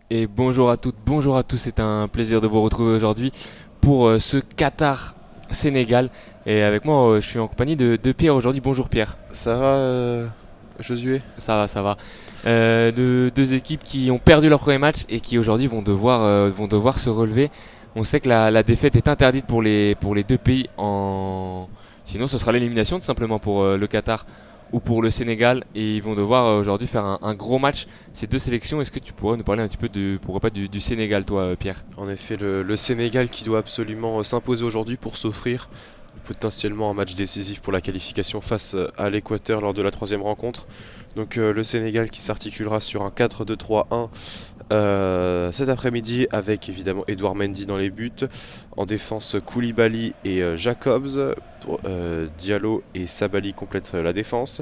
Et bonjour à toutes, bonjour à tous, c'est un plaisir de vous retrouver aujourd'hui pour ce Qatar-Sénégal. Et avec moi, je suis en compagnie de Pierre aujourd'hui. Bonjour Pierre. Ça va, Josué? Ça va, ça va. De deux équipes qui ont perdu leur premier match et qui aujourd'hui vont devoir se relever. On sait que la défaite est interdite pour les deux pays. Sinon, ce sera l'élimination tout simplement pour le Qatar ou pour le Sénégal. Et ils vont devoir aujourd'hui faire un gros match. Ces deux sélections, est-ce que tu pourrais nous parler un petit peu pourquoi pas du Sénégal, toi, Pierre? En effet, le Sénégal qui doit absolument s'imposer aujourd'hui pour s'offrir potentiellement un match décisif pour la qualification face à l'Équateur lors de la troisième rencontre. Donc le Sénégal qui s'articulera sur un 4-2-3-1 cet après-midi avec évidemment Edouard Mendy dans les buts. En défense, Koulibaly et Jacobs. Diallo et Sabali complètent la défense.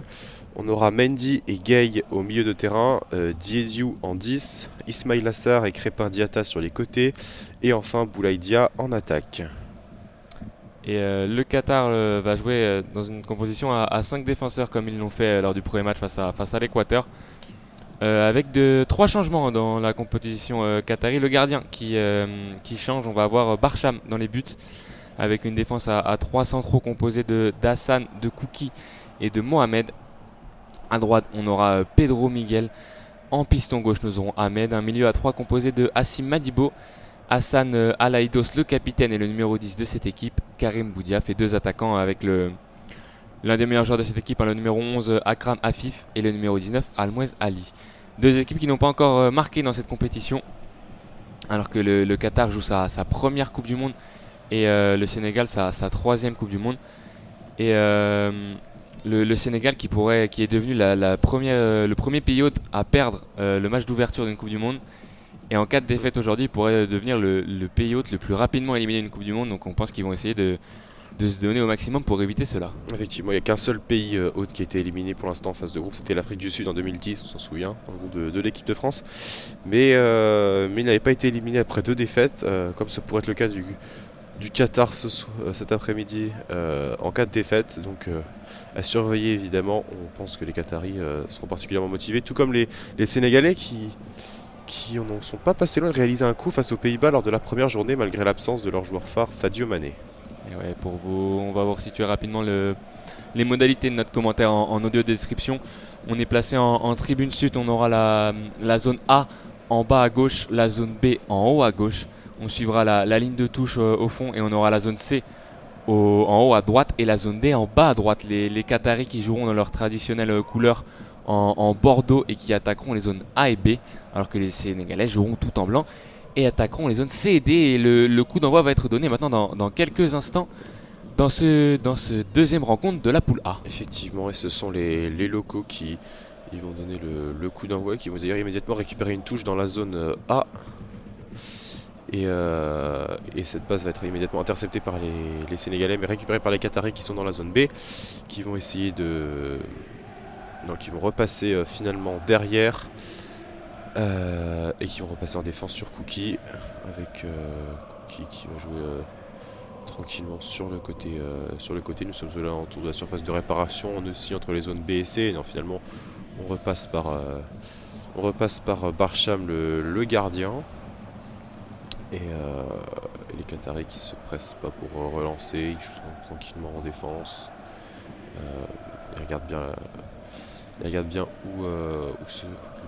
On aura Mendy et Gay au milieu de terrain, Diédhiou en 10, Ismail Assar et Crépin Diatta sur les côtés, et enfin Boulaïdia en attaque. Et le Qatar va jouer dans une composition à 5 défenseurs comme ils l'ont fait lors du premier match face à l'Équateur. Avec trois changements dans la composition qatari. Le gardien qui change, on va avoir Barcham dans les buts avec une défense à 3 centraux composée d'Hassan, de Kouki et de Mohamed. À droite, on aura Pedro Miguel. En piston gauche, nous aurons Ahmed. Un milieu à 3 composé de Hassim Madibo, Hassan Alaïdos, le capitaine et le numéro 10 de cette équipe, Karim Boudiaf, et deux attaquants avec l'un des meilleurs joueurs de cette équipe, le numéro 11 Akram Afif et le numéro 19 Almouez Ali. Deux équipes qui n'ont pas encore marqué dans cette compétition, alors que le Qatar joue sa première Coupe du Monde et le Sénégal sa troisième Coupe du Monde. Et le Sénégal qui est devenu le premier pays hôte à perdre le match d'ouverture d'une Coupe du Monde. Et en cas de défaite aujourd'hui, il pourrait devenir le pays hôte le plus rapidement éliminé d'une Coupe du Monde. Donc on pense qu'ils vont essayer de se donner au maximum pour éviter cela. Effectivement, il n'y a qu'un seul pays hôte qui a été éliminé pour l'instant en phase de groupe, c'était l'Afrique du Sud en 2010, on s'en souvient, dans le groupe de l'équipe de France. Mais il n'avait pas été éliminé après deux défaites, comme ce pourrait être le cas du Qatar cet après-midi en cas de défaite. Donc à surveiller évidemment, on pense que les Qataris seront particulièrement motivés, tout comme les Sénégalais qui n'en sont pas passés loin de réaliser un coup face aux Pays-Bas lors de la première journée malgré l'absence de leur joueur phare Sadio Mané. Et ouais, pour vous, on va vous resituer rapidement les modalités de notre commentaire en audio description. On est placé en tribune sud, on aura la zone A en bas à gauche, la zone B en haut à gauche. On suivra la ligne de touche au fond et on aura la zone C en haut à droite et la zone D en bas à droite. Les Qataris qui joueront dans leur traditionnelle couleur en bordeaux et qui attaqueront les zones A et B, alors que les Sénégalais joueront tout en blanc et attaqueront les zones C et D. Et le coup d'envoi va être donné maintenant dans quelques instants dans ce deuxième rencontre de la poule A. Effectivement, et ce sont les locaux qui ils vont donner le coup d'envoi, qui vont d'ailleurs immédiatement récupérer une touche dans la zone A. Et cette passe va être immédiatement interceptée par les Sénégalais, mais récupérée par les Qataris qui sont dans la zone B, qui vont essayer de... Donc ils vont repasser finalement derrière et qui vont repasser en défense sur Kouki avec Kouki qui va jouer tranquillement sur le côté. Nous sommes là autour de la surface de réparation, on est aussi entre les zones B et C. Et non, finalement on repasse par Barcham le gardien et les Qataris qui se pressent pas pour relancer, ils jouent tranquillement en défense. Ils regardent bien il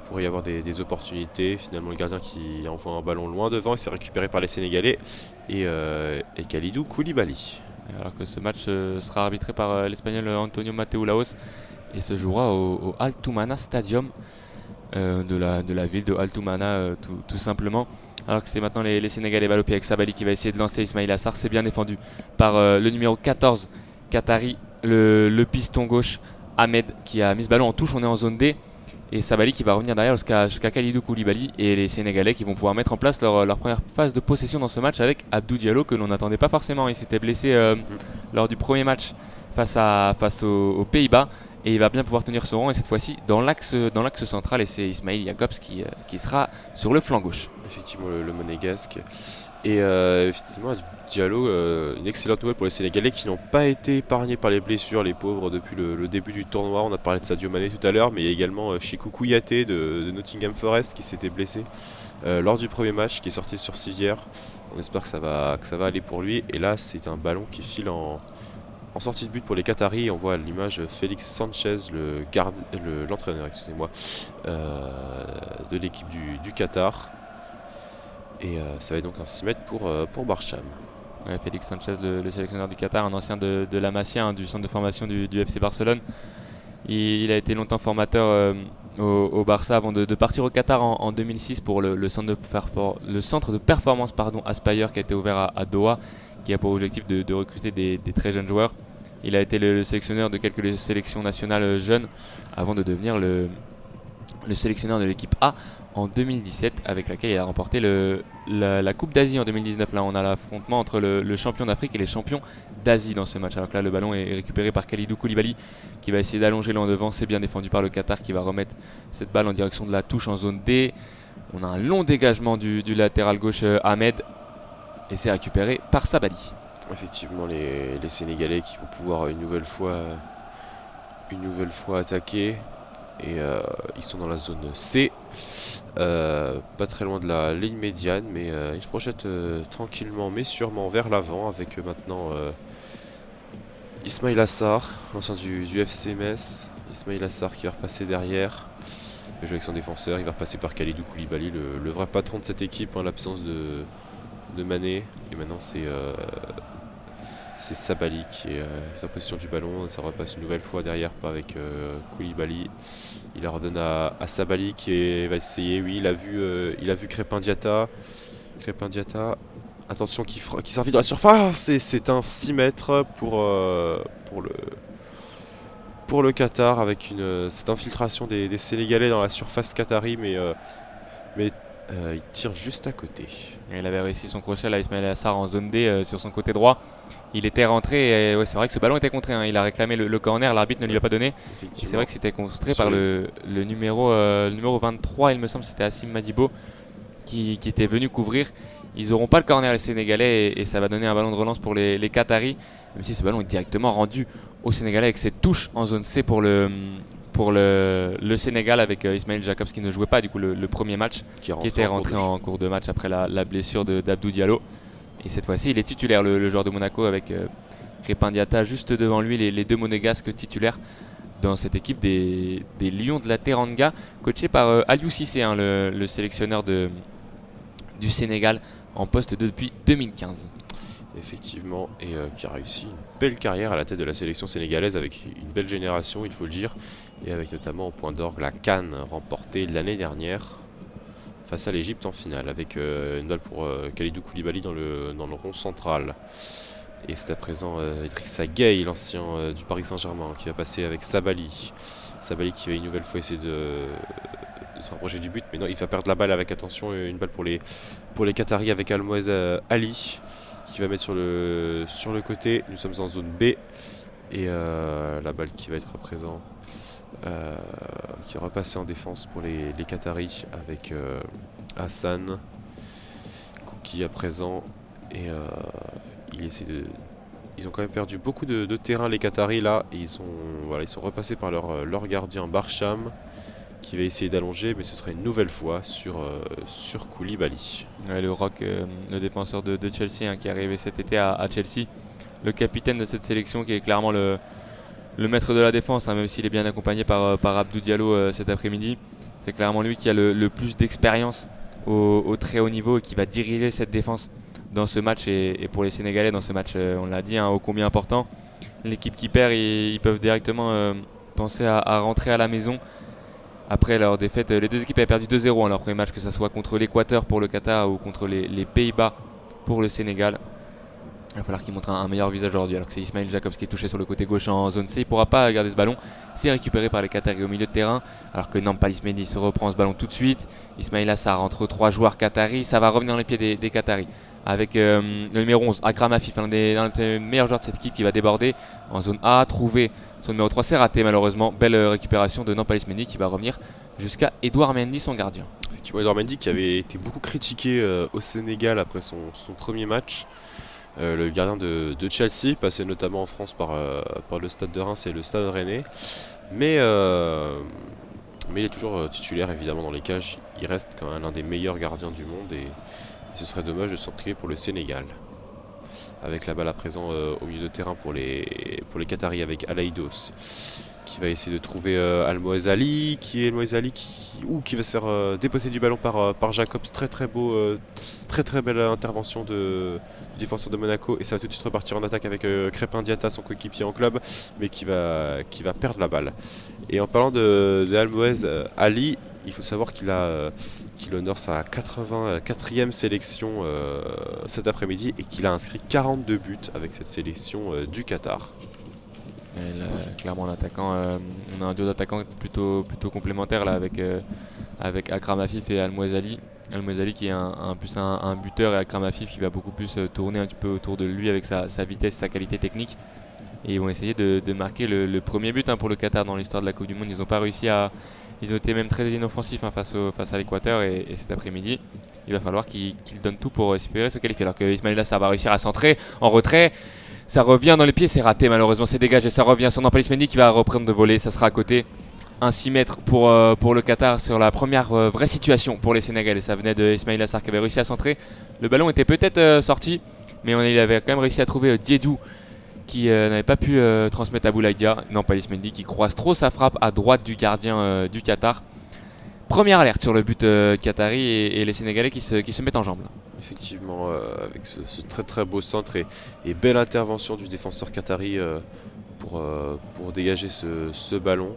pourrait y avoir des opportunités. Finalement, le gardien qui envoie un ballon loin devant et c'est récupéré par les Sénégalais et Kalidou Koulibaly. Alors que ce match sera arbitré par l'Espagnol Antonio Mateu Laos et se jouera au Altoumana Stadium de la ville de Altoumana tout simplement. Alors que c'est maintenant les Sénégalais balle au pied avec Sabali qui va essayer de lancer Ismail Assar. C'est bien défendu par le numéro 14 Qatari, le piston gauche Ahmed qui a mis ce ballon en touche. On est en zone D et Sabali qui va revenir derrière jusqu'à Kalidou Koulibaly et les Sénégalais qui vont pouvoir mettre en place leur première phase de possession dans ce match avec Abdou Diallo que l'on n'attendait pas forcément. Il s'était blessé lors du premier match face aux Pays-Bas et il va bien pouvoir tenir son rang et cette fois-ci dans l'axe central et c'est Ismail Jacobs qui sera sur le flanc gauche. effectivement le monégasque. Et effectivement, Diallo, une excellente nouvelle pour les Sénégalais qui n'ont pas été épargnés par les blessures, les pauvres, depuis le début du tournoi. On a parlé de Sadio Mané tout à l'heure, mais il y a également Cheikhou Kouyaté de Nottingham Forest qui s'était blessé lors du premier match, qui est sorti sur civière. On espère que ça va aller pour lui. Et là, c'est un ballon qui file en sortie de but pour les Qataris. On voit à l'image Félix Sanchez, l'entraîneur, excusez-moi, de l'équipe du Qatar. Et ça va être donc un 6 mètres pour Barcham. Ouais, Félix Sanchez, le sélectionneur du Qatar, un ancien de la Masia, hein, du centre de formation du FC Barcelone. Il a été longtemps formateur au Barça avant de partir au Qatar en 2006 pour le centre de performance Aspire, qui a été ouvert à Doha, qui a pour objectif de recruter des très jeunes joueurs. Il a été le sélectionneur de quelques sélections nationales jeunes avant de devenir le sélectionneur de l'équipe A en 2017, avec laquelle il a remporté la Coupe d'Asie en 2019. Là, on a l'affrontement entre le champion d'Afrique et les champions d'Asie dans ce match. Alors que là, le ballon est récupéré par Kalidou Koulibaly, qui va essayer d'allonger l'en devant. C'est bien défendu par le Qatar, qui va remettre cette balle en direction de la touche en zone D. On a un long dégagement du latéral gauche Ahmed, et c'est récupéré par Sabali. Effectivement, les Sénégalais qui vont pouvoir une nouvelle fois attaquer. Et ils sont dans la zone C, pas très loin de la ligne médiane, mais ils se projettent tranquillement mais sûrement vers l'avant, avec maintenant Ismail Assar, l'ancien du FC Metz. Ismail Assar qui va repasser derrière, il va jouer avec son défenseur, il va repasser par Kalidou Koulibaly, le vrai patron de cette équipe en l'absence de Mané. Et maintenant c'est Sabali qui est en possession du ballon. Ça repasse une nouvelle fois derrière avec Koulibaly. Il la redonne à Sabali qui va essayer. Oui, il a vu Crépin Diatta. Attention, qui s'infile dans la surface. Et c'est un 6 mètres pour le Qatar, avec cette infiltration des Sénégalais dans la surface qatari. Mais il tire juste à côté. Et il avait réussi son crochet là, Ismail Assar, en zone D sur son côté droit. Il était rentré et ouais, c'est vrai que ce ballon était contré, hein. Il a réclamé le corner, l'arbitre ne lui a pas donné. C'est vrai que c'était contré par le numéro 23, il me semble, c'était Assim Madibo qui était venu couvrir. Ils n'auront pas le corner, les Sénégalais, et ça va donner un ballon de relance pour les Qataris, même si ce ballon est directement rendu aux Sénégalais avec cette touche en zone C pour le Sénégal, avec Ismail Jacobs qui ne jouait pas du coup le premier match, qui était rentré en cours de match après la blessure d'Abdou Diallo. Et cette fois-ci, il est titulaire, le joueur de Monaco, avec Crépin Diatta juste devant lui, les deux monégasques titulaires dans cette équipe des Lions de la Teranga, coaché par Aliou Cissé, hein, le sélectionneur du Sénégal, en poste depuis 2015. Effectivement, et qui a réussi une belle carrière à la tête de la sélection sénégalaise, avec une belle génération, il faut le dire, et avec notamment au point d'orgue la CAN remportée l'année dernière face à l'Égypte en finale, avec une balle pour Kalidou Koulibaly dans le rond central. Et c'est à présent Idrissa Gueye, l'ancien du Paris Saint-Germain, qui va passer avec Sabali. Sabali qui va une nouvelle fois essayer de se rapprocher du but, mais non, il va perdre la balle. Avec, attention, une balle pour les Qataris, avec Almoez Ali qui va mettre sur le côté. Nous sommes en zone B, et la balle qui va être à présent qui est repassée en défense pour les Qataris, avec Hassan Kouki à présent. Et ils ont quand même perdu beaucoup de terrain, les Qataris, là, et ils sont repassés par leur gardien Barcham, qui va essayer d'allonger, mais ce sera une nouvelle fois sur Koulibaly. Ouais, le Rock, le défenseur de Chelsea, hein, qui est arrivé cet été à Chelsea, le capitaine de cette sélection, qui est clairement le maître de la défense, hein, même s'il est bien accompagné par Abdou Diallo cet après-midi. C'est clairement lui qui a le plus d'expérience au très haut niveau, et qui va diriger cette défense dans ce match, et pour les Sénégalais dans ce match, on l'a dit, hein, ô combien important. L'équipe qui perd, ils peuvent directement penser à rentrer à la maison. Après leur défaite, les deux équipes avaient perdu 2-0 en leur premier match, que ce soit contre l'Équateur pour le Qatar ou contre les Pays-Bas pour le Sénégal. Il va falloir qu'il montre un meilleur visage aujourd'hui, alors que c'est Ismail Jacobs qui est touché sur le côté gauche en zone C. Il ne pourra pas garder ce ballon. C'est récupéré par les Qataris au milieu de terrain, alors que Nampalys Mendy se reprend ce ballon tout de suite. Ismail Assar entre trois joueurs qataris. Ça va revenir dans les pieds des Qataris, avec le numéro 11, Akram Afif, l'un des meilleurs joueurs de cette équipe, qui va déborder en zone A, trouver son numéro 3. C'est raté malheureusement. Belle récupération de Nampalys Mendy, qui va revenir jusqu'à Edouard Mendy, son gardien. Effectivement, Edouard Mendy qui avait été beaucoup critiqué au Sénégal après son premier match. Le gardien de Chelsea, passé notamment en France par le stade de Reims et le stade rennais. Mais, mais il est toujours titulaire évidemment dans les cages. Il reste quand même l'un des meilleurs gardiens du monde et ce serait dommage de s'en priver pour le Sénégal. Avec la balle à présent au milieu de terrain pour les Qataris avec Alaïdos qui va essayer de trouver Al-Moazali qui va se faire déposer du ballon par Jacobs. Très beau, très belle intervention du défenseur de Monaco et ça va tout de suite repartir en attaque avec Crépin Diatta, son coéquipier en club, mais qui va perdre la balle. Et en parlant de Al-Moazali, il faut savoir qu'il honore sa 84e sélection cet après-midi et qu'il a inscrit 42 buts avec cette sélection du Qatar. Clairement, l'attaquant, on a un duo d'attaquants plutôt complémentaire là avec Akram Afif et Al-Moazali. Al-Moazali qui est un buteur et Akram Afif qui va beaucoup plus tourner un petit peu autour de lui avec sa vitesse, sa qualité technique. Et ils vont essayer de marquer le premier but pour le Qatar dans l'histoire de la Coupe du Monde. Ils n'ont pas réussi ils ont été même très inoffensifs face à l'Équateur et cet après-midi, il va falloir qu'ils donnent tout pour espérer se qualifier. Alors que Ismail Assar va réussir à centrer en retrait. Ça revient dans les pieds, c'est raté malheureusement, c'est dégagé, ça revient sur Nampalys Mendy qui va reprendre de voler, ça sera à côté. Un 6 mètres pour le Qatar sur la première vraie situation pour les Sénégalais. Ça venait de Ismail Assar qui avait réussi à centrer. Le ballon était peut-être sorti, mais il avait quand même réussi à trouver Diédou qui n'avait pas pu transmettre à Boulaïdia. Nampalys Mendy qui croise trop sa frappe à droite du gardien du Qatar. Première alerte sur le but qatari et les Sénégalais qui se mettent en jambes là. Effectivement, avec ce très beau centre et belle intervention du défenseur qatari pour dégager ce ballon.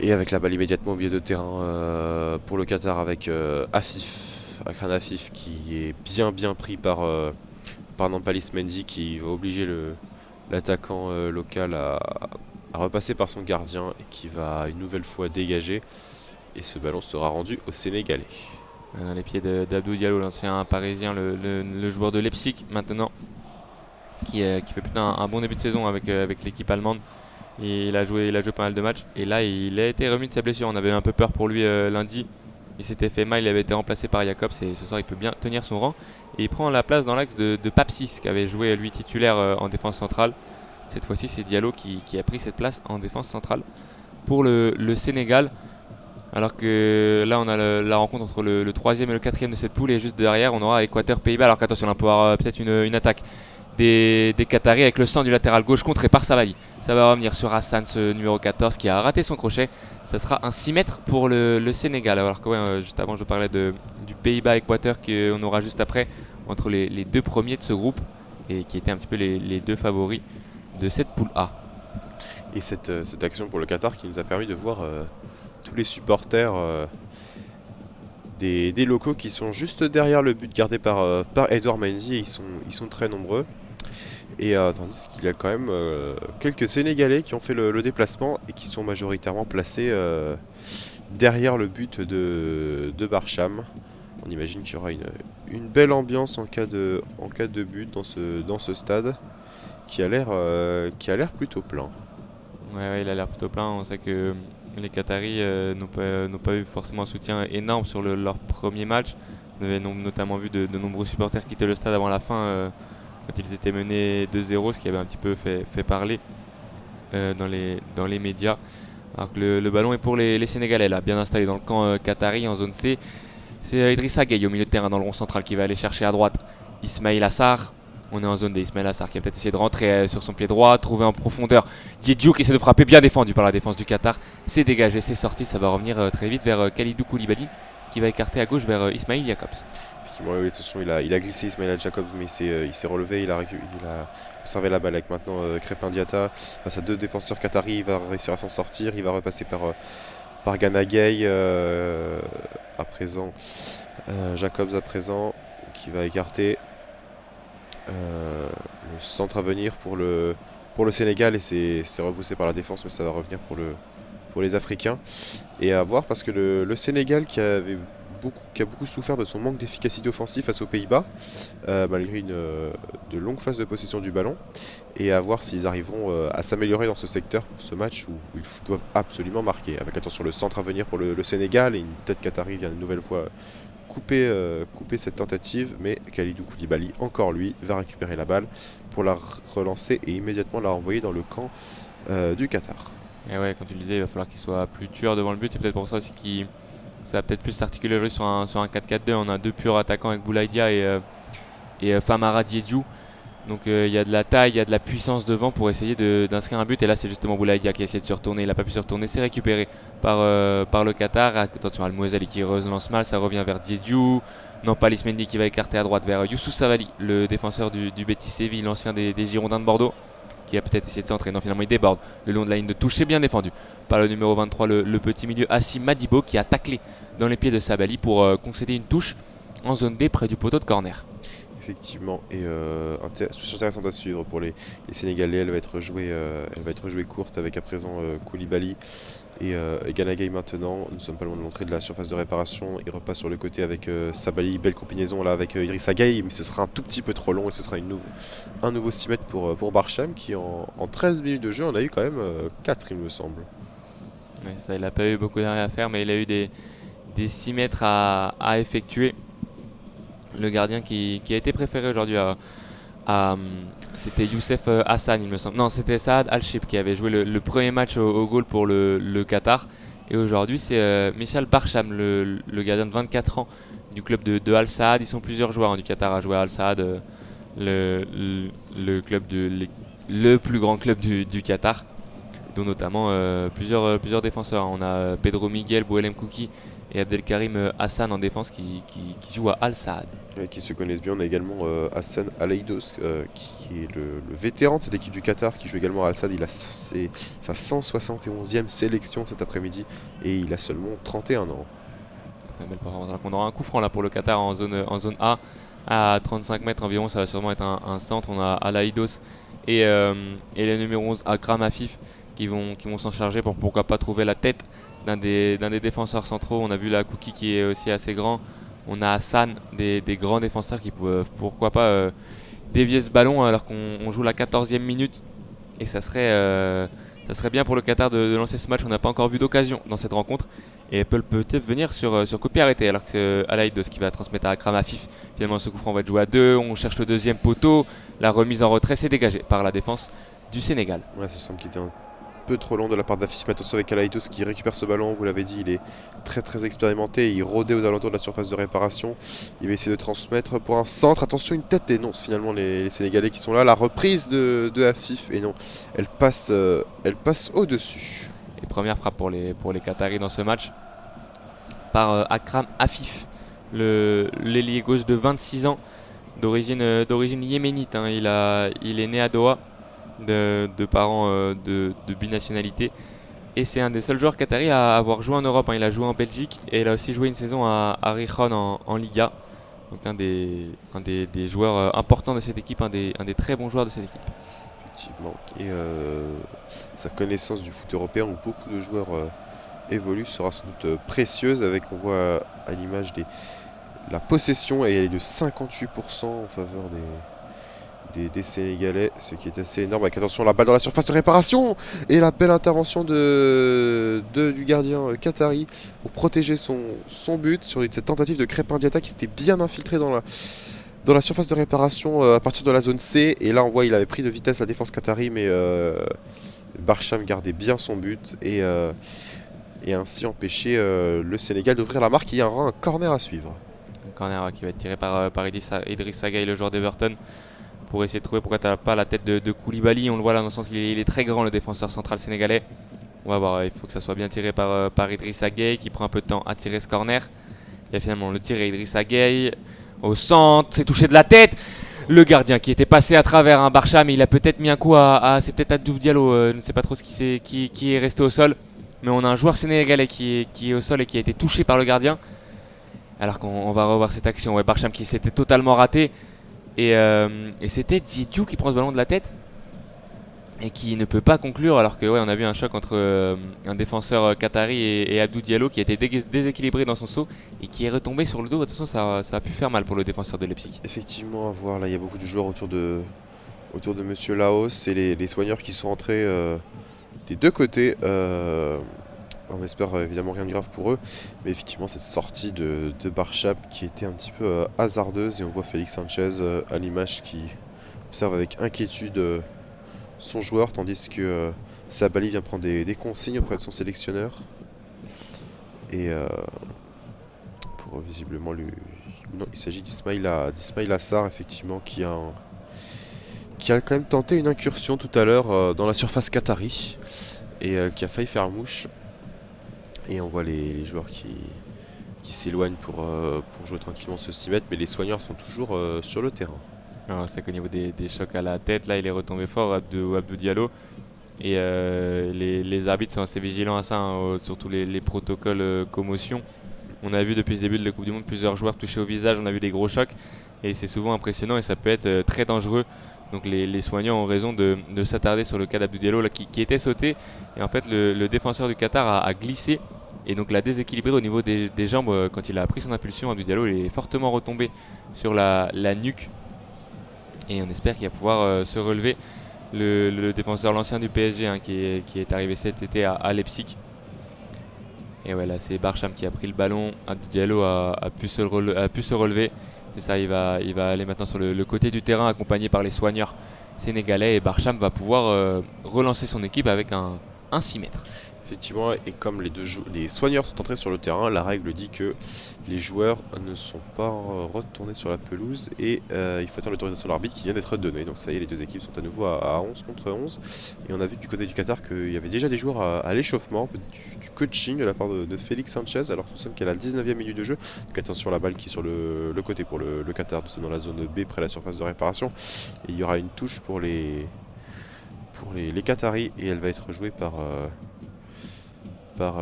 Et avec la balle immédiatement au milieu de terrain pour le Qatar avec Akram Afif qui est bien pris par Nampalys Mendy qui va obliger l'attaquant local à repasser par son gardien et qui va une nouvelle fois dégager. Et ce ballon sera rendu aux Sénégalais. Les pieds d'Abdou Diallo, l'ancien parisien, le joueur de Leipzig maintenant, qui fait plutôt un bon début de saison avec l'équipe allemande. Et il a joué pas mal de matchs. Et là, il a été remis de sa blessure. On avait un peu peur pour lui lundi. Il s'était fait mal, il avait été remplacé par Jacobs. Et ce soir, il peut bien tenir son rang. Et il prend la place dans l'axe de Papsis, qui avait joué lui titulaire en défense centrale. Cette fois-ci, c'est Diallo qui a pris cette place en défense centrale pour le Sénégal. Alors que là on a la rencontre entre le 3e et le 4e de cette poule et juste derrière on aura Équateur-Pays-Bas. Alors qu'attention, on va pouvoir peut-être une attaque des Qataris avec le centre du latéral gauche contré par Savali. Ça va revenir sur Hassan, ce numéro 14 qui a raté son crochet. Ça sera un 6 mètres pour le Sénégal. Alors que juste avant je parlais du Pays-Bas-Équateur qu'on aura juste après entre les deux premiers de ce groupe et qui étaient un petit peu les deux favoris de cette poule A. Et cette action pour le Qatar qui nous a permis de voir tous les supporters des locaux qui sont juste derrière le but gardé par Edouard Mendy. Et ils sont très nombreux. Et tandis qu'il y a quand même quelques Sénégalais qui ont fait le déplacement et qui sont majoritairement placés derrière le but de Barcham. On imagine qu'il y aura une belle ambiance en cas de but dans ce stade qui a l'air plutôt plein. Ouais, il a l'air plutôt plein. On sait que les Qataris n'ont pas eu forcément un soutien énorme sur leur premier match. On avait notamment vu de nombreux supporters quitter le stade avant la fin quand ils étaient menés 2-0, ce qui avait un petit peu fait parler dans les médias. Alors que le ballon est pour les Sénégalais, là, bien installé dans le camp qatari en zone C. C'est Idrissa Gueye au milieu de terrain dans le rond central qui va aller chercher à droite Ismail Assar. On est en zone d'Ismail Assar qui va peut-être essayer de rentrer sur son pied droit, trouver en profondeur Diédhiou qui essaie de frapper, bien défendu par la défense du Qatar. C'est dégagé, c'est sorti, ça va revenir très vite vers Khalidou Koulibaly qui va écarter à gauche vers Ismail Jacobs. Effectivement, oui, attention, il a glissé Ismail Jacobs, mais il s'est relevé, il a conservé la balle avec maintenant Crépin Diatta. Face à deux défenseurs qataris, il va réussir à s'en sortir, il va repasser par Gana Gueye à présent. Jacobs à présent qui va écarter. Le centre à venir pour le Sénégal et c'est repoussé par la défense, mais ça va revenir pour les Africains. Et à voir parce que le Sénégal qui avait qui a beaucoup souffert de son manque d'efficacité offensive face aux Pays-Bas, malgré de longues phases de possession du ballon. Et à voir s'ils arriveront à s'améliorer dans ce secteur pour ce match où ils doivent absolument marquer. Avec attention le centre à venir pour le Sénégal, et une tête qatari vient une nouvelle fois couper cette tentative, mais Kalidou Koulibaly, encore lui, va récupérer la balle pour la relancer et immédiatement la renvoyer dans le camp du Qatar. Et ouais, comme tu le disais, il va falloir qu'il soit plus tueur devant le but. C'est peut-être pour ça aussi qu'il ça va peut-être plus s'articuler sur un 4-4-2. On a deux purs attaquants avec Boulaïdia et Famara Diédhiou. Donc il y a de la taille, il y a de la puissance devant pour essayer d'inscrire un but. Et là, c'est justement Boulaïdia qui essaie de se retourner. Il n'a pas pu se retourner. C'est récupéré par le Qatar. Attention, Al-Mouezali qui relance mal. Ça revient vers Diédhiou. Non, pas Lismendi qui va écarter à droite vers Youssouf Savali, le défenseur du Betis Séville, l'ancien des Girondins de Bordeaux, qui a peut-être essayé de centrer. Non, finalement, il déborde le long de la ligne de touche. C'est bien défendu par le numéro 23, le petit milieu Assim Madibo, qui a taclé dans les pieds de Savali pour concéder une touche en zone D près du poteau de corner. Effectivement, et intéressante à suivre pour les Sénégalais. Elle va être jouée courte avec à présent Koulibaly et Gana Gueye maintenant. Nous ne sommes pas loin de l'entrée de la surface de réparation. Il repasse sur le côté avec Sabali. Belle combinaison là avec Idrissa Gueye, mais ce sera un tout petit peu trop long et ce sera un nouveau 6 mètres pour Barcham qui en 13 minutes de jeu en a eu quand même 4 il me semble. Ouais, ça, il n'a pas eu beaucoup d'arrêts à faire, mais il a eu des 6 mètres à effectuer. Le gardien qui a été préféré aujourd'hui c'était Youssef Hassan, il me semble. Non, c'était Saad Al-Shib qui avait joué le premier match au goal pour le Qatar. Et aujourd'hui, c'est Michal Barcham, le gardien de 24 ans du club de Al Saad. Ils sont plusieurs joueurs du Qatar à jouer à Al Saad, le club le plus grand club du Qatar, dont notamment plusieurs défenseurs. On a Pedro Miguel, Bouelem Kouki et Abdelkarim Hassan en défense qui jouent à Al Saad. Qui se connaissent bien. On a également Hassan Aleidos qui est le vétéran de cette équipe du Qatar qui joue également à Al Sadd. Il a sa 171e sélection cet après-midi et il a seulement 31 ans. Très belle performance. Alors qu'on aura un coup franc là pour le Qatar en zone A à 35 mètres environ. Ça va sûrement être un centre. On a Aleidos et le numéro 11 Akram Afif qui vont s'en charger pour pourquoi pas trouver la tête d'un des défenseurs centraux. On a vu la Kouki qui est aussi assez grand. On a Hassan, des grands défenseurs qui peuvent pourquoi pas dévier ce ballon alors qu'on joue la 14e minute. Et ça serait bien pour le Qatar de lancer ce match. On n'a pas encore vu d'occasion dans cette rencontre. Et elle peut peut-être venir sur coup de pied arrêté. Alors que c'est Alaïdos qui va transmettre à Akram Afif. Finalement, ce coup franc va être joué à 2. On cherche le deuxième poteau. La remise en retrait s'est dégagée par la défense du Sénégal. Ouais, ça semble qu'il était un peu trop long de la part d'Afif. Mais attention avec Alaïdos qui récupère ce ballon. Vous l'avez dit, il est très très expérimenté. Il rôdait aux alentours de la surface de réparation. Il va essayer de transmettre pour un centre. Attention, une tête. Et non, c'est finalement les Sénégalais qui sont là. La reprise de Afif. Et non, elle passe au-dessus. Et première frappe pour les Qataris dans ce match par Akram Afif, l'ailier gauche de 26 ans, d'origine yéménite. Hein. Il est né à Doha, de parents de binationalité. Et c'est un des seuls joueurs qataris à avoir joué en Europe. Hein. Il a joué en Belgique et il a aussi joué une saison à Rijon en Liga. Donc un des joueurs importants de cette équipe, un des très bons joueurs de cette équipe. Effectivement. Et sa connaissance du foot européen où beaucoup de joueurs évoluent sera sans doute précieuse. On voit à l'image la possession et elle est de 58% en faveur des Sénégalais, ce qui est assez énorme. Avec attention, la balle dans la surface de réparation et la belle intervention du gardien qatari pour protéger son but sur cette tentative de Crépin Diatta qui s'était bien infiltré dans la surface de réparation à partir de la zone C. Et là on voit il avait pris de vitesse la défense qatari, mais Barcham gardait bien son but et ainsi empêcher le Sénégal d'ouvrir la marque. Il y aura un corner à suivre. Un corner qui va être tiré par Idrissa Gueye, le joueur d'Everton, pour essayer de trouver pourquoi tu n'as pas la tête de Koulibaly. On le voit là dans le sens qu'il est très grand, le défenseur central sénégalais. On va voir, il faut que ça soit bien tiré par Idrissa Gueye qui prend un peu de temps à tirer ce corner. Et finalement le tiré Idrissa Gueye au centre, c'est touché de la tête. Le gardien qui était passé à travers un Barcham, mais il a peut-être mis un coup c'est peut-être Abdou Diallo, je ne sais pas trop qui est resté au sol. Mais on a un joueur sénégalais qui est au sol et qui a été touché par le gardien. Alors qu'on va revoir cette action. Ouais, Barcham qui s'était totalement raté. Et c'était Diédhiou qui prend ce ballon de la tête. et qui ne peut pas conclure, alors que on a vu un choc entre un défenseur qatari et Abdou Diallo qui a été déséquilibré dans son saut et qui est retombé sur le dos. Attention, ça a pu faire mal pour le défenseur de Leipzig. Effectivement, à voir, là, il y a beaucoup de joueurs autour de Monsieur Laos et les soigneurs qui sont entrés des deux côtés. On espère évidemment rien de grave pour eux, mais effectivement cette sortie de Barcham qui était un petit peu hasardeuse, et on voit Félix Sanchez à l'image qui observe avec inquiétude son joueur, tandis que Sabali vient prendre des consignes auprès de son sélectionneur. Et pour visiblement lui... Non, il s'agit d'Ismail Assar, effectivement, qui a quand même tenté une incursion tout à l'heure dans la surface qatari, et qui a failli faire mouche. Et on voit les joueurs qui s'éloignent pour jouer tranquillement ce 6 mètres, mais les soigneurs sont toujours sur le terrain. Alors, c'est qu'au niveau des chocs à la tête, là il est retombé fort, Abdou Diallo. Et les arbitres sont assez vigilants à ça, hein, sur tous les protocoles commotion. On a vu depuis le début de la Coupe du Monde plusieurs joueurs touchés au visage, on a vu des gros chocs. Et c'est souvent impressionnant et ça peut être très dangereux. Donc les soignants ont raison de s'attarder sur le cas d'Abdou Diallo là, qui était sauté. Et en fait le défenseur du Qatar a glissé et donc l'a déséquilibré au niveau des jambes quand il a pris son impulsion. Abdou Diallo il est fortement retombé sur la nuque. Et on espère qu'il va pouvoir se relever. Le défenseur, l'ancien du PSG, hein, qui est arrivé cet été à Leipzig. Et ouais, là c'est Barcham qui a pris le ballon. Abdou Diallo a pu se relever. C'est ça, il va aller maintenant sur le côté du terrain accompagné par les soigneurs sénégalais. Et Barcham va pouvoir relancer son équipe avec un 6 mètres. Effectivement, et comme les soigneurs sont entrés sur le terrain, la règle dit que les joueurs ne sont pas retournés sur la pelouse et il faut attendre l'autorisation de l'arbitre qui vient d'être donnée. Donc ça y est, les deux équipes sont à nouveau à 11 contre 11. Et on a vu du côté du Qatar qu'il y avait déjà des joueurs à l'échauffement, du coaching de la part de Félix Sanchez, alors que nous sommes qu'à la 19e minute de jeu. Donc attention, la balle qui est sur le côté pour le Qatar, nous sommes dans la zone B près de la surface de réparation. Et il y aura une touche pour les Qataris et elle va être jouée par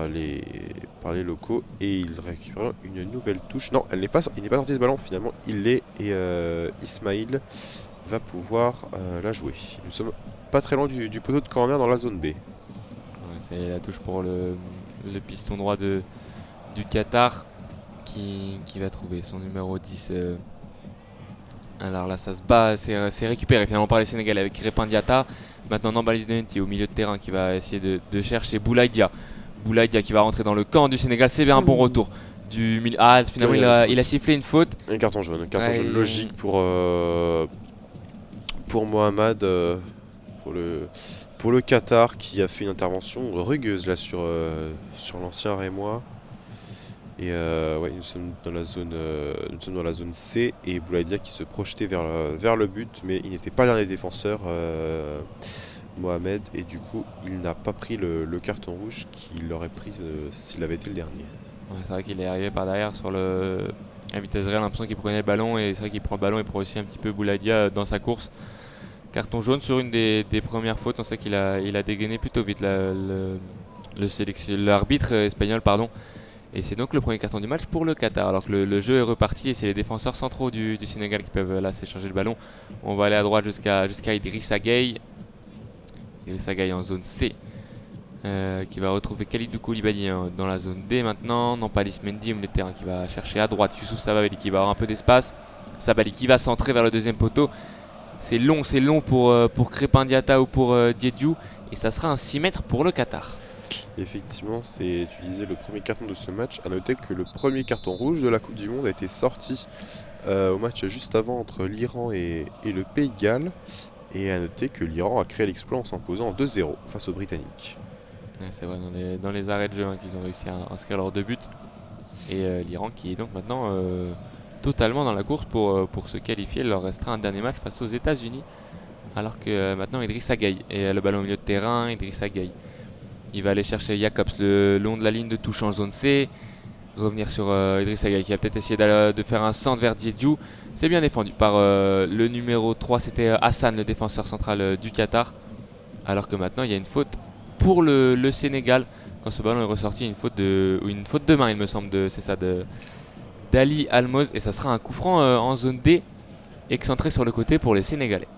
les locaux, et il récupère une nouvelle touche. Non, il n'est pas sorti de ce ballon finalement, il l'est, et Ismail va pouvoir la jouer. Nous sommes pas très loin du poteau de corner dans la zone B. Ouais, c'est la touche pour le piston droit du Qatar qui va trouver son numéro 10. Alors là ça se bat, c'est récupéré finalement par les Sénégalais avec Crépin Diatta. Maintenant Nambalis Dementi au milieu de terrain qui va essayer de chercher Boulaïdia qui va rentrer dans le camp du Sénégal. C'est bien un bon retour du milieu. Ah, finalement il a sifflé une faute. Un carton jaune logique pour Mohamed, pour le Qatar, qui a fait une intervention rugueuse là sur l'ancien Rémois. Et ouais, nous sommes dans la zone C, et Boulaïdia qui se projetait vers le but, mais il n'était pas l'un des défenseurs, Mohamed, et du coup il n'a pas pris le carton rouge qu'il aurait pris s'il avait été le dernier. Ouais, c'est vrai qu'il est arrivé par derrière sur à vitesse réelle, l'impression qu'il prenait le ballon, et c'est vrai qu'il prend le ballon et prend aussi un petit peu Boulaïdia dans sa course. Carton jaune sur une des premières fautes. On sait qu'il a dégainé plutôt vite l'arbitre espagnol, pardon. Et c'est donc le premier carton du match pour le Qatar, alors que le jeu est reparti et c'est les défenseurs centraux du Sénégal qui peuvent là s'échanger le ballon. On va aller à droite jusqu'à Idrissa Gueye. Idrissa Gueye en zone C, qui va retrouver Khalidou Koulibaly dans la zone D maintenant. Nampalys Mendy au milieu de terrain qui va chercher à droite Youssouf Sabaly qui va avoir un peu d'espace. Sabaly qui va centrer vers le deuxième poteau. C'est long pour Crépin Diatta ou pour Diédhiou, et ça sera un 6 mètres pour le Qatar. Effectivement, tu disais le premier carton de ce match. À noter que le premier carton rouge de la Coupe du Monde a été sorti au match juste avant entre l'Iran et le Pays de Galles. Et à noter que l'Iran a créé l'exploit en s'imposant en 2-0 face aux Britanniques. Ouais, c'est vrai, dans les arrêts de jeu qu'ils ont réussi à inscrire leurs deux buts. Et l'Iran qui est donc maintenant totalement dans la course pour se qualifier. Il leur restera un dernier match face aux États-Unis. Alors que maintenant Idrissa Gueye et le ballon au milieu de terrain. Idrissa Gueye, il va aller chercher Jacobs le long de la ligne de touche en zone C. Revenir sur Idrissa Gueye qui va peut-être essayer de faire un centre vers Diédhiou. C'est bien défendu par le numéro 3, c'était Hassan, le défenseur central du Qatar. Alors que maintenant il y a une faute pour le Sénégal. Quand ce ballon est ressorti, une faute de main, il me semble, d'Ali Almoz. Et ça sera un coup franc en zone D, excentré sur le côté pour les Sénégalais.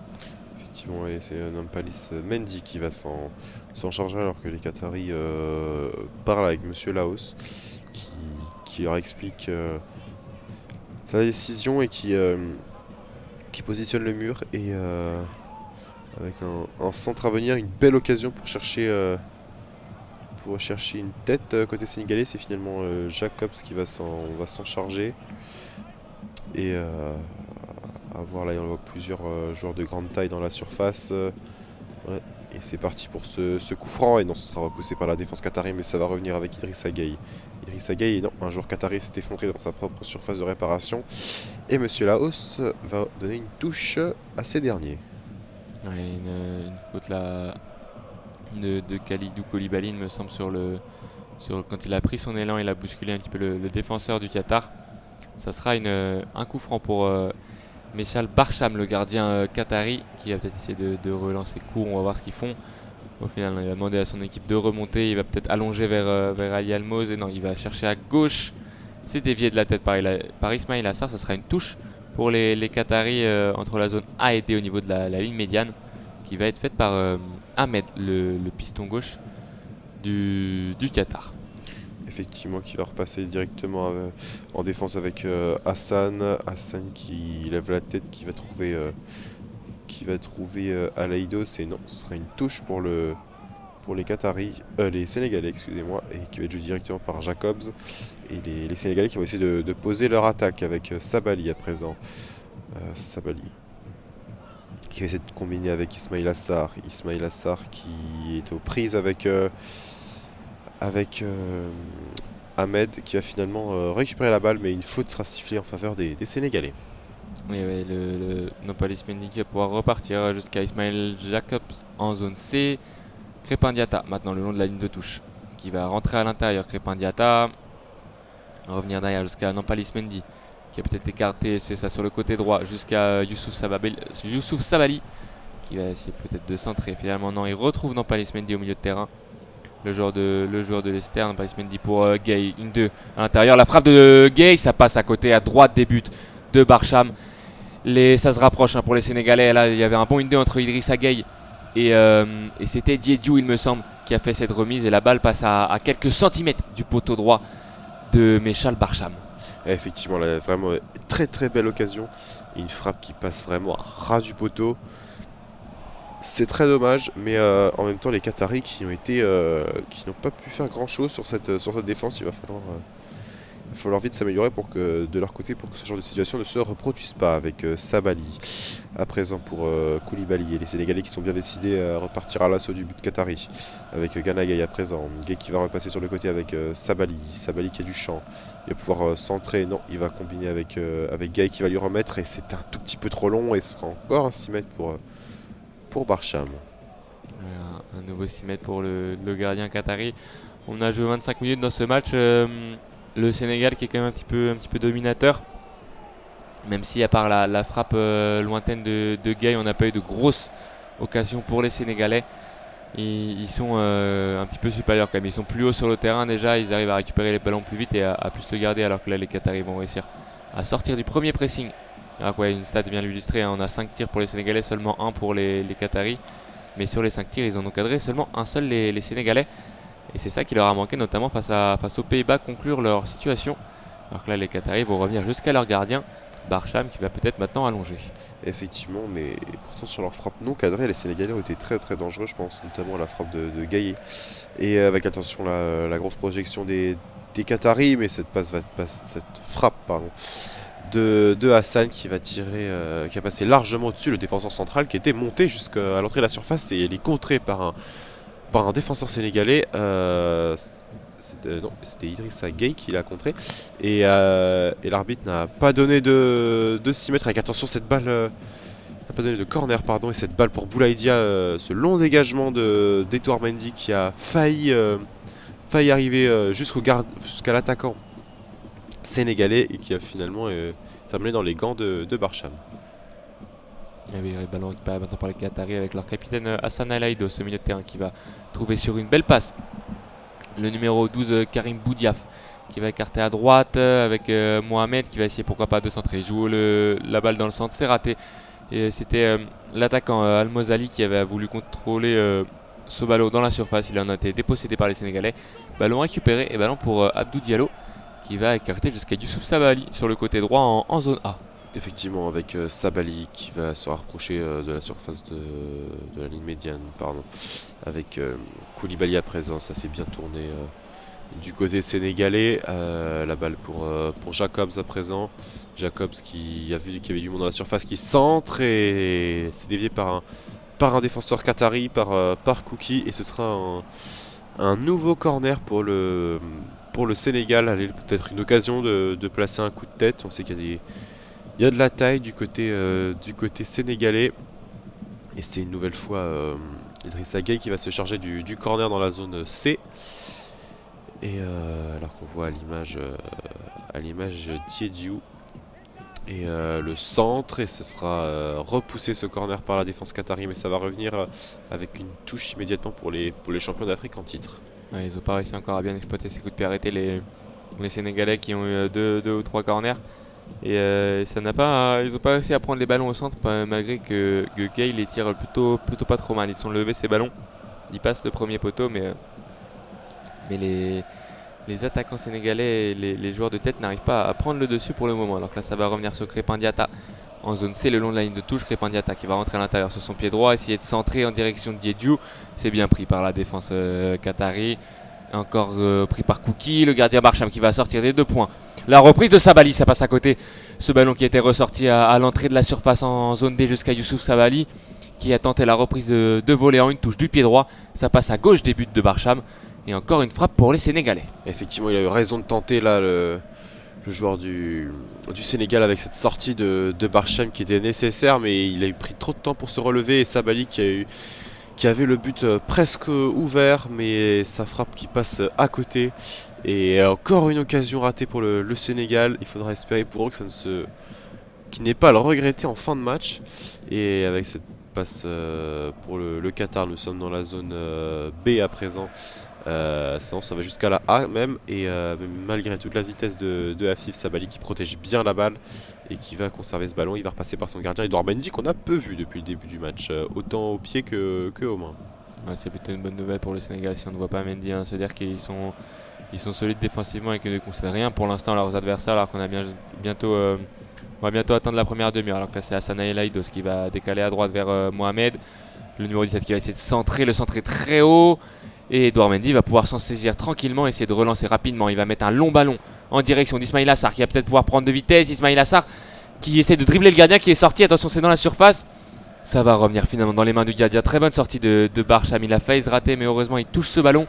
effectivement, et c'est Nampalis Mendy qui va s'en charger alors que les Qataris parlent avec Monsieur Laos qui, qui leur explique sa décision et qui positionne le mur et avec un centre à venir, une belle occasion pour chercher une tête côté sénégalais. C'est finalement Jacobs qui va s'en charger. Et à voir là, on voit plusieurs joueurs de grande taille dans la surface. Ouais. Et c'est parti pour ce coup franc. Et non, ce sera repoussé par la défense qatari, mais ça va revenir avec Idrissa Gueye. Idrissa Gueye, non, un joueur qatari s'est effondré dans sa propre surface de réparation. Et Monsieur Laos va donner une touche à ces derniers. Ouais, une faute là de Khalidou Koulibaly, il me semble, quand il a pris son élan, il a bousculé un petit peu le défenseur du Qatar. Ça sera un coup franc pour Mechal Barcham, le gardien qatari, qui va peut-être essayer de relancer court. On va voir ce qu'ils font. Au final, il va demander à son équipe de remonter. Il va peut-être allonger vers Ali Almoz. Et non, il va chercher à gauche. C'est dévié de la tête par Ismail Assar. Ça sera une touche pour les Qataris entre la zone A et D au niveau de la ligne médiane, qui va être faite par Ahmed, le piston gauche du Qatar. Effectivement, qui va repasser directement en défense avec Hassan. Hassan qui lève la tête, qui va trouver Alaïdos. Et non, ce sera une touche pour les Qataris, les Sénégalais, excusez-moi, et qui va être joué directement par Jacobs. Et les Sénégalais qui vont essayer de poser leur attaque avec Sabali à présent. Sabali qui va essayer de combiner avec Ismail Assar. Ismail Assar qui est aux prises avec Ahmed, qui va finalement récupérer la balle, mais une faute sera sifflée en faveur des Sénégalais. Oui, le Nampalis Mendy qui va pouvoir repartir jusqu'à Ismail Jacobs en zone C. Crépin Diatta maintenant le long de la ligne de touche, qui va rentrer à l'intérieur. Crépin Diatta revenir derrière jusqu'à Nampalis Mendy, qui a peut-être écarté, c'est ça, sur le côté droit jusqu'à Youssouf Sabali, qui va essayer peut-être de centrer. Finalement non, il retrouve Nampalis Mendy au milieu de terrain. Le joueur de Leicester, Nampalis Mendy pour Gueye, 1-2 à l'intérieur. La frappe de Gueye, ça passe à côté, à droite des buts de Barcham. Ça se rapproche pour les Sénégalais. Là, il y avait un bon 1-2 entre Idrissa Gueye et c'était Diédiou, il me semble, qui a fait cette remise. Et la balle passe à quelques centimètres du poteau droit de Mechal Barcham. Et effectivement, là, vraiment très très belle occasion. Et une frappe qui passe vraiment à ras du poteau. C'est très dommage, mais en même temps, les Qataris qui n'ont pas pu faire grand chose sur cette défense, il va falloir vite s'améliorer de leur côté pour que ce genre de situation ne se reproduise pas avec Sabali. À présent pour Koulibaly et les Sénégalais qui sont bien décidés à repartir à l'assaut du but qatari avec Gana Gueye à présent. Gueye qui va repasser sur le côté avec Sabali. Sabali qui a du champ. Il va pouvoir centrer. Non, il va combiner avec Gueye qui va lui remettre et c'est un tout petit peu trop long et ce sera encore un 6 mètres pour Barcham. Un nouveau 6 mètres pour le gardien qatari. On a joué 25 minutes dans ce match. Le Sénégal qui est quand même un petit peu dominateur. Même si à part la frappe lointaine de Gueye, on n'a pas eu de grosses occasions pour les Sénégalais. Ils sont un petit peu supérieurs quand même. Ils sont plus hauts sur le terrain déjà. Ils arrivent à récupérer les ballons plus vite et à plus le garder. Alors que là, les Qataris vont réussir à sortir du premier pressing. Alors ouais, une stat vient l'illustrer, on a 5 tirs pour les Sénégalais, seulement 1 pour les Qataris. Mais sur les 5 tirs, ils en ont cadré seulement un seul, les Sénégalais. Et c'est ça qui leur a manqué, notamment face aux Pays-Bas, conclure leur situation. Alors que là, les Qataris vont revenir jusqu'à leur gardien, Barcham, qui va peut-être maintenant allonger. Effectivement, mais pourtant sur leur frappe non cadrée, les Sénégalais ont été très très dangereux, je pense, notamment la frappe de Gueye. Et avec attention la grosse projection des Qataris, mais cette frappe de Hassan qui va tirer, qui a passé largement au-dessus le défenseur central qui était monté jusqu'à l'entrée de la surface et elle est contrée par un défenseur sénégalais. C'était Idrissa Gueye qui l'a contré et l'arbitre n'a pas donné de 6 mètres avec attention cette balle n'a pas donné de corner et cette balle pour Boulaïdia, ce long dégagement d'Edouard Mendy qui a failli arriver jusqu'à l'attaquant sénégalais et qui a finalement terminé dans les gants de Barcham. Et oui, le ballon récupéré maintenant par les Qataris avec leur capitaine Hassan Alaïdo, ce milieu de terrain qui va trouver sur une belle passe le numéro 12 Karim Boudiaf qui va écarter à droite avec Mohamed qui va essayer pourquoi pas de centrer. Il joue la balle dans le centre, c'est raté. Et c'était l'attaquant Al-Mozali qui avait voulu contrôler ce ballon dans la surface. Il en a été dépossédé par les Sénégalais. Ballon récupéré et ballon pour Abdou Diallo qui va écarter jusqu'à Youssouf Sabaly sur le côté droit en zone A. Effectivement, avec Sabaly qui va se rapprocher de la surface de la ligne médiane, pardon. Avec Koulibaly à présent, ça fait bien tourner du côté sénégalais. La balle pour Jacobs à présent. Jacobs qui a vu qu'il y avait du monde dans la surface, qui centre et c'est dévié par un défenseur qatari, par Kouki. Et ce sera un nouveau corner pour le Sénégal. Allez, peut-être une occasion de placer un coup de tête. On sait qu'il y a de la taille du côté sénégalais. Et c'est une nouvelle fois Idrissa Gueye qui va se charger du corner dans la zone C. Et alors qu'on voit à l'image Diédiou. Et le centre, et ce sera repoussé ce corner par la défense qatari, mais ça va revenir avec une touche immédiatement pour les champions d'Afrique en titre. Ouais, ils n'ont pas réussi encore à bien exploiter ces coups de pied arrêtés, les Sénégalais qui ont eu deux ou trois corners. Et ils n'ont pas réussi à prendre les ballons au centre, malgré que Gueye les tire plutôt pas trop mal. Ils sont levés ces ballons, ils passent le premier poteau, mais les attaquants sénégalais et les joueurs de tête n'arrivent pas à prendre le dessus pour le moment. Alors que là, ça va revenir sur Crépin Diatta en zone C, le long de la ligne de touche. Crépin Diatta qui va rentrer à l'intérieur sur son pied droit, essayer de centrer en direction de Diédiou. C'est bien pris par la défense qatari. Encore pris par Kouki, le gardien Barcham qui va sortir des 2 points. La reprise de Sabaly, ça passe à côté. Ce ballon qui était ressorti à l'entrée de la surface en zone D jusqu'à Youssouf Sabaly, qui a tenté la reprise de volée en une touche du pied droit. Ça passe à gauche des buts de Barcham. Et encore une frappe pour les Sénégalais. Effectivement, il a eu raison de tenter là le joueur du Sénégal avec cette sortie de Barcham qui était nécessaire, mais il a eu pris trop de temps pour se relever. Et Sabaly qui avait le but presque ouvert, mais sa frappe qui passe à côté. Et encore une occasion ratée pour le Sénégal. Il faudra espérer pour eux que qu'il n'ait pas à le regretter en fin de match. Et avec cette passe pour le Qatar, nous sommes dans la zone B à présent. Sinon ça va jusqu'à la A même. Et malgré toute la vitesse de Afif Sabaly qui protège bien la balle et qui va conserver ce ballon, il va repasser par son gardien Edouard Mendy qu'on a peu vu depuis le début du match, autant au pied que aux mains. Ouais, c'est plutôt une bonne nouvelle pour le Sénégal si on ne voit pas Mendy, se dire qu'ils sont solides défensivement et qu'ils ne concèdent rien pour l'instant à leurs adversaires, alors qu'on a bientôt on va bientôt atteindre la première demi-heure. Alors que là c'est Hassana El Aïdos qui va décaler à droite vers Mohamed, le numéro 17 qui va essayer de centrer, le centrer très haut. Et Edouard Mendy va pouvoir s'en saisir tranquillement, essayer de relancer rapidement. Il va mettre un long ballon en direction d'Ismaïla Assar qui va peut-être pouvoir prendre de vitesse. Ismaïla Assar qui essaie de dribbler le gardien qui est sorti. Attention, c'est dans la surface. Ça va revenir finalement dans les mains du gardien. Très bonne sortie de Barcham. Il a failli se rater, mais heureusement il touche ce ballon.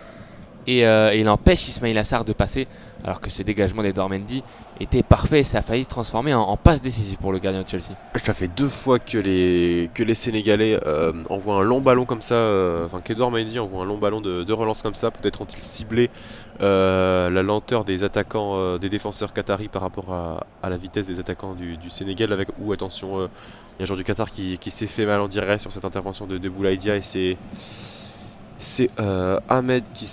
Et il empêche Ismaïla Assar de passer. Alors que ce dégagement d'Edouard Mendy était parfait. Ça a failli se transformer en passe décisive pour le gardien de Chelsea. Ça fait 2 fois que les Sénégalais envoient un long ballon comme ça, qu'Edouard Mendy envoie un long ballon de relance comme ça. Peut-être ont-ils ciblé la lenteur des attaquants, des défenseurs qataris par rapport à la vitesse des attaquants du Sénégal. Attention, il y a un joueur du Qatar qui s'est fait mal en direct sur cette intervention de Boulaïdia. Et c'est Ahmed et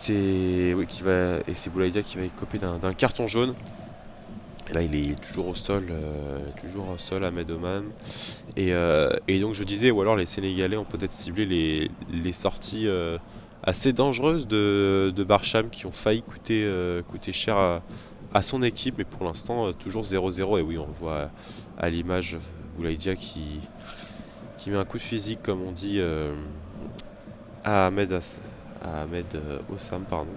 c'est Boulaïdia qui va écoper d'un carton jaune. Et là il est toujours au sol, Ahmed Oman. Et donc je disais, ou alors les Sénégalais ont peut-être ciblé les sorties assez dangereuses de Barcham qui ont failli coûter cher à son équipe, mais pour l'instant toujours 0-0. Et oui, on voit à l'image Boulaïdia qui met un coup de physique, comme on dit, à Ahmed Ossam, pardon.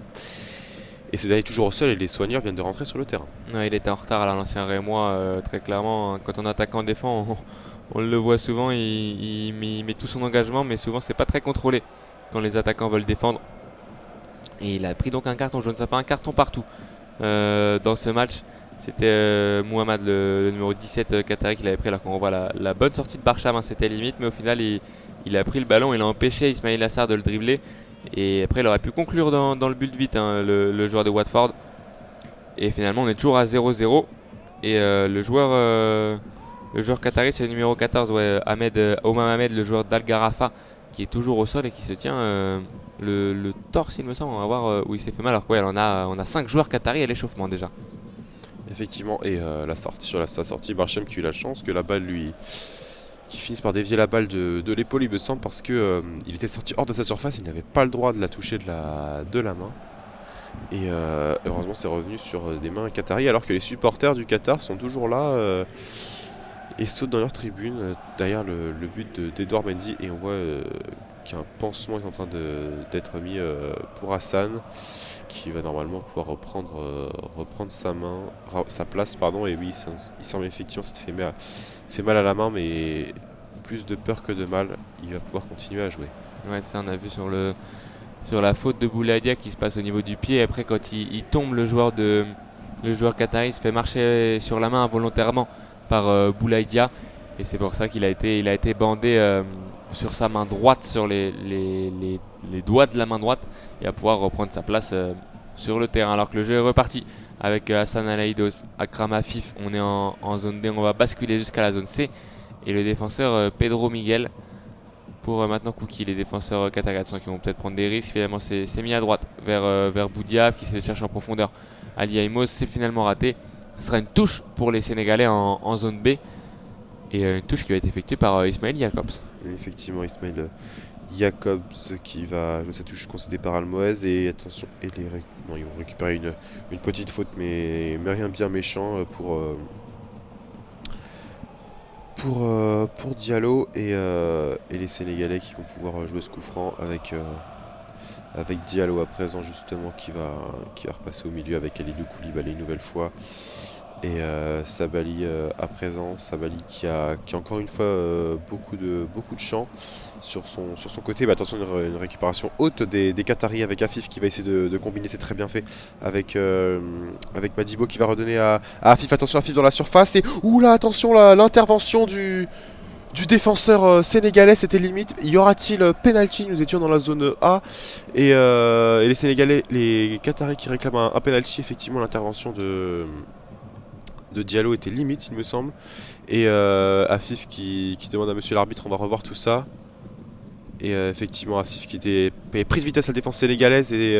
Et ce dernier est toujours au sol et les soigneurs viennent de rentrer sur le terrain. Ouais, il était en retard à l'ancien Rémois, très clairement. Quand on attaque en défend, on le voit souvent, il met tout son engagement, mais souvent c'est pas très contrôlé quand les attaquants veulent défendre. Et il a pris donc un carton jaune, ça fait un carton partout dans ce match. C'était Mohamed, le numéro 17 qatari, qui l'avait pris, alors qu'on revoit la bonne sortie de Barcham, c'était limite, mais au final il a pris le ballon, il a empêché Ismaïla Assar de le dribbler. Et après il aurait pu conclure dans le but vite, le joueur de Watford. Et finalement on est toujours à 0-0. Et le joueur qatari, c'est le numéro 14, Omar Ahmed, le joueur d'Al Gharafa, qui est toujours au sol et qui se tient le torse, il me semble. On va voir où il s'est fait mal. Alors quoi, on a 5 joueurs qataris à l'échauffement déjà. Effectivement, et sur sa sortie, Barcham qui a eu la chance que la balle qui finissent par dévier la balle de l'épaule, il me semble, parce que il était sorti hors de sa surface, il n'avait pas le droit de la toucher de la main. Et heureusement, c'est revenu sur des mains qataris, alors que les supporters du Qatar sont toujours là et sautent dans leur tribune derrière le but d'Edouard Mendy. Et on voit qu'un pansement est en train d'être mis pour Hassan, qui va normalement pouvoir reprendre sa place. Pardon. Et oui, il semble effectivement se fait mal à la main, mais plus de peur que de mal. Il va pouvoir continuer à jouer. Ouais, ça on a vu sur la faute de Boulaïdia qui se passe au niveau du pied. Après, quand il tombe, le joueur qatari se fait marcher sur la main involontairement par Boulaïdia. Et c'est pour ça qu'il a été bandé sur sa main droite, sur les doigts de la main droite, et à pouvoir reprendre sa place sur le terrain. Alors que le jeu est reparti avec Hassan Alaïdos, Akram Afif. On est en zone D, on va basculer jusqu'à la zone C. Et le défenseur Pedro Miguel pour maintenant Kouki. Les défenseurs qataris qui vont peut-être prendre des risques. Finalement, c'est mis à droite vers Boudiab qui s'est cherché en profondeur. Ali Aimos, c'est finalement raté. Ce sera une touche pour les Sénégalais en zone B. Et une touche qui va être effectuée par Ismail Jacobs. Et effectivement, Ismail Jacobs qui va jouer cette touche concédée par Almoez. Et attention, ils vont récupérer une petite faute, mais rien de bien méchant pour Diallo et les Sénégalais qui vont pouvoir jouer ce coup franc avec Diallo à présent justement qui va repasser au milieu avec Kalidou Koulibaly une nouvelle fois. Et Sabali à présent, Sabali qui a encore une fois beaucoup de champ sur son côté. Attention, une récupération haute des Qataris avec Afif qui va essayer de combiner, c'est très bien fait avec Madibo qui va redonner à Afif. Attention, Afif dans la surface et oula, attention, l'intervention du défenseur sénégalais, c'était limite. Y aura-t-il penalty? Nous étions dans la zone A et les Sénégalais, les Qataris qui réclament un penalty. Effectivement, l'intervention de Diallo était limite, il me semble. Et Afif qui demande à monsieur l'arbitre, on va revoir tout ça. Et effectivement, Afif qui était pris de vitesse à la défense sénégalaise et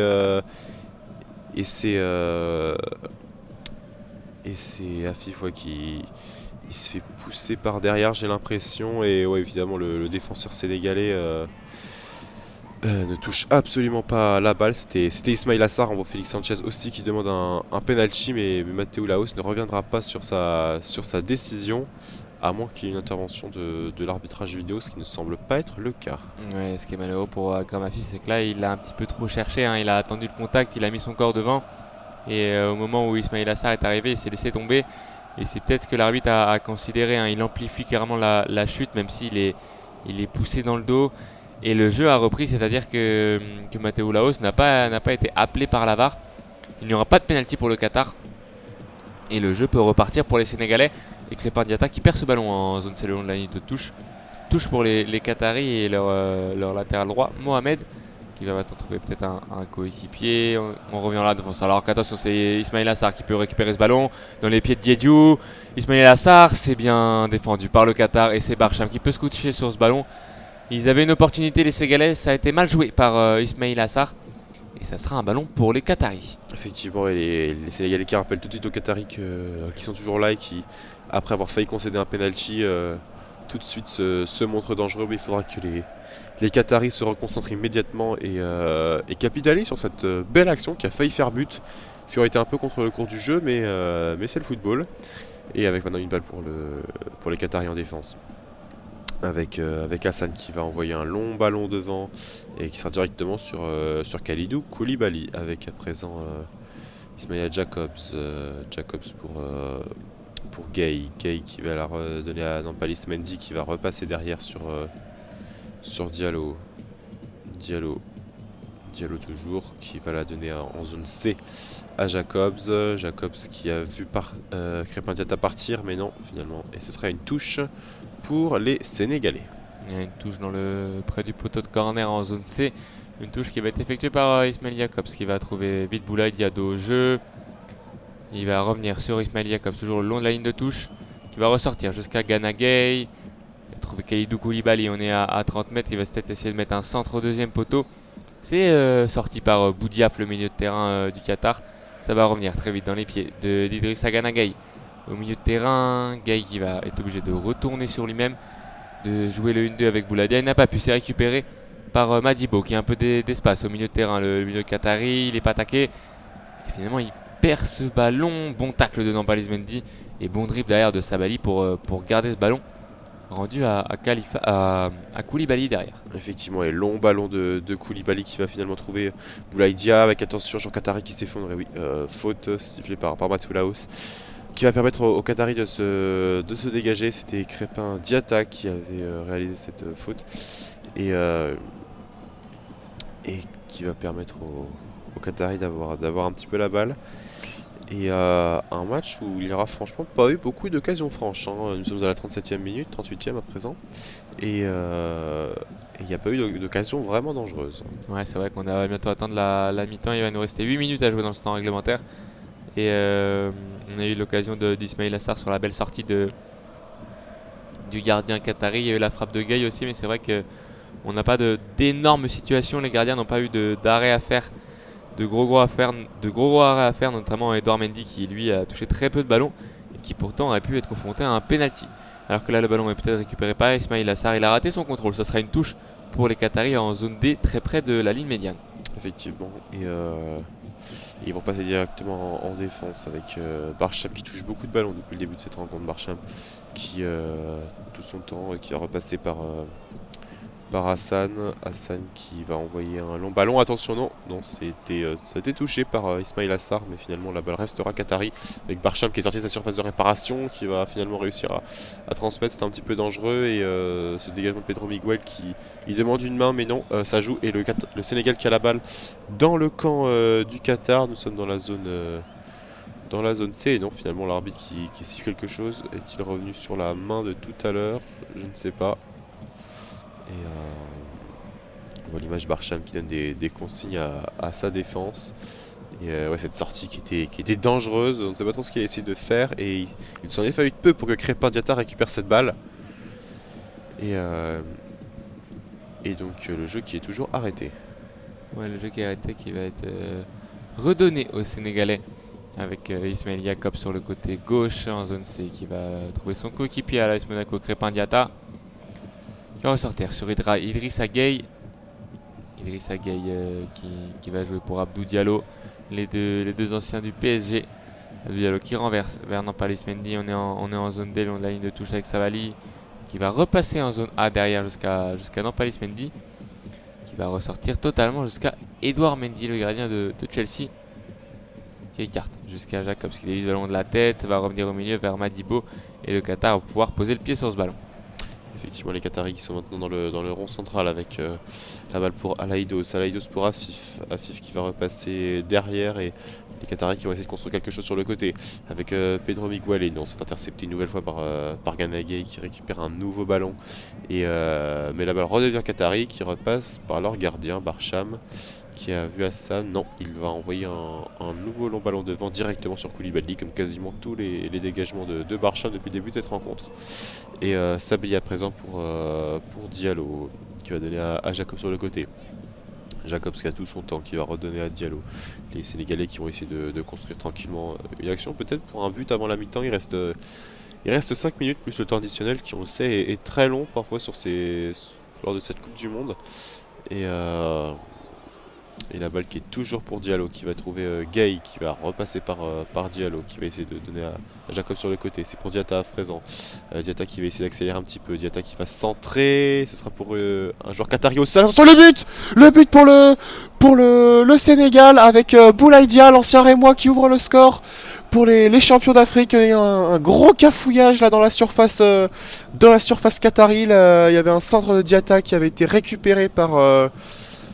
c'est Afif qui il se fait pousser par derrière, j'ai l'impression. Et ouais, évidemment, le défenseur sénégalais ne touche absolument pas la balle. C'était Ismail Assar, on voit Félix Sanchez aussi qui demande un penalty, mais Mathéo Laos ne reviendra pas sur sa décision, à moins qu'il y ait une intervention de l'arbitrage vidéo, ce qui ne semble pas être le cas. Ouais, ce qui est malheureux pour Akram Afif, c'est que là il a un petit peu trop cherché, il a attendu le contact, il a mis son corps devant, et au moment où Ismail Assar est arrivé, il s'est laissé tomber, et c'est peut-être ce que l'arbitre a considéré, il amplifie clairement la chute, même s'il est poussé dans le dos. Et le jeu a repris, c'est-à-dire que Mathéo Laos n'a pas été appelé par la VAR. Il n'y aura pas de pénalty pour le Qatar. Et le jeu peut repartir pour les Sénégalais. Et Crépin Diatta qui perd ce ballon en zone C le long de la ligne de touche. Touche pour les Qataris et leur latéral droit, Mohamed, qui va maintenant trouver peut-être un coéquipier. On revient à la défense. Alors attention, c'est Ismail Assar qui peut récupérer ce ballon dans les pieds de Diédiou. Ismail Assar, c'est bien défendu par le Qatar. Et c'est Barcham qui peut se coucher sur ce ballon. Ils avaient une opportunité, les Sénégalais, ça a été mal joué par Ismail Assar. Et ça sera un ballon pour les Qataris. Effectivement, et les Sénégalais qui rappellent tout de suite aux Qataris qui sont toujours là et qui, après avoir failli concéder un penalty, tout de suite se montrent dangereux. Mais il faudra que les Qataris se reconcentrent immédiatement et capitalisent sur cette belle action qui a failli faire but. Ce qui aurait été un peu contre le cours du jeu, mais c'est le football. Et avec maintenant une balle pour les Qataris en défense. Avec Hassan qui va envoyer un long ballon devant et qui sera directement sur Kalidou Koulibaly avec à présent Ismail Jacobs pour Gay qui va la redonner à Nampalis Mendy qui va repasser derrière sur Diallo toujours qui va la donner en zone C à Jacobs qui a vu Crépin Diatta partir, mais non finalement, et ce sera une touche pour les Sénégalais. Il y a une touche près du poteau de corner en zone C. Une touche qui va être effectuée par Ismail Jacobs qui va trouver vite Boulaïdia au jeu. Il va revenir sur Ismail Jacobs toujours le long de la ligne de touche qui va ressortir jusqu'à Gana Gueye. Il va trouver Kalidou Koulibaly, on est à 30 mètres. Il va peut-être essayer de mettre un centre au deuxième poteau. C'est sorti par Boudiaf, le milieu de terrain du Qatar. Ça va revenir très vite dans les pieds d'Idrissa Gana Gueye. Au milieu de terrain, Gueye qui va être obligé de retourner sur lui-même. de jouer le 1-2 avec Bouladia. Il n'a pas pu, c'est récupéré par Madibo qui a un peu d'espace au milieu de terrain. Le milieu qatari, il n'est pas attaqué. Et finalement, il perd ce ballon. Bon tacle de Nampalys Mendy et bon dribble derrière de Sabali pour garder ce ballon rendu à Koulibaly derrière. Effectivement, et long ballon de Koulibaly qui va finalement trouver Boulaye Dia avec attention Jean Qatari qui s'effondre. Et oui, faute sifflée par Matulaos qui va permettre aux Qataris de se dégager. C'était Crépin Diatta qui avait réalisé cette faute et qui va permettre aux Qataris d'avoir un petit peu la balle. Et un match où il n'y aura franchement pas eu beaucoup d'occasions franches. Nous sommes à la 37e minute, 38e à présent. Et il n'y a pas eu d'occasion vraiment dangereuse. Ouais, c'est vrai qu'on va bientôt atteindre la mi-temps. Il va nous rester 8 minutes à jouer dans le temps réglementaire. Et on a eu l'occasion d'Ismail Assar sur la belle sortie du gardien qatari. Il y a eu la frappe de Gueye aussi, mais c'est vrai qu'on n'a pas d'énormes situations. Les gardiens n'ont pas eu d'arrêt à faire. De gros arrêts à faire, notamment Edouard Mendy qui lui a touché très peu de ballons et qui pourtant aurait pu être confronté à un penalty. Alors que là le ballon est peut-être récupéré par Ismail Assar, il a raté son contrôle, ça sera une touche pour les Qataris en zone D très près de la ligne médiane. Effectivement, et ils vont passer directement en défense avec Barcham qui touche beaucoup de ballons depuis le début de cette rencontre. Barcham qui tout son temps qui va repasser par Hassan qui va envoyer un long ballon. Attention, non, ça a été touché par Ismail Assar, mais finalement la balle restera qatari avec Barcham qui est sorti de sa surface de réparation, qui va finalement réussir à transmettre. C'était un petit peu dangereux et ce dégagement de Pedro Miguel il demande une main, mais non, ça joue. Et le Sénégal qui a la balle dans le camp du Qatar. Nous sommes dans la zone C et non, finalement l'arbitre qui siffle quelque chose. Est-il revenu sur la main de tout à l'heure? Je ne sais pas. Et on voit l'image Barcham qui donne des consignes à sa défense. Et cette sortie qui était dangereuse, on ne sait pas trop ce qu'il a essayé de faire. Et il s'en est fallu de peu pour que Crépin Diatta récupère cette balle. Et donc le jeu qui est toujours arrêté. Ouais, le jeu qui est arrêté qui va être redonné aux Sénégalais. Avec Ismail Jacob sur le côté gauche en zone C qui va trouver son coéquipier à l'AS Monaco, Crépin Diatta. Qui va ressortir sur Idrissa Gueye. Idrissa Gueye qui va jouer pour Abdou Diallo. Les deux anciens du PSG. Abdou Diallo qui renverse vers Nampalys Mendy. On est en zone D, long de la ligne de touche avec Sabali. Qui va repasser en zone A derrière jusqu'à Nampalys Mendy. Qui va ressortir totalement jusqu'à Edouard Mendy, le gardien de Chelsea. Qui écarte jusqu'à Jacobs qui dévise le ballon de la tête. Ça va revenir au milieu vers Madibo. Et le Qatar va pouvoir poser le pied sur ce ballon. Effectivement, les Qataris qui sont maintenant dans le rond central avec la balle pour Alaïdos pour Afif qui va repasser derrière et les Qataris qui vont essayer de construire quelque chose sur le côté avec Pedro Miguel et non, c'est intercepté une nouvelle fois par Gana Gueye qui récupère un nouveau ballon mais la balle redevient Qatari qui repasse par leur gardien Barcham qui a vu Hassan. Non, il va envoyer un nouveau long ballon devant directement sur Koulibaly comme quasiment tous les dégagements de Barcham depuis le début de cette rencontre. Et Sabali à présent pour Diallo qui va donner à Jacobs sur le côté. Jacobs qui a tout son temps, qui va redonner à Diallo. Les Sénégalais qui vont essayer de construire tranquillement une action peut-être pour un but avant la mi-temps. Il reste 5 minutes plus le temps additionnel qui on le sait est très long parfois lors de cette Coupe du Monde. Et la balle qui est toujours pour Diallo qui va trouver Gueye qui va repasser par Diallo qui va essayer de donner à Jacob sur le côté. C'est pour Diatta à présent. Diatta qui va essayer d'accélérer un petit peu. Diatta qui va centrer. Ce sera pour un joueur qatari au sol. Attention le but. Le but pour le Sénégal avec Boulaye Dia, l'ancien Rémois qui ouvre le score pour les champions d'Afrique. Il y a un gros cafouillage là dans la surface qatari. Il y avait un centre de Diatta qui avait été récupéré par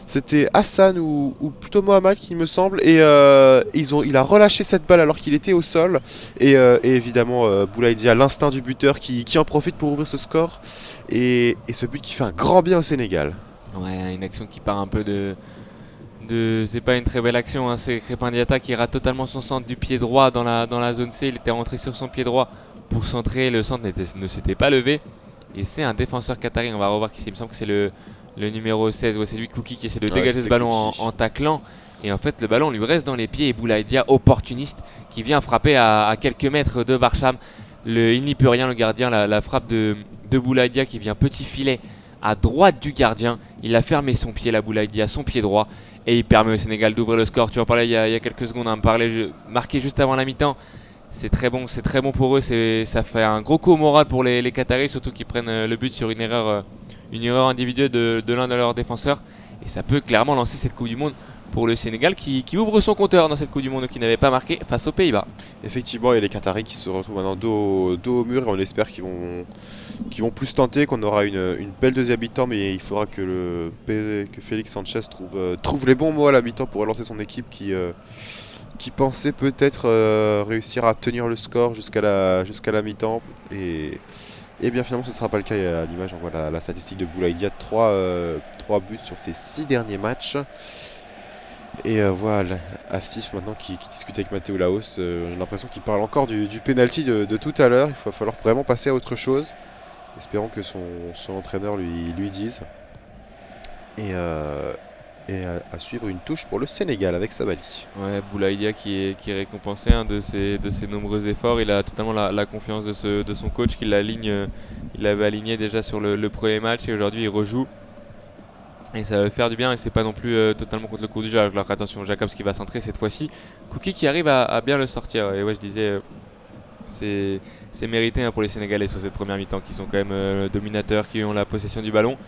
c'était Hassan ou plutôt Mohamed qui me semble et il a relâché cette balle alors qu'il était au sol et évidemment Boulaye Dia, l'instinct du buteur qui en profite pour ouvrir ce score et ce but qui fait un grand bien au Sénégal. Ouais, une action qui part un peu c'est pas une très belle action, hein. C'est Crépin Diatta qui rate totalement son centre du pied droit dans la zone C. Il était rentré sur son pied droit pour centrer, le centre ne s'était pas levé et c'est un défenseur qatari, on va revoir qui c'est, il me semble que c'est le numéro 16, c'est lui Kouki qui essaie de dégager ce ballon en taclant. Et en fait, le ballon lui reste dans les pieds et Boulaye Dia, opportuniste, qui vient frapper à quelques mètres de Barcham. Il n'y peut rien, le gardien. La frappe de de Boulaïdia qui vient petit filet à droite du gardien. Il a fermé son pied, la Boulaïdia, son pied droit. Et il permet au Sénégal d'ouvrir le score. Tu en parlais il y a quelques secondes, hein, marqué juste avant la mi-temps. C'est très bon pour eux. Ça fait un gros coup au moral pour les Qataris, surtout qu'ils prennent le but sur une erreur individuelle de l'un de leurs défenseurs. Et ça peut clairement lancer cette Coupe du Monde pour le Sénégal qui ouvre son compteur dans cette Coupe du Monde qui n'avait pas marqué face aux Pays-Bas. Effectivement, il y a les Qataris qui se retrouvent maintenant dos au mur et on espère qu'ils vont plus tenter, qu'on aura une belle deuxième mi-temps, mais il faudra que Félix Sanchez trouve les bons mots à la mi-temps pour relancer son équipe qui pensait peut-être réussir à tenir le score jusqu'à la mi-temps. Et bien finalement ce ne sera pas le cas. À l'image, on voit la statistique de Boulaïdia, 3 buts sur ses 6 derniers matchs. Et voilà, Afif maintenant qui discute avec Matteo Laos. J'ai l'impression qu'il parle encore du penalty de tout à l'heure. Il va falloir vraiment passer à autre chose. Espérons que son entraîneur lui dise. Et à suivre une touche pour le Sénégal avec Sabali. Ouais, Boulaïdia qui est récompensé de ses nombreux efforts. Il a totalement la confiance de son coach qui l'aligne. Il l'avait aligné déjà sur le premier match et aujourd'hui il rejoue. Et ça va faire du bien et c'est pas non plus totalement contre le cours du jeu. Alors attention, Jacobs qui va centrer cette fois-ci. Cookie qui arrive à bien le sortir. Et ouais, je disais, c'est mérité pour les Sénégalais sur cette première mi-temps qui sont quand même dominateurs, qui ont la possession du ballon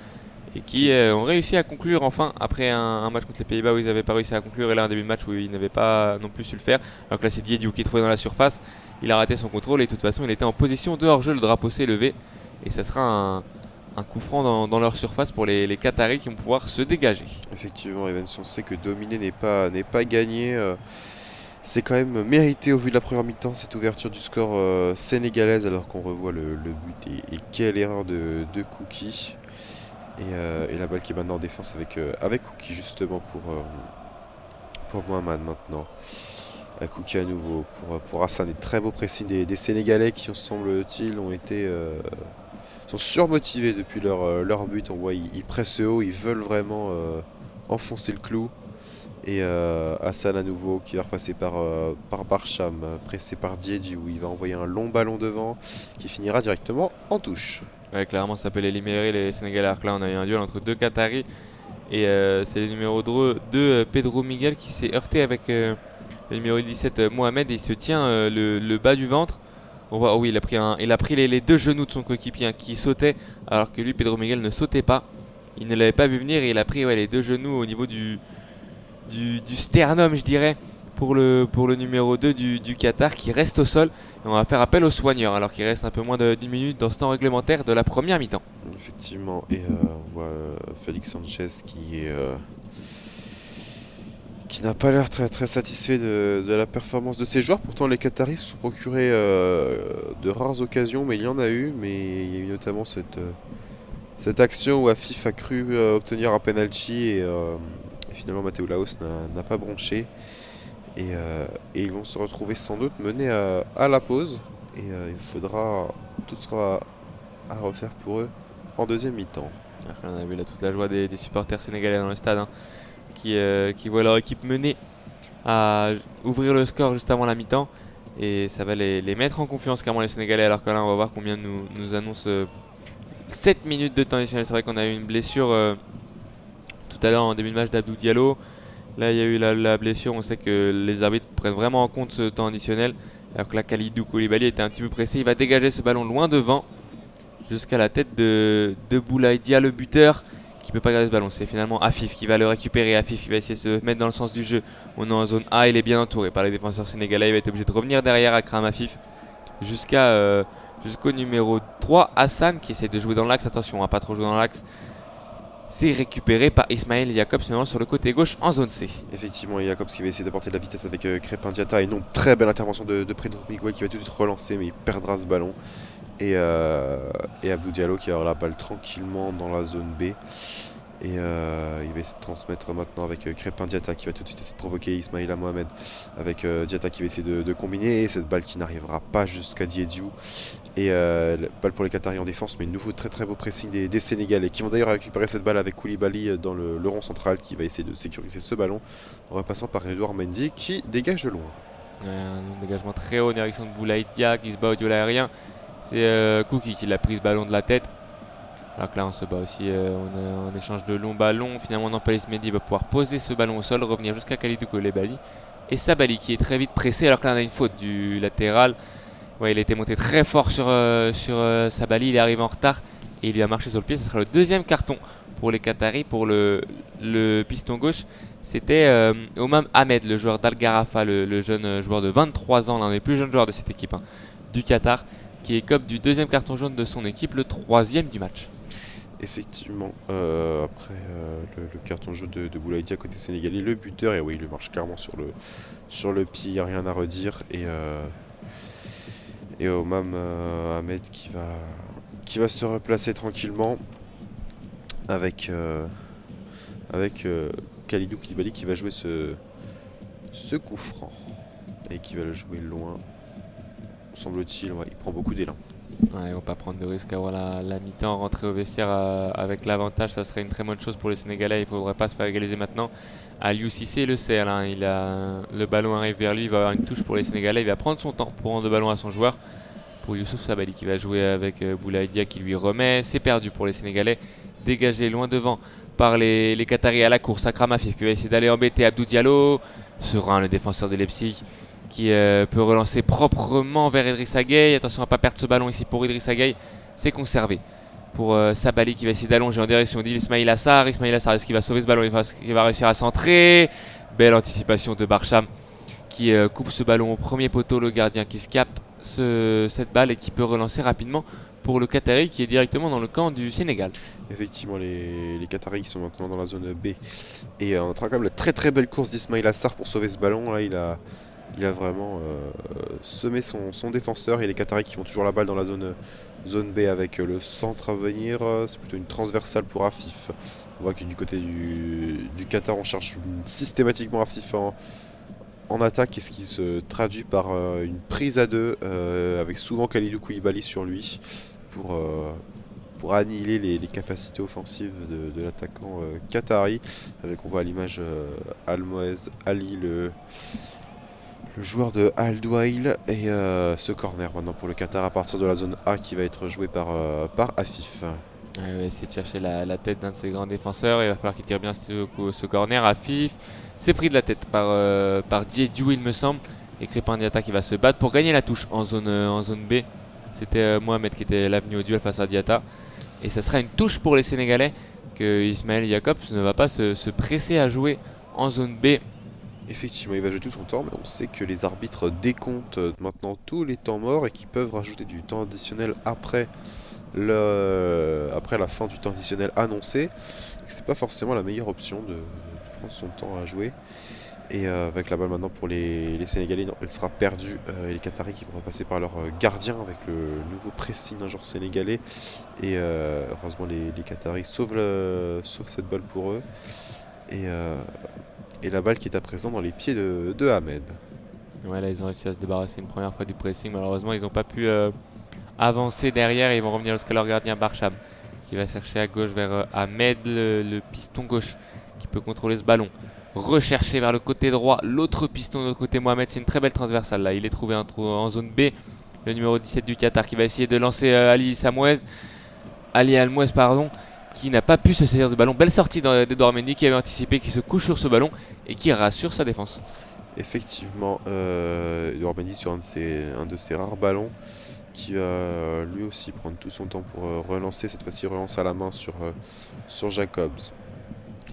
et qui ont réussi à conclure enfin après un match contre les Pays-Bas où ils n'avaient pas réussi à conclure et là un début de match où ils n'avaient pas non plus su le faire. Alors que là c'est Diédhiou qui est trouvé dans la surface. Il a raté son contrôle et de toute façon il était en position de hors-jeu, le drapeau s'est levé et ça sera un coup franc dans leur surface pour les Qataris qui vont pouvoir se dégager. Effectivement, Evan, on sait que dominer n'est pas gagné. C'est quand même mérité au vu de la première mi-temps cette ouverture du score sénégalaise alors qu'on revoit le but et quelle erreur de Cookie. Et la balle qui est maintenant en défense avec Cookie justement pour Mohamed maintenant. Cookie à nouveau pour Hassan. Des très beaux pressings des Sénégalais qui semble-t-il sont surmotivés depuis leur but. On voit ils pressent haut, ils veulent vraiment enfoncer le clou. Et Hassan à nouveau qui va repasser par Barcham, pressé par Diédhiou, où il va envoyer un long ballon devant qui finira directement en touche. Ouais, clairement ça peut les libérer les Sénégalais. Alors que là on a eu un duel entre deux Qataris et c'est le numéro 2 Pedro Miguel qui s'est heurté avec le numéro 17 Mohamed et il se tient le bas du ventre. On voit, oui, il a pris les deux genoux de son coéquipier qui sautaient alors que lui Pedro Miguel ne sautait pas. Il ne l'avait pas vu venir et il a pris les deux genoux au niveau du sternum, je dirais, pour le numéro 2 du Qatar qui reste au sol. Et on va faire appel aux soigneurs alors qu'il reste un peu moins d'une minute dans ce temps réglementaire de la première mi-temps. Effectivement, et on voit Félix Sanchez qui n'a pas l'air très, très satisfait de la performance de ses joueurs. Pourtant les Qataris se sont procurés de rares occasions, mais il y en a eu. Mais il y a eu notamment cette action où Afif a cru obtenir un penalty et finalement Matteo Laos n'a pas bronché. Et ils vont se retrouver sans doute menés à la pause. Et tout sera à refaire pour eux en deuxième mi-temps. On a vu là toute la joie des supporters sénégalais dans le stade qui voient leur équipe mener à ouvrir le score juste avant la mi-temps. Et ça va les mettre en confiance clairement les Sénégalais. Alors que là on va voir combien nous annonce 7 minutes de temps additionnel. C'est vrai qu'on a eu une blessure tout à l'heure en début de match d'Abdou Diallo. Là il y a eu la blessure, on sait que les arbitres prennent vraiment en compte ce temps additionnel. Alors que là Kalidou Koulibaly était un petit peu pressé, il va dégager ce ballon loin devant jusqu'à la tête de Boulaïdia, le buteur, qui peut pas garder ce ballon. C'est finalement Afif qui va le récupérer. Afif qui va essayer de se mettre dans le sens du jeu. On est en zone A, il est bien entouré par les défenseurs sénégalais. Il va être obligé de revenir derrière Akram Afif jusqu'au numéro 3, Hassan, qui essaie de jouer dans l'axe. Attention, on va pas trop jouer dans l'axe. C'est récupéré par Ismaël Jacobs sur le côté gauche en zone C. Effectivement, Jacobs qui va essayer d'apporter de la vitesse avec Crépin Diatta. Et non, très belle intervention de Pedro Miguel qui va tout de suite relancer, mais il perdra ce ballon. Et Abdou Diallo qui aura la balle tranquillement dans la zone B. Et il va essayer de transmettre maintenant avec Crépin Diatta qui va tout de suite essayer de provoquer Ismaïla Mohamed. Avec Diatta qui va essayer de combiner. Et cette balle qui n'arrivera pas jusqu'à Diédhiou. Et balle pour les Qataris en défense, mais nouveau très très beau pressing des Sénégalais qui vont d'ailleurs récupérer cette balle avec Koulibaly dans le rond central qui va essayer de sécuriser ce ballon en repassant par Edouard Mendy qui dégage de loin. Un dégagement très haut en direction de Boulaïdia qui se bat au duel aérien. C'est Cookie qui l'a pris ce ballon de la tête. Alors que là on se bat aussi, on échange de longs ballons. Finalement Nampalis Mendy va pouvoir poser ce ballon au sol, revenir jusqu'à Kalidou Koulibaly. Et Sabaly qui est très vite pressé alors que là on a une faute du latéral. Ouais, il était monté très fort sur Sabaly, il est arrivé en retard et il lui a marché sur le pied. Ce sera le deuxième carton pour les Qataris. Pour le piston gauche, c'était Omam Ahmed, le joueur d'Al Gharafa, le jeune joueur de 23 ans, l'un des plus jeunes joueurs de cette équipe du Qatar, qui écope du deuxième carton jaune de son équipe, le troisième du match. Effectivement, après le carton jaune de Boulaye Dia côté sénégalais, le buteur, et oui, il lui marche clairement sur le pied, il n'y a rien à redire. Et Omam Ahmed qui va se replacer tranquillement avec Kalidou Koulibaly qui va jouer ce coup franc et qui va le jouer loin, semble-t-il. Ouais, il prend beaucoup d'élan. Ouais, ils vont pas prendre de risque à voir la mi-temps, rentrer au vestiaire avec l'avantage, ça serait une très bonne chose pour les Sénégalais. Il faudrait pas se faire égaliser maintenant. Aliou Cissé le sait, hein, le ballon arrive vers lui, il va avoir une touche pour les Sénégalais, il va prendre son temps pour rendre le ballon à son joueur. Pour Youssouf Sabaly qui va jouer avec Boulaye Dia qui lui remet, c'est perdu pour les Sénégalais. Dégagé loin devant par les Qataris à la course. Akram Afif qui va essayer d'aller embêter Abdou Diallo. Serein, le défenseur de Leipzig, qui peut relancer proprement vers Idrissa Gueye. Attention à ne pas perdre ce ballon ici pour Idrissa Gueye. C'est conservé pour Sabaly qui va essayer d'allonger en direction d'Ismaïla Assar. Ismaïla Assar, est-ce qu'il va sauver ce ballon? Il va réussir à centrer. Belle anticipation de Barcham qui coupe ce ballon au premier poteau. Le gardien qui se capte cette balle et qui peut relancer rapidement pour le Qatari qui est directement dans le camp du Sénégal. Effectivement, les Qataris qui sont maintenant dans la zone B. Et on entend quand même la très très belle course d'Ismaïla Assar pour sauver ce ballon. Là, il a vraiment semé son défenseur, et les Qataris qui ont toujours la balle dans la zone B avec le centre à venir. C'est plutôt une transversale pour Afif. On voit que du côté du Qatar, on cherche systématiquement Afif en attaque, et ce qui se traduit par une prise à deux avec souvent Kalidou Koulibaly sur lui pour annihiler les capacités offensives de l'attaquant qatari. On voit à l'image Al-Moez Ali, le joueur de Al Douail, et ce corner maintenant pour le Qatar à partir de la zone A qui va être joué par Afif. Il va essayer de chercher la tête d'un de ses grands défenseurs. Il va falloir qu'il tire bien ce corner. Afif s'est pris de la tête par Diédhiou, il me semble. Et Crépin Diatta qui va se battre pour gagner la touche en zone B. C'était Mohamed qui était l'avenue au duel face à Diatta. Et ça sera une touche pour les Sénégalais que Ismaël Jacobs ne va pas se presser à jouer en zone B. Effectivement, il va jouer tout son temps, mais on sait que les arbitres décomptent maintenant tous les temps morts et qu'ils peuvent rajouter du temps additionnel après la fin du temps additionnel annoncé. C'est pas forcément la meilleure option de prendre son temps à jouer. Et avec la balle maintenant pour les Sénégalais, non, elle sera perdue. Et les Qataris qui vont repasser par leur gardien avec le nouveau pressing d'un joueur sénégalais. Et heureusement, les Qataris sauvent cette balle pour eux. Et la balle qui est à présent dans les pieds de Ahmed. Ouais, là ils ont réussi à se débarrasser une première fois du pressing. Malheureusement, ils n'ont pas pu avancer derrière. Ils vont revenir jusqu'à leur gardien Barcham qui va chercher à gauche vers Ahmed, le piston gauche qui peut contrôler ce ballon. Recherché vers le côté droit, l'autre piston de l'autre côté, Mohamed. C'est une très belle transversale là. Il est trouvé en zone B. Le numéro 17 du Qatar qui va essayer de lancer Ali Al-Mouez, qui n'a pas pu se saisir du ballon. Belle sortie d'Edouard Mendy qui avait anticipé, qui se couche sur ce ballon et qui rassure sa défense. Effectivement, Edouard Mendy sur un de ses rares ballons qui va lui aussi prendre tout son temps pour relancer. Cette fois-ci, relance à la main sur Jacobs,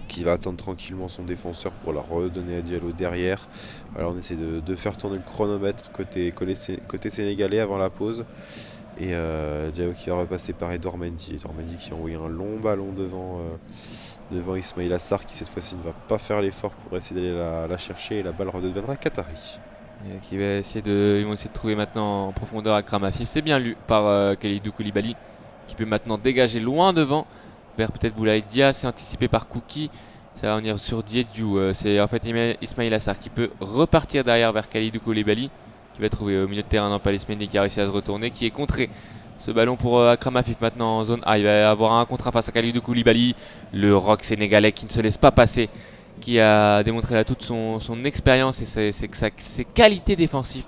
qui va attendre tranquillement son défenseur pour la redonner à Diallo derrière. Alors on essaie de faire tourner le chronomètre côté sénégalais avant la pause. Et Diallo qui va repasser par Edouard Mendy. Edouard Mendy qui a envoyé un long ballon devant Ismaïla Assar, qui cette fois-ci ne va pas faire l'effort pour essayer d'aller la chercher, et la balle redeviendra Qatari. Ils vont essayer de trouver maintenant en profondeur Akram Afif. C'est bien lu par Kalidou Koulibaly qui peut maintenant dégager loin devant vers peut-être Boulaye Dia. C'est anticipé par Kouki. Ça va venir sur Diédhiou. C'est en fait Ismaïla Assar qui peut repartir derrière vers Kalidou Koulibaly, qui va trouver au milieu de terrain Nampalis Mendy qui a réussi à se retourner, qui est contré. Ce ballon pour Akram Afif maintenant en zone A. Il va avoir un contre face à Kalidou Koulibaly, le rock sénégalais qui ne se laisse pas passer, qui a démontré là toute son expérience et ses qualités défensives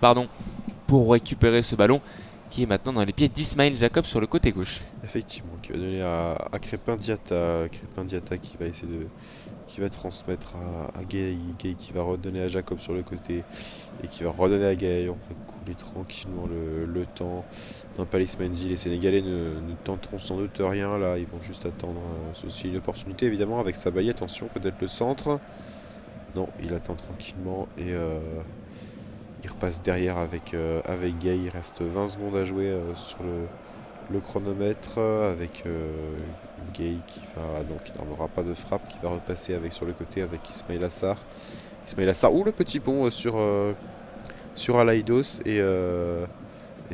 pour récupérer ce ballon, qui est maintenant dans les pieds d'Ismail Jacob sur le côté gauche. Effectivement, qui va donner à Crépin Diatta. Crépin Diatta qui va essayer de. Qui va transmettre à Gay. Gay qui va redonner à Jacob sur le côté. Et qui va redonner à Gay. On va couler tranquillement le temps. Dans Palis Mendy, les Sénégalais ne tenteront sans doute rien là. Ils vont juste attendre. C'est aussi une opportunité évidemment avec Sabaye. Attention, peut-être le centre. Non, il attend tranquillement et il repasse derrière avec Gay. Il reste 20 secondes à jouer sur le chronomètre avec Gay qui va donc il n'aura pas de frappe, qui va repasser sur le côté avec Ismail Assar. Ou le petit pont sur Alaïdos et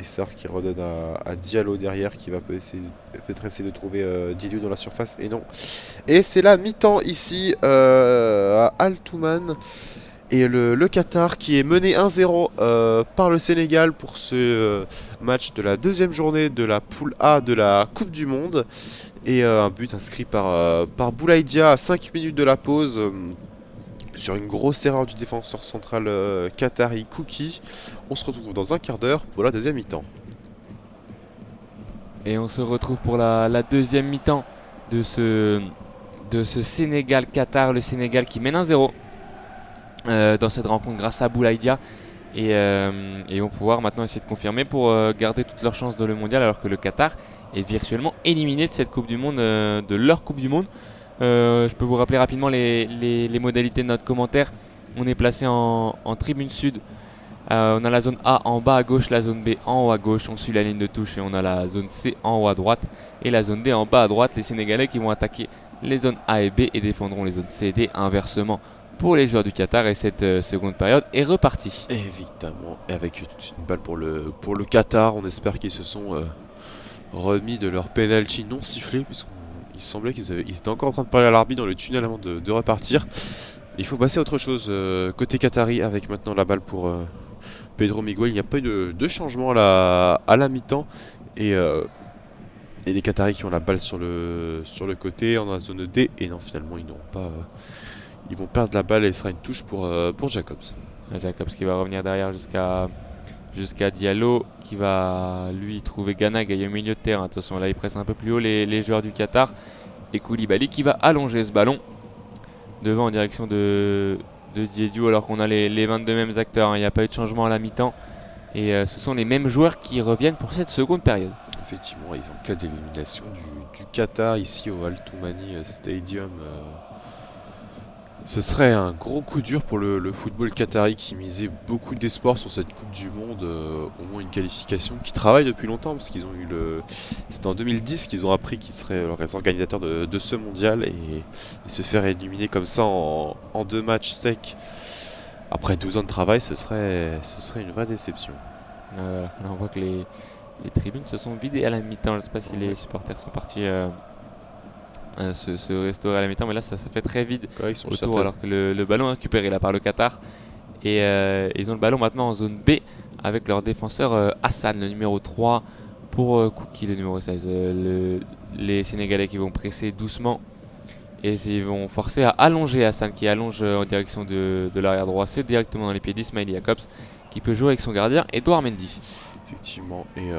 Sarr qui redonne à Diallo derrière qui va peut-être essayer de trouver Diallo dans la surface et non. Et c'est la mi-temps ici à Al Touman. Et le Qatar qui est mené 1-0 par le Sénégal pour ce match de la deuxième journée de la poule A de la Coupe du Monde. Et un but inscrit par Boulaïdia à 5 minutes de la pause sur une grosse erreur du défenseur central qatari Kouki. On se retrouve dans un quart d'heure pour la deuxième mi-temps. Et on se retrouve pour la deuxième mi-temps de ce Sénégal-Qatar. Le Sénégal qui mène 1-0 dans cette rencontre grâce à Boulaïdia. Et vont pouvoir maintenant essayer de confirmer pour garder toutes leurs chances dans le mondial, alors que le Qatar est virtuellement éliminé de cette Coupe du Monde, de leur Coupe du Monde. Je peux vous rappeler rapidement les modalités de notre commentaire. On est placé en tribune sud. On a la zone A en bas à gauche, la zone B en haut à gauche. On suit la ligne de touche et on a la zone C en haut à droite et la zone D en bas à droite. Les Sénégalais qui vont attaquer les zones A et B et défendront les zones C et D inversement pour les joueurs du Qatar. Et cette seconde période est repartie. Évidemment, et avec tout de suite une balle pour le Qatar. On espère qu'ils se sont remis de leur penalty non sifflé, puisqu'il semblait qu'ils étaient encore en train de parler à l'arbitre dans le tunnel avant de repartir. Il faut passer à autre chose côté qatari, avec maintenant la balle pour Pedro Miguel. Il n'y a pas eu de changement à la mi-temps. Et les Qataris qui ont la balle sur le côté, en la zone D. Et non, finalement, ils n'auront pas. Ils vont perdre la balle et ce sera une touche pour Jacobs. Jacobs qui va revenir derrière jusqu'à Diallo, qui va lui trouver Gana Gueye au milieu de terrain. Attention, là, il presse un peu plus haut les joueurs du Qatar. Et Koulibaly qui va allonger ce ballon devant en direction de Diédhiou, alors qu'on a les 22 mêmes acteurs. Il n'y a pas eu de changement à la mi-temps. Et ce sont les mêmes joueurs qui reviennent pour cette seconde période. Effectivement, ils ont cas d'élimination du Qatar ici au Al Toumani Stadium. Ce serait un gros coup dur pour le football qatari qui misait beaucoup d'espoir sur cette Coupe du Monde, au moins une qualification, qui travaille depuis longtemps parce qu'ils ont eu c'était en 2010 qu'ils ont appris qu'ils seraient les organisateurs de ce mondial et se faire éliminer comme ça en 2 matchs secs après 12 ans de travail, ce serait une vraie déception. Là, on voit que les tribunes se sont vidées à la mi-temps. Je ne sais pas si les supporters sont partis se restaurer à la mi-temps, mais là ça fait très vide autour, alors que le ballon est récupéré là par le Qatar et ils ont le ballon maintenant en zone B avec leur défenseur Hassan, le numéro 3 pour Kouki, le numéro 16. Les Sénégalais qui vont presser doucement et ils vont forcer à allonger Hassan, qui allonge en direction de l'arrière droit. C'est directement dans les pieds d'Ismail Jacobs, qui peut jouer avec son gardien Edouard Mendy. Effectivement, et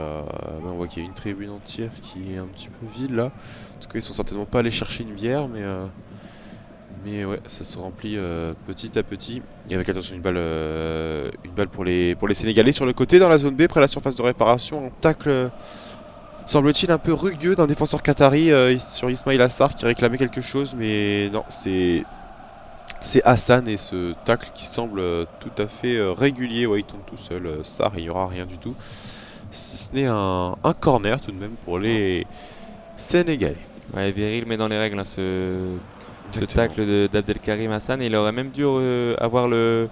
on voit qu'il y a une tribune entière qui est un petit peu vide là. En tout cas, ils sont certainement pas allés chercher une bière, mais ouais, ça se remplit petit à petit. Et avec, attention, une balle pour les Sénégalais sur le côté dans la zone B, près de la surface de réparation. Un tacle, semble-t-il, un peu rugueux d'un défenseur qatari sur Ismail Assar qui réclamait quelque chose, mais non, c'est Hassan et ce tacle qui semble tout à fait régulier. Ouais, il tombe tout seul, Sarr, il n'y aura rien du tout. Si ce n'est un corner tout de même pour les Sénégalais. Ouais, viril met dans les règles ce tacle d'Abdelkarim Hassan. Il aurait même dû avoir le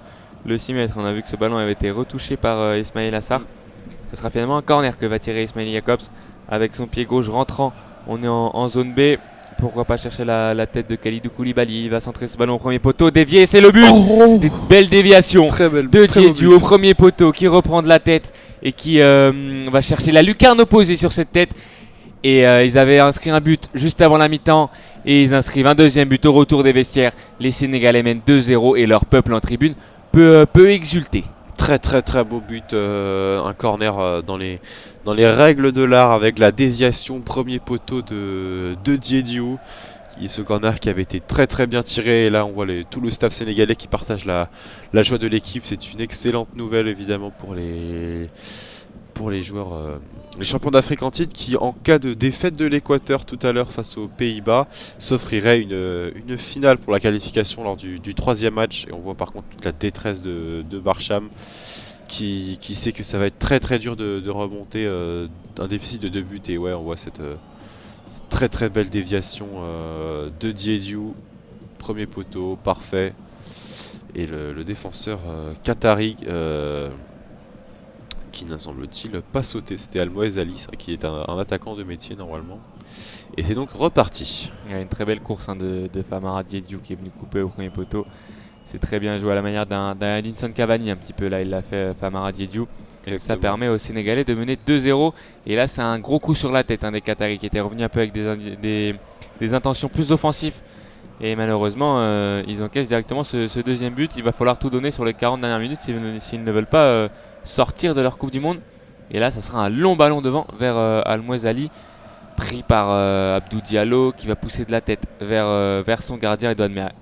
6 mètres. On a vu que ce ballon avait été retouché par Ismail Assar. Ce sera finalement un corner que va tirer Ismail Jacobs avec son pied gauche rentrant. On est en zone B. Pourquoi pas chercher la tête de Kalidou Koulibaly. Il va centrer ce ballon au premier poteau, dévié, c'est le but. Une belle déviation de Diédhiou au premier poteau, qui reprend de la tête et qui va chercher la lucarne opposée sur cette tête. Et ils avaient inscrit un but juste avant la mi-temps et ils inscrivent un deuxième but au retour des vestiaires. Les Sénégalais mènent 2-0 et leur peuple en tribune peut exulter. très beau but, un corner dans les règles de l'art avec la déviation premier poteau de Diédiou. Ce corner qui avait été très bien tiré, et là on voit tout le staff sénégalais qui partage la joie de l'équipe. C'est une excellente nouvelle évidemment pour les joueurs, les champions d'Afrique en titre, qui en cas de défaite de l'Équateur tout à l'heure face aux Pays-Bas s'offriraient une finale pour la qualification lors du troisième match. Et on voit par contre toute la détresse de Barcham qui sait que ça va être très dur de remonter un déficit de 2 buts. Et ouais, on voit cette très belle déviation de Diédiou, premier poteau, parfait. Et le défenseur qatari qui n'a semble-t-il pas sauté, c'était Almoez Ali, qui est un attaquant de métier normalement. Et c'est donc reparti. Il y a une très belle course de Famara Diédhiou qui est venu couper au premier poteau. C'est très bien joué à la manière d'un Edinson Cavani un petit peu, là il l'a fait Famara Diédhiou. Ça permet aux Sénégalais de mener 2-0. Et là c'est un gros coup sur la tête des Qataris qui étaient revenus un peu avec des intentions plus offensives. Et malheureusement ils encaissent directement ce deuxième but. Il va falloir tout donner sur les 40 dernières minutes s'ils ne veulent pas sortir de leur Coupe du Monde. Et là ça sera un long ballon devant vers Almoez Ali, pris par Abdou Diallo, qui va pousser de la tête vers son gardien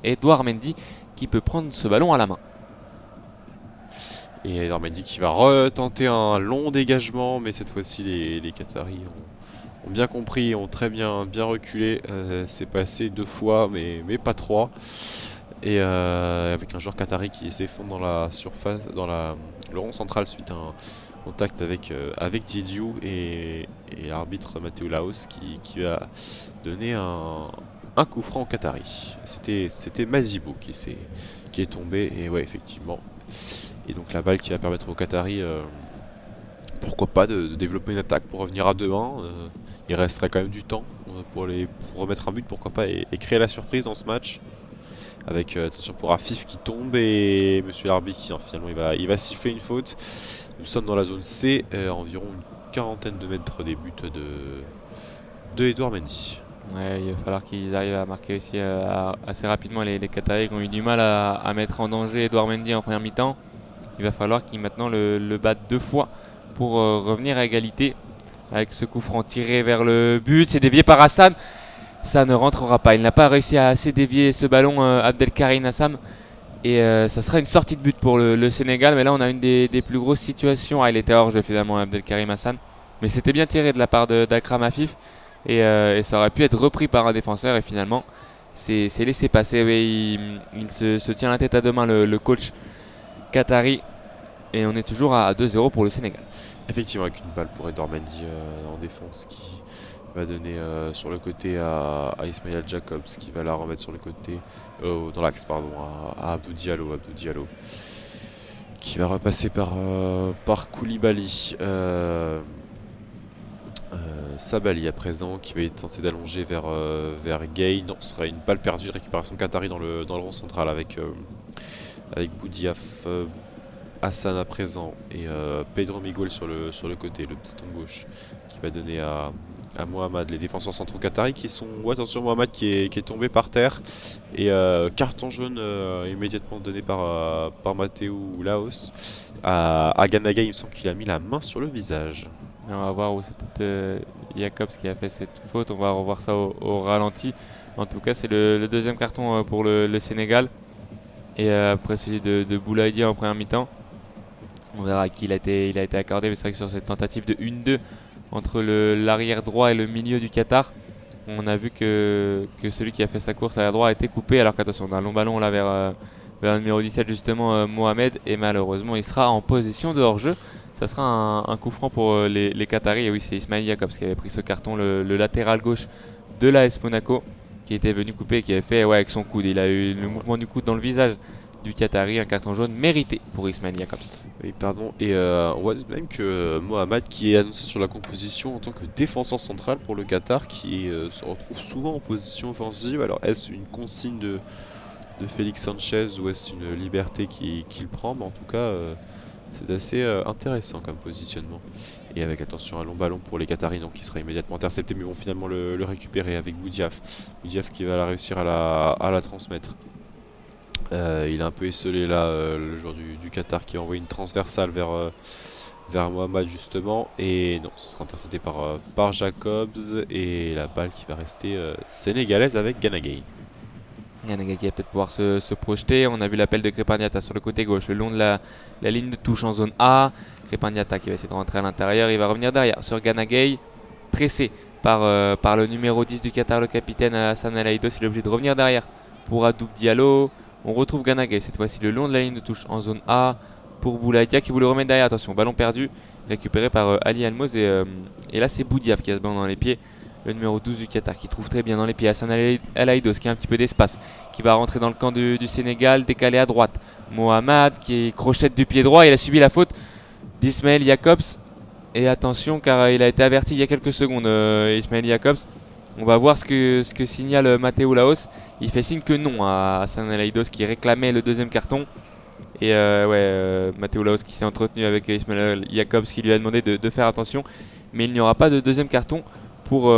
Edouard Mendy, qui peut prendre ce ballon à la main. Et Edouard Mendy qui va retenter un long dégagement, mais cette fois-ci les Qataris ont bien compris, ont très bien reculé. C'est passé 2 fois, mais pas 3. Et avec un joueur qatari qui s'effondre dans la surface, le rond central suite à un contact avec Diédhiou, et l'arbitre Mathéo Laos qui va donner un coup franc au Qatari. C'était Mazibou qui est tombé, et ouais, effectivement. Et donc la balle qui va permettre aux Qataris, pourquoi pas, de développer une attaque pour revenir à 2-1. Il resterait quand même du temps pour remettre un but, pourquoi pas, et créer la surprise dans ce match. Avec attention pour Afif qui tombe, et monsieur l'arbitre qui finalement il va siffler une faute. Nous sommes dans la zone C, environ une quarantaine de mètres des buts de Edouard Mendy. Ouais, il va falloir qu'ils arrivent à marquer aussi assez rapidement les Qataris qui ont eu du mal à mettre en danger Edouard Mendy en première mi-temps. Il va falloir qu'ils maintenant le battent 2 fois pour revenir à égalité. Avec ce coup franc tiré vers le but, c'est dévié par Hassan. Ça ne rentrera pas. Il n'a pas réussi à assez dévier ce ballon, Abdelkarim Hassam. Et ça sera une sortie de but pour le Sénégal. Mais là, on a une des plus grosses situations. Il était hors jeu finalement, Abdelkarim Hassan. Mais c'était bien tiré de la part d'Akram Afif. Et ça aurait pu être repris par un défenseur. Et finalement, c'est laissé passer. Oui, il se tient la tête à 2 mains, le coach qatari. Et on est toujours à 2-0 pour le Sénégal. Effectivement, avec une balle pour Edouard Mendy en défense qui va donner sur le côté à Ismail Jacobs, qui va la remettre sur le côté, dans l'axe pardon, à Abdou Diallo qui va repasser par Koulibaly. Sabali à présent qui va tenter d'allonger vers Gay. Non, ce sera une balle perdue, récupération qatari dans le rond central avec Boudiaf, Hassan à présent, et Pedro Miguel sur le côté, le piston gauche, qui va donner à Mohamed, les défenseurs centraux qataris qui sont... attention, Mohamed qui est tombé par terre, et carton jaune immédiatement donné par Mathéo Laos à Ganaga. Il me semble qu'il a mis la main sur le visage. On va voir où c'est peut-être Jacobs qui a fait cette faute. On va revoir ça au ralenti. En tout cas, c'est le deuxième carton pour le Sénégal. Et après celui de Boulaïdi en première mi-temps. On verra à qui il a été accordé. Mais c'est vrai que sur cette tentative de 1-2 entre l'arrière droit et le milieu du Qatar, on a vu que celui qui a fait sa course à l'arrière droit a été coupé. Alors qu'attention, on a un long ballon là vers le numéro 17 justement, Mohamed. Et malheureusement, il sera en position de hors-jeu. Ça sera un coup franc pour les Qataris. Et oui, c'est Ismail Jacobs qui avait pris ce carton, le latéral gauche de l'AS Monaco, qui était venu couper et qui avait fait avec son coude. Il a eu le mouvement du coude dans le visage du Qatari, un carton jaune mérité pour Ismail Jacobs. Oui, pardon. Et on voit même que Mohamed, qui est annoncé sur la composition en tant que défenseur central pour le Qatar, qui se retrouve souvent en position offensive. Alors, est-ce une consigne de Félix Sanchez ou est-ce une liberté qu'il prend? Mais en tout cas, c'est assez intéressant comme positionnement. Et avec, attention, un long ballon pour les Qataris, donc qui sera immédiatement intercepté, mais vont finalement le récupérer avec Boudiaf. Boudiaf qui va réussir à la transmettre Il a un peu esselé là le joueur du Qatar qui a envoyé une transversale vers Mohamed justement. Et non, ce sera intercepté par Jacobs. Et la balle qui va rester sénégalaise avec Ganagay. Ganagay qui va peut-être pouvoir se projeter. On a vu l'appel de Crépin Diatta sur le côté gauche, le long de la ligne de touche en zone A. Crépin Diatta qui va essayer de rentrer à l'intérieur. Il va revenir derrière sur Ganagay, pressé par le numéro 10 du Qatar, le capitaine Hassan El Aïdos. Il est obligé de revenir derrière pour Abdouk Diallo. On retrouve Ganagay, cette fois-ci le long de la ligne de touche en zone A pour Boulaïdia qui voulait remettre derrière. Attention, ballon perdu, récupéré par Ali Almoz. Et là, c'est Boudiaf qui a ce ballon dans les pieds. Le numéro 12 du Qatar qui trouve très bien dans les pieds Hassan El Aïdos qui a un petit peu d'espace, qui va rentrer dans le camp du Sénégal, décalé à droite. Mohamed qui crochette du pied droit, il a subi la faute d'Ismaël Jacobs. Et attention car il a été averti il y a quelques secondes, Ismaël Jacobs. On va voir ce que signale Matteo Laos. Il fait signe que non à Hassan El Aïdos qui réclamait le deuxième carton. Et Matteo Laos qui s'est entretenu avec Ismaël Jacobs qui lui a demandé de faire attention. Mais il n'y aura pas de deuxième carton pour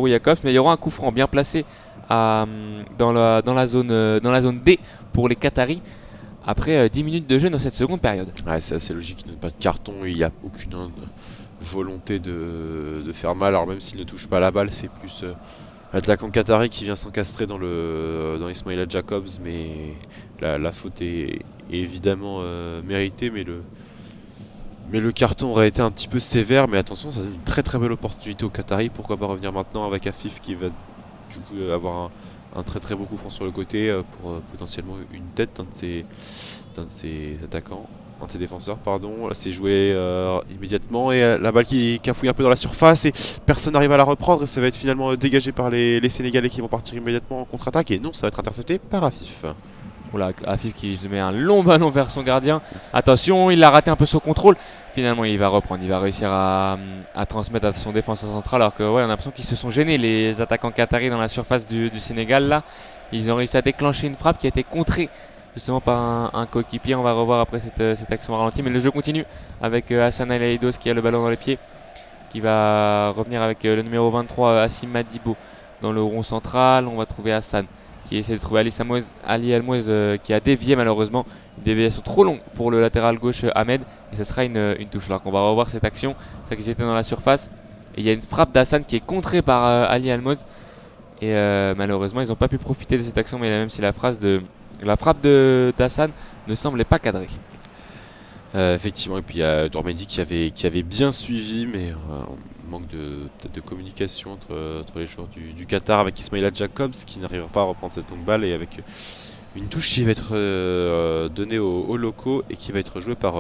Jacobs. Mais il y aura un coup franc bien placé dans la zone D pour les Qataris. Après 10 minutes de jeu dans cette seconde période. Ouais, c'est assez logique, il n'a pas de carton, il n'y a aucune volonté de faire mal. Alors même s'il ne touche pas la balle, c'est plus l'attaquant qatari qui vient s'encastrer dans Ismaïla Jacobs. Mais la faute est évidemment méritée, mais le carton aurait été un petit peu sévère. Mais attention, ça donne une très très belle opportunité aux Qataris. Pourquoi pas revenir maintenant avec Afif qui va du coup avoir un très très beau coup franc sur le côté pour potentiellement une tête d'un de ses attaquants, un de ses défenseurs pardon. Là c'est joué immédiatement et la balle qui cafouille un peu dans la surface et personne n'arrive à la reprendre et ça va être finalement dégagé par les Sénégalais qui vont partir immédiatement en contre-attaque et non, ça va être intercepté par Afif. Oula, Afif qui met un long ballon vers son gardien. Attention, il a raté un peu son contrôle. Finalement, il va reprendre, il va réussir à transmettre à son défenseur central. Alors que ouais, on a l'impression qu'ils se sont gênés, les attaquants qataris dans la surface du Sénégal. Là, ils ont réussi à déclencher une frappe qui a été contrée justement par un coéquipier. On va revoir après cette action ralentie. Mais le jeu continue avec Hassan El Aïdos qui a le ballon dans les pieds, qui va revenir avec le numéro 23, Hassim Madibo, dans le rond central. On va trouver Hassan qui essaie de trouver Ali Almoez qui a dévié malheureusement. Une déviation trop longue pour le latéral gauche Ahmed. Et ce sera une touche. Alors qu'on va revoir cette action. C'est qu'ils étaient dans la surface. Et il y a une frappe d'Hassan qui est contrée par Ali Almoez. Et malheureusement, ils n'ont pas pu profiter de cette action. Mais même si la frappe d'Hassan ne semblait pas cadrée. Effectivement, et puis il y a Dormendi qui avait bien suivi, mais manque peut-être de communication entre les joueurs du Qatar avec Ismaïla Jacobs qui n'arrivera pas à reprendre cette longue balle et avec une touche qui va être donnée aux locaux et qui va être jouée par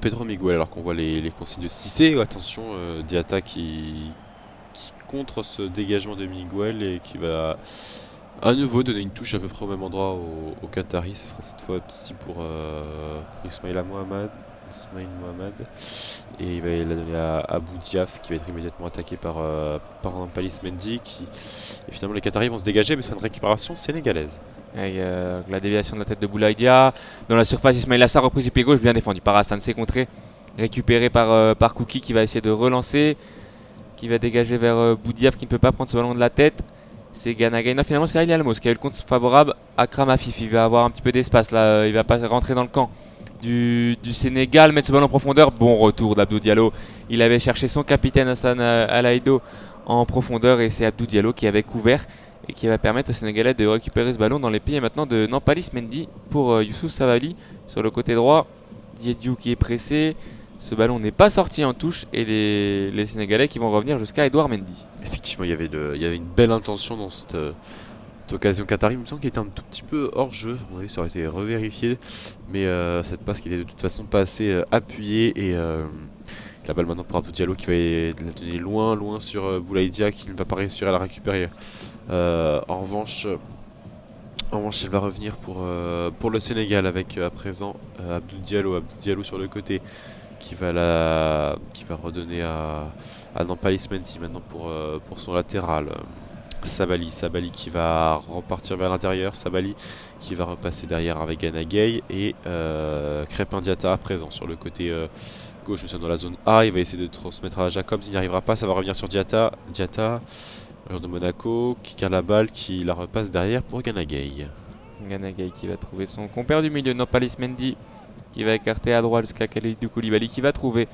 Pedro Miguel alors qu'on voit les consignes de Cissé. Attention, Diatta qui contre ce dégagement de Miguel et qui va à nouveau donner une touche à peu près au même endroit au Qatari. Ce sera cette fois-ci pour Ismaïla Mohamed. Et il va la donner à Boudiaf qui va être immédiatement attaqué par Nampalys Mendy et finalement les Qataris vont se dégager mais c'est une récupération sénégalaise. Avec la déviation de la tête de Boulaïdia dans la surface. Ismaïla Sarr, reprise du pied gauche, bien défendu par Hassan, c'est contré, récupéré par Kouki qui va essayer de relancer, qui va dégager vers Boudiaf qui ne peut pas prendre ce ballon de la tête. C'est Ganagay. Non, finalement c'est Ali Almoz qui a eu le compte favorable à Akram Afif. Il va avoir un petit peu d'espace là, il va pas rentrer dans le camp du Sénégal, mettre ce ballon en profondeur. Bon retour d'Abdou Diallo. Il avait cherché son capitaine Hassan El Aïdos en profondeur et c'est Abdou Diallo qui avait couvert et qui va permettre aux Sénégalais de récupérer ce ballon dans les pieds maintenant de Nampalys Mendy pour Youssouf Sabaly sur le côté droit. Diédiou qui est pressé. Ce ballon n'est pas sorti en touche et les Sénégalais qui vont revenir jusqu'à Edouard Mendy. Effectivement, il y avait une belle intention dans cette occasion qatari. Il me semble qu'il était un tout petit peu hors jeu. À mon avis, ça aurait été revérifié. Mais cette passe qui était de toute façon pas assez appuyée. Et la balle maintenant pour Abdou Diallo qui va la donner loin sur Boulaïdia qui ne va pas réussir à la récupérer. En revanche, elle va revenir pour le Sénégal avec à présent Abdou Diallo sur le côté. Qui va redonner à Nampalys Mendy maintenant pour son latéral. Sabali qui va repartir vers l'intérieur. Sabali qui va repasser derrière avec Ganagay. Et Crépin Diatta à présent sur le côté gauche. Nous sommes dans la zone A. Il va essayer de transmettre à Jacobs. Il n'y arrivera pas. Ça va revenir sur Diatta. joueur de Monaco qui garde la balle, qui la repasse derrière pour Ganagay. Ganagay qui va trouver son compère du milieu, Nampalys Mendy, qui va écarter à droite jusqu'à Kalidou Koulibaly, qui va trouver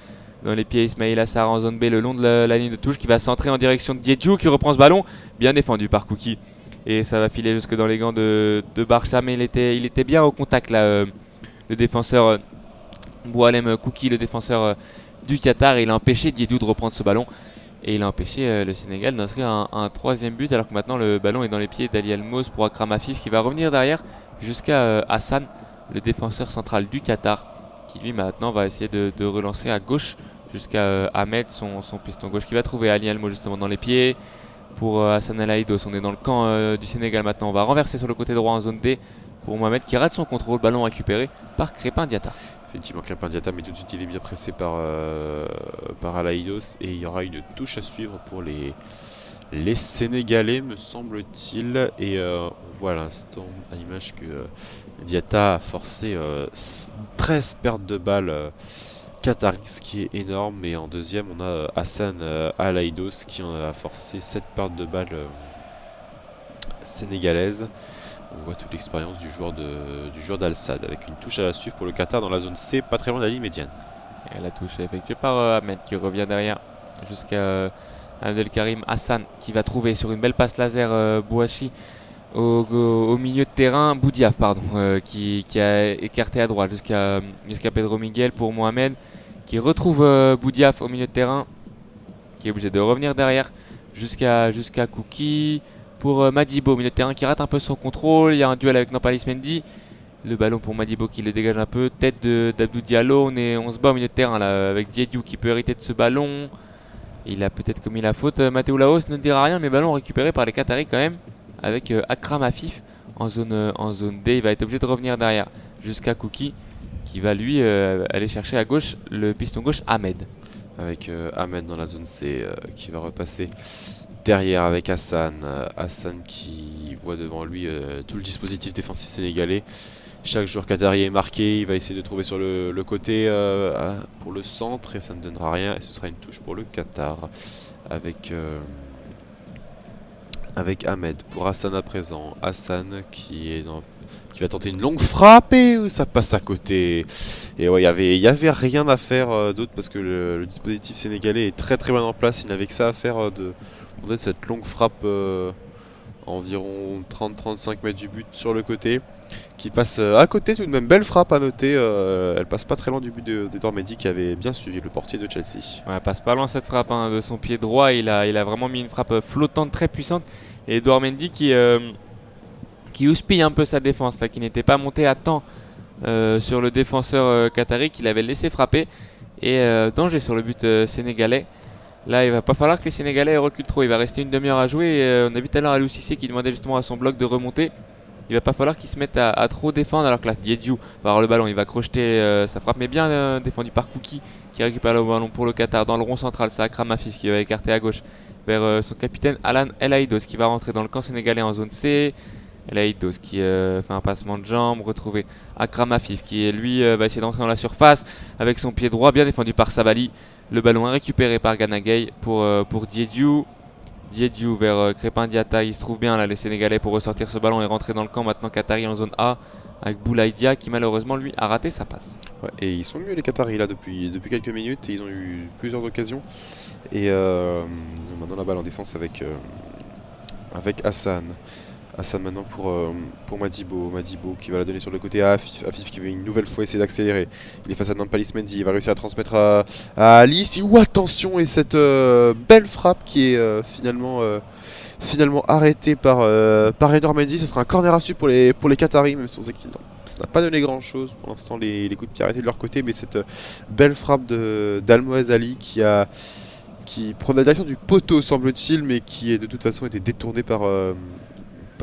dans les pieds Ismail Assar en zone B le long de la ligne de touche, qui va centrer en direction de Diédhiou, qui reprend ce ballon, bien défendu par Kouki. Et ça va filer jusque dans les gants de Barça, mais il était bien au contact là, le défenseur Boualem Kouki, le défenseur du Qatar. Il a empêché Diédhiou de reprendre ce ballon. Et il a empêché le Sénégal d'inscrire un troisième but, alors que maintenant le ballon est dans les pieds d'Ali Elmoz pour Akram Afif, qui va revenir derrière jusqu'à Hassan, le défenseur central du Qatar, qui lui maintenant va essayer de relancer à gauche jusqu'à Ahmed, son piston gauche, qui va trouver Ali Elmoz justement dans les pieds pour Hassan El Haïdos. On est dans le camp du Sénégal maintenant. On va renverser sur le côté droit en zone D pour Mohamed, qui rate son contrôle, ballon récupéré par Crépin Diatta. Effectivement, Crépin Diatta, mais tout de suite il est bien pressé par El Haïdos, et il y aura une touche à suivre pour les Sénégalais, me semble-t-il. Et on voit à l'instant à l'image que Diatta a forcé 13 pertes de balles qataris, ce qui est énorme. Et en deuxième, on a Hassan El Haïdos qui a forcé 7 pertes de balles sénégalaises. On voit toute l'expérience du joueur d'Al-Sadd, avec une touche à la suivre pour le Qatar dans la zone C, pas très loin de la ligne médiane. Et la touche est effectuée par Ahmed, qui revient derrière jusqu'à Abdelkarim Hassan, qui va trouver sur une belle passe laser Bouachi au milieu de terrain, Boudiaf pardon, qui a écarté à droite jusqu'à Pedro Miguel pour Mohamed, qui retrouve Boudiaf au milieu de terrain, qui est obligé de revenir derrière jusqu'à Kouki pour Madibo au milieu de terrain, qui rate un peu son contrôle. Il y a un duel avec Nampalys Mendy, le ballon pour Madibo qui le dégage un peu, tête d'Abdou Diallo. On se bat au milieu de terrain là, avec Diédhiou qui peut hériter de ce ballon. Il a peut-être commis la faute, Mathéo Laos ne dira rien, mais ballon récupéré par les Qataris quand même, avec Akram Afif en zone D. Il va être obligé de revenir derrière jusqu'à Kouki, qui va lui aller chercher à gauche le piston gauche Ahmed. Avec Ahmed dans la zone C qui va repasser derrière avec Hassan. Hassan qui voit devant lui tout le dispositif défensif sénégalais. Chaque joueur qatari est marqué, il va essayer de trouver sur le côté pour le centre, et ça ne donnera rien, et ce sera une touche pour le Qatar avec Ahmed pour Hassan à présent. Hassan qui va tenter une longue frappe, et ça passe à côté. Et ouais, il y avait rien à faire d'autre, parce que le dispositif sénégalais est très très bien en place. Il n'avait que ça à faire de cette longue frappe environ 30-35 mètres du but sur le côté, qui passe à côté. Tout de même, belle frappe à noter. Elle passe pas très loin du but d'Edouard Mendy, qui avait bien suivi le portier de Chelsea. Ouais, elle passe pas loin cette frappe de son pied droit. Il a vraiment mis une frappe flottante très puissante. Et Edouard Mendy qui houspille un peu sa défense, là, qui n'était pas monté à temps sur le défenseur qatari, qu'il avait laissé frapper. Et danger sur le but sénégalais. Là, il va pas falloir que les Sénégalais reculent trop. Il va rester une demi-heure à jouer. Et, on a vu tout à l'heure Aliou Cissé qui demandait justement à son bloc de remonter. Il va pas falloir qu'il se mette à trop défendre, alors que là Diédhiou va avoir le ballon, il va crocheter sa frappe, mais bien défendu par Kouki, qui récupère le ballon pour le Qatar dans le rond central. C'est Akram Afif qui va écarter à gauche vers son capitaine Alan El Haïdos, qui va rentrer dans le camp sénégalais en zone C. El Haïdos qui fait un passement de jambe, retrouver Akram Afif qui lui va essayer d'entrer dans la surface avec son pied droit, bien défendu par Sabali. Le ballon est récupéré par Ganagay pour Diédhiou. Diédhiou vers Crépin Diatta, il se trouve bien là les Sénégalais pour ressortir ce ballon et rentrer dans le camp maintenant qatari en zone A, avec Boulaïdia qui malheureusement lui a raté sa passe. Ouais, et ils sont mieux les Qataris là depuis quelques minutes, et ils ont eu plusieurs occasions, et ils ont maintenant la balle en défense avec Hassan. Hassan maintenant pour Madibo qui va la donner sur le côté à Afif qui va une nouvelle fois essayer d'accélérer. Il est face à Nampalys Mendy, il va réussir à transmettre à Alice. Attention, et cette belle frappe qui est finalement arrêtée par Edouard Mendy. Ce sera un corner à suivre pour les Qataris, même si on sait que ça n'a pas donné grand chose pour l'instant, les coups de pied arrêtés de leur côté, mais cette belle frappe d'Almoez Ali qui prend la direction du poteau semble-t-il, mais qui est de toute façon été détournée par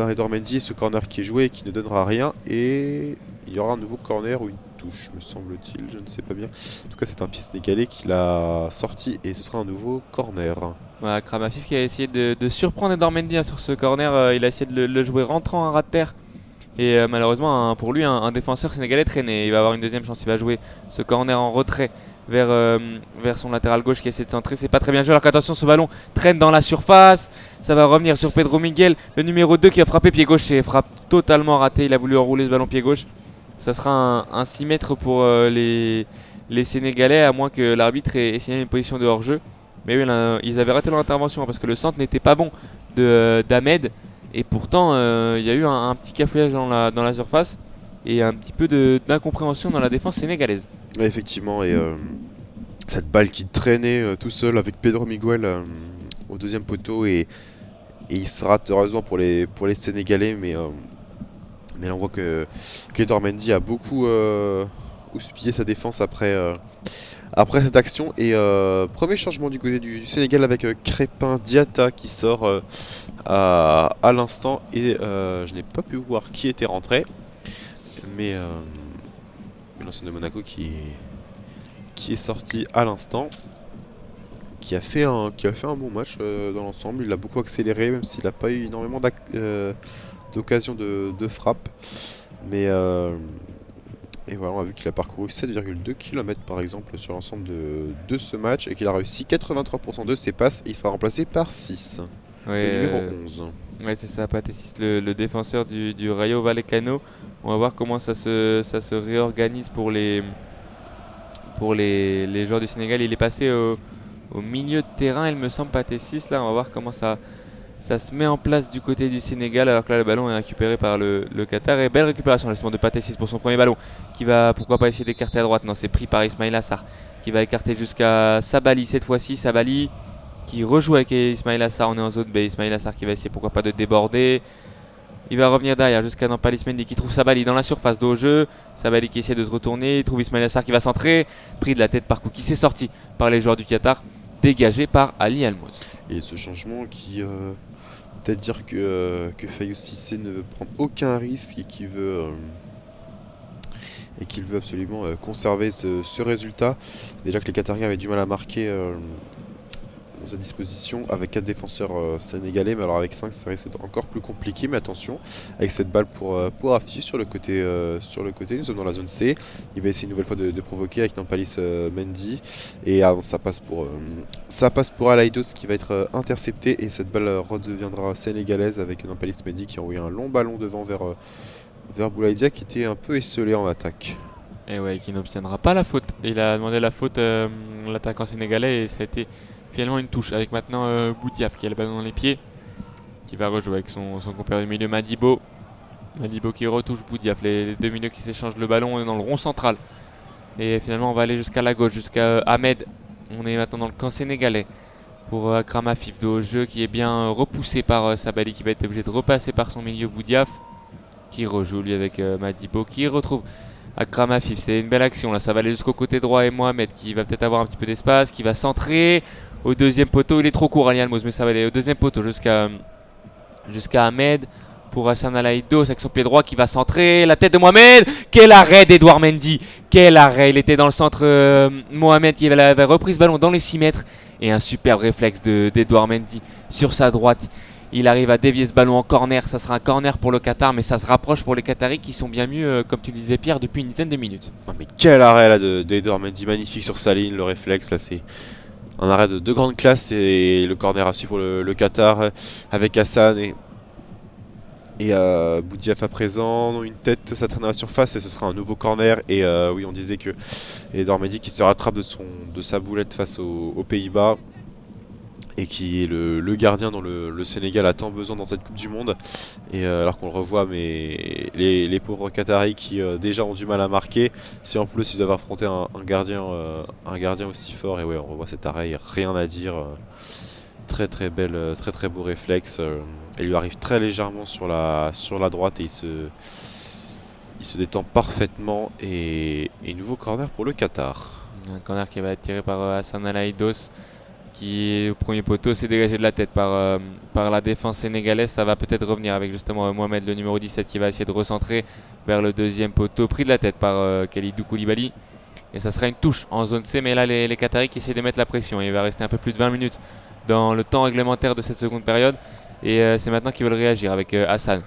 Edouard Mendy, et ce corner qui est joué et qui ne donnera rien, et il y aura un nouveau corner ou une touche me semble-t-il, je ne sais pas bien. En tout cas c'est un pied sénégalais qui l'a sorti, et ce sera un nouveau corner. Voilà, Akram Afif qui a essayé de surprendre Edouard Mendy sur ce corner, il a essayé de le jouer rentrant à ras de terre, et malheureusement pour lui un défenseur sénégalais traîné. Il va avoir une deuxième chance, il va jouer ce corner en retrait vers son latéral gauche qui essaie de centrer. C'est pas très bien joué, alors qu'attention, ce ballon traîne dans la surface. Ça va revenir sur Pedro Miguel, le numéro 2 qui a frappé pied gauche et frappe totalement ratée. Il a voulu enrouler ce ballon pied gauche. Ça sera un 6 mètres pour les Sénégalais, à moins que l'arbitre ait signalé une position de hors-jeu. Mais oui, là, ils avaient raté leur intervention parce que le centre n'était pas bon d'Ahmed. Et pourtant, il y a eu un petit cafouillage dans la surface et un petit peu d'incompréhension dans la défense sénégalaise. Ouais, effectivement, et cette balle qui traînait tout seul avec Pedro Miguel au deuxième poteau, et il se rate heureusement pour les Sénégalais, mais là on voit que Edouard Mendy a beaucoup houspillé sa défense après cette action. Et premier changement du côté du Sénégal avec Crépin Diatta qui sort à l'instant, et je n'ai pas pu voir qui était rentré, mais l'ancien de Monaco qui est sorti à l'instant, qui a fait un bon match dans l'ensemble. Il a beaucoup accéléré, même s'il n'a pas eu énormément d'occasions de frappe. Mais et voilà, on a vu qu'il a parcouru 7,2 km par exemple sur l'ensemble de ce match, et qu'il a réussi 83% de ses passes, et il sera remplacé par 6, le numéro 11. Ouais, c'est ça, Pathé Ciss, le défenseur du Rayo Vallecano. On va voir comment ça se réorganise pour les joueurs du Sénégal. Il est passé au milieu de terrain, il me semble, Pathé Ciss. Là, on va voir comment ça se met en place du côté du Sénégal, alors que là le ballon est récupéré par le Qatar. Et belle récupération justement de Pathé Ciss pour son premier ballon, qui va pourquoi pas essayer d'écarter à droite. Non, c'est pris par Ismaïla Sarr, qui va écarter jusqu'à Sabali cette fois-ci. Sabali qui rejoue avec Ismaïla Sarr. On est en zone B, Ismaïla Sarr qui va essayer pourquoi pas de déborder. Il va revenir derrière jusqu'à Nampalys Mendy qui trouve Sabali dans la surface de haut jeu. Sabali qui essaie de se retourner, il trouve Ismaïla Sarr qui va centrer, pris de la tête par Kouki, c'est sorti par les joueurs du Qatar, dégagé par Ali Almouz. Et ce changement qui peut-être dire que Fayou Cissé ne veut prendre aucun risque, et qu'il veut absolument conserver ce résultat. Déjà que les Qatariens avaient du mal à marquer dans sa disposition avec 4 défenseurs sénégalais, mais alors avec 5 ça risque d'être encore plus compliqué. Mais attention, avec cette balle pour Afti sur le côté, nous sommes dans la zone C. Il va essayer une nouvelle fois de provoquer avec Nampalys Mendy, et ça passe pour Alaïdos qui va être intercepté, et cette balle redeviendra sénégalaise avec Nampalys Mendy qui a envoyé un long ballon devant vers Boulaïdia, qui était un peu esselé en attaque. Et ouais, qui n'obtiendra pas la faute. Il a demandé la faute, l'attaquant sénégalais, et ça a été finalement une touche, avec maintenant Boudiaf qui a le ballon dans les pieds, qui va rejouer avec son compère du milieu Madibo qui retouche Boudiaf. Les deux milieux qui s'échangent le ballon dans le rond central, et finalement on va aller jusqu'à la gauche, jusqu'à Ahmed. On est maintenant dans le camp sénégalais pour Akram Afif de haut jeu, qui est bien repoussé par Sabali, qui va être obligé de repasser par son milieu Boudiaf, qui rejoue lui avec Madibo, qui retrouve Akram Afif. C'est une belle action là, ça va aller jusqu'au côté droit, et Mohamed qui va peut-être avoir un petit peu d'espace, qui va centrer au deuxième poteau. Il est trop court Ali Almouz, mais ça va aller au deuxième poteau jusqu'à Ahmed pour Hassan Alaïdos avec son pied droit qui va centrer. La tête de Mohamed, quel arrêt d'Edouard Mendy, quel arrêt, il était dans le centre. Mohamed qui avait repris ce ballon dans les 6 mètres, et un superbe réflexe d'Edouard Mendy sur sa droite. Il arrive à dévier ce ballon en corner. Ça sera un corner pour le Qatar, mais ça se rapproche pour les Qataris qui sont bien mieux, comme tu le disais Pierre, depuis une dizaine de minutes. Non, mais quel arrêt là d'Edouard Mendy, magnifique sur sa ligne, le réflexe là, c'est un arrêt de grande classe. Et le corner à suivre pour le Qatar avec Hassan et Boudiaf à présent. Une tête, ça traîne dans la surface, et ce sera un nouveau corner. Et oui, on disait que Edouard Mendy qui se rattrape de sa boulette face aux Pays-Bas, et qui est le gardien dont le Sénégal a tant besoin dans cette Coupe du Monde. Et alors qu'on le revoit, mais les pauvres Qataris qui déjà ont du mal à marquer, si en plus ils doivent affronter un gardien aussi fort. Et ouais, on revoit cet arrêt, rien à dire. Très très belle, très très beau réflexe. Il lui arrive très légèrement sur la droite, et il se détend parfaitement. Et nouveau corner pour le Qatar. Un corner qui va être tiré par Hassan Alaïdos, qui au premier poteau s'est dégagé de la tête par la défense sénégalaise. Ça va peut-être revenir avec justement Mohamed, le numéro 17, qui va essayer de recentrer vers le deuxième poteau, pris de la tête par Khalidou Koulibaly. Et ça sera une touche en zone C, mais là les Qataris qui essaient de mettre la pression. Il va rester un peu plus de 20 minutes dans le temps réglementaire de cette seconde période, et c'est maintenant qu'ils veulent réagir avec Hassan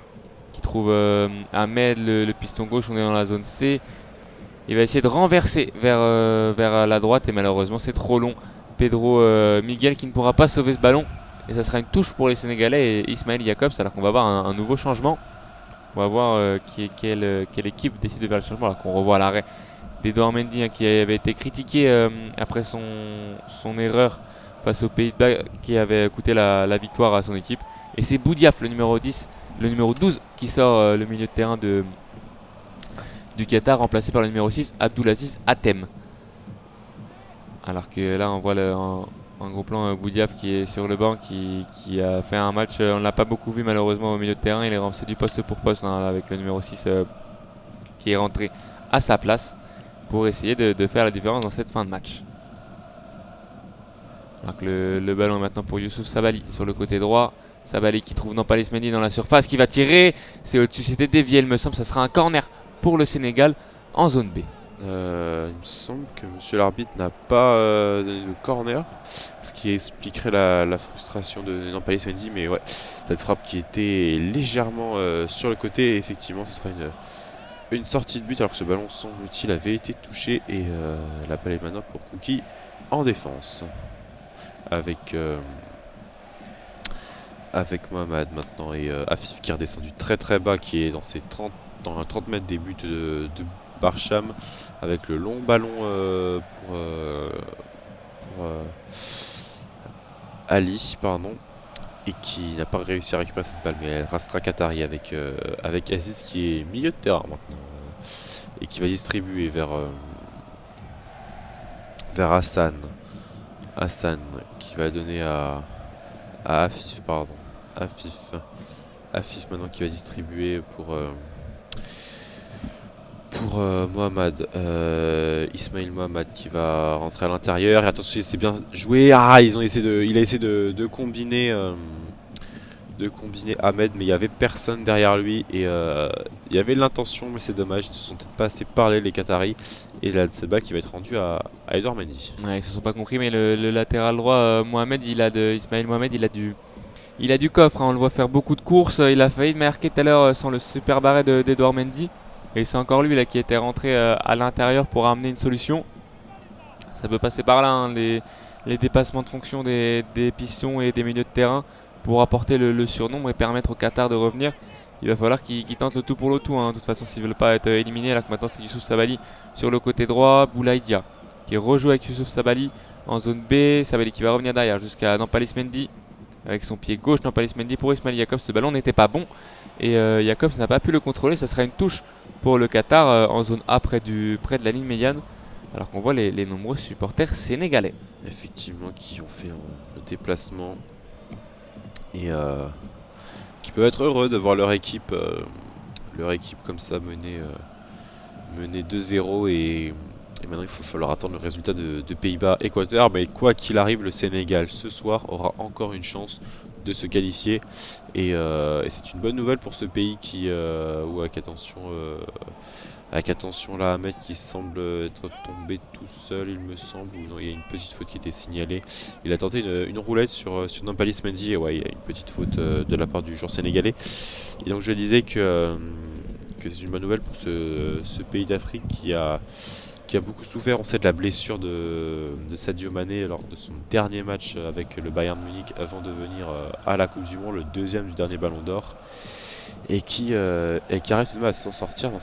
qui trouve Ahmed, le piston gauche. On est dans la zone C. Il va essayer de renverser vers la droite, et malheureusement c'est trop long. Pedro Miguel qui ne pourra pas sauver ce ballon, Et ça sera une touche pour les Sénégalais et Ismail Jacobs, alors qu'on va avoir un nouveau changement. On va voir quelle équipe décide de faire le changement, alors qu'on revoit l'arrêt d'Edouard Mendy, hein, qui avait été critiqué après son erreur face aux Pays-Bas, qui avait coûté la victoire à son équipe. Et c'est Boudiaf, le numéro 12, qui sort le milieu de terrain du Qatar, remplacé par le numéro 6, Abdulaziz Hatem. Alors que là, on voit un gros plan Boudiaf qui est sur le banc, qui a fait un match, on ne l'a pas beaucoup vu malheureusement au milieu de terrain. Il est rentré du poste pour poste, hein, avec le numéro 6 qui est rentré à sa place pour essayer de faire la différence dans cette fin de match. Alors que le ballon est maintenant pour Youssouf Sabaly sur le côté droit. Sabaly qui trouve Nampalys Mendy dans la surface, qui va tirer. C'est au-dessus, c'était dévié, il me semble. Ça sera un corner pour le Sénégal en zone B. Il me semble que monsieur l'arbitre n'a pas donné le corner, ce qui expliquerait la frustration de Nampalys Mendy. Mais ouais, cette frappe qui était légèrement sur le côté, et effectivement, ce sera une sortie de but, alors que ce ballon, semble-t-il, avait été touché. Et la balle est maintenant pour Kouki en défense. Avec Mohamed maintenant, et Afif qui est redescendu très très bas, qui est dans les 30 mètres des buts de Barcham, avec le long ballon pour Ali, pardon, et qui n'a pas réussi à récupérer cette balle, mais elle restera Qatari avec Aziz qui est milieu de terrain maintenant, et qui va distribuer vers Hassan qui va donner à Afif, pardon. Afif maintenant qui va distribuer pour Mohamed. Ismail Mohamed qui va rentrer à l'intérieur. Et attention, c'est bien joué. Ah, il a essayé de combiner Ahmed, mais il n'y avait personne derrière lui. Et il y avait l'intention, mais c'est dommage. Ils ne se sont peut-être pas assez parlé, les Qataris. Et là, cette balle qui va être rendue à Edouard Mendy. Ouais, ils se sont pas compris, mais le latéral droit, Ismail Mohamed, il a du coffre, hein. On le voit faire beaucoup de courses. Il a failli marquer tout à l'heure sans le super barré d'Edouard Mendy. Et c'est encore lui là qui était rentré à l'intérieur pour amener une solution. Ça peut passer par là, hein, les dépassements de fonction des pistons et des milieux de terrain pour apporter le surnombre et permettre au Qatar de revenir. Il va falloir qu'ils tentent le tout pour le tout, hein. De toute façon, s'ils ne veulent pas être éliminés, alors que maintenant c'est Youssouf Sabaly sur le côté droit, Boulaïdia qui rejoue avec Youssouf Sabaly en zone B. Sabaly qui va revenir derrière jusqu'à Nampalys Mendy avec son pied gauche. Nampalys Mendy pour Ismail Jacobs. Ce ballon n'était pas bon et Jacobs n'a pas pu le contrôler. Ça sera une touche pour le Qatar en zone A près de la ligne médiane, alors qu'on voit les nombreux supporters sénégalais. Effectivement, qui ont fait le déplacement et qui peuvent être heureux de voir leur équipe comme ça mener 2-0 et maintenant il va falloir attendre le résultat de Pays-Bas-Équateur. Mais quoi qu'il arrive, le Sénégal ce soir aura encore une chance de se qualifier et c'est une bonne nouvelle pour ce pays qui avec attention là, Ahmed qui semble être tombé tout seul, il me semble, ou non, il y a une petite faute qui était signalée. Il a tenté une roulette sur Nampalys Mendy, et ouais, il y a une petite faute de la part du joueur sénégalais. Et donc je disais que c'est une bonne nouvelle pour ce pays d'Afrique qui a beaucoup souffert. On sait de la blessure de Sadio Mané lors de son dernier match avec le Bayern Munich avant de venir à la Coupe du Monde, le deuxième du dernier Ballon d'Or. Et qui arrive tout de même à s'en sortir dans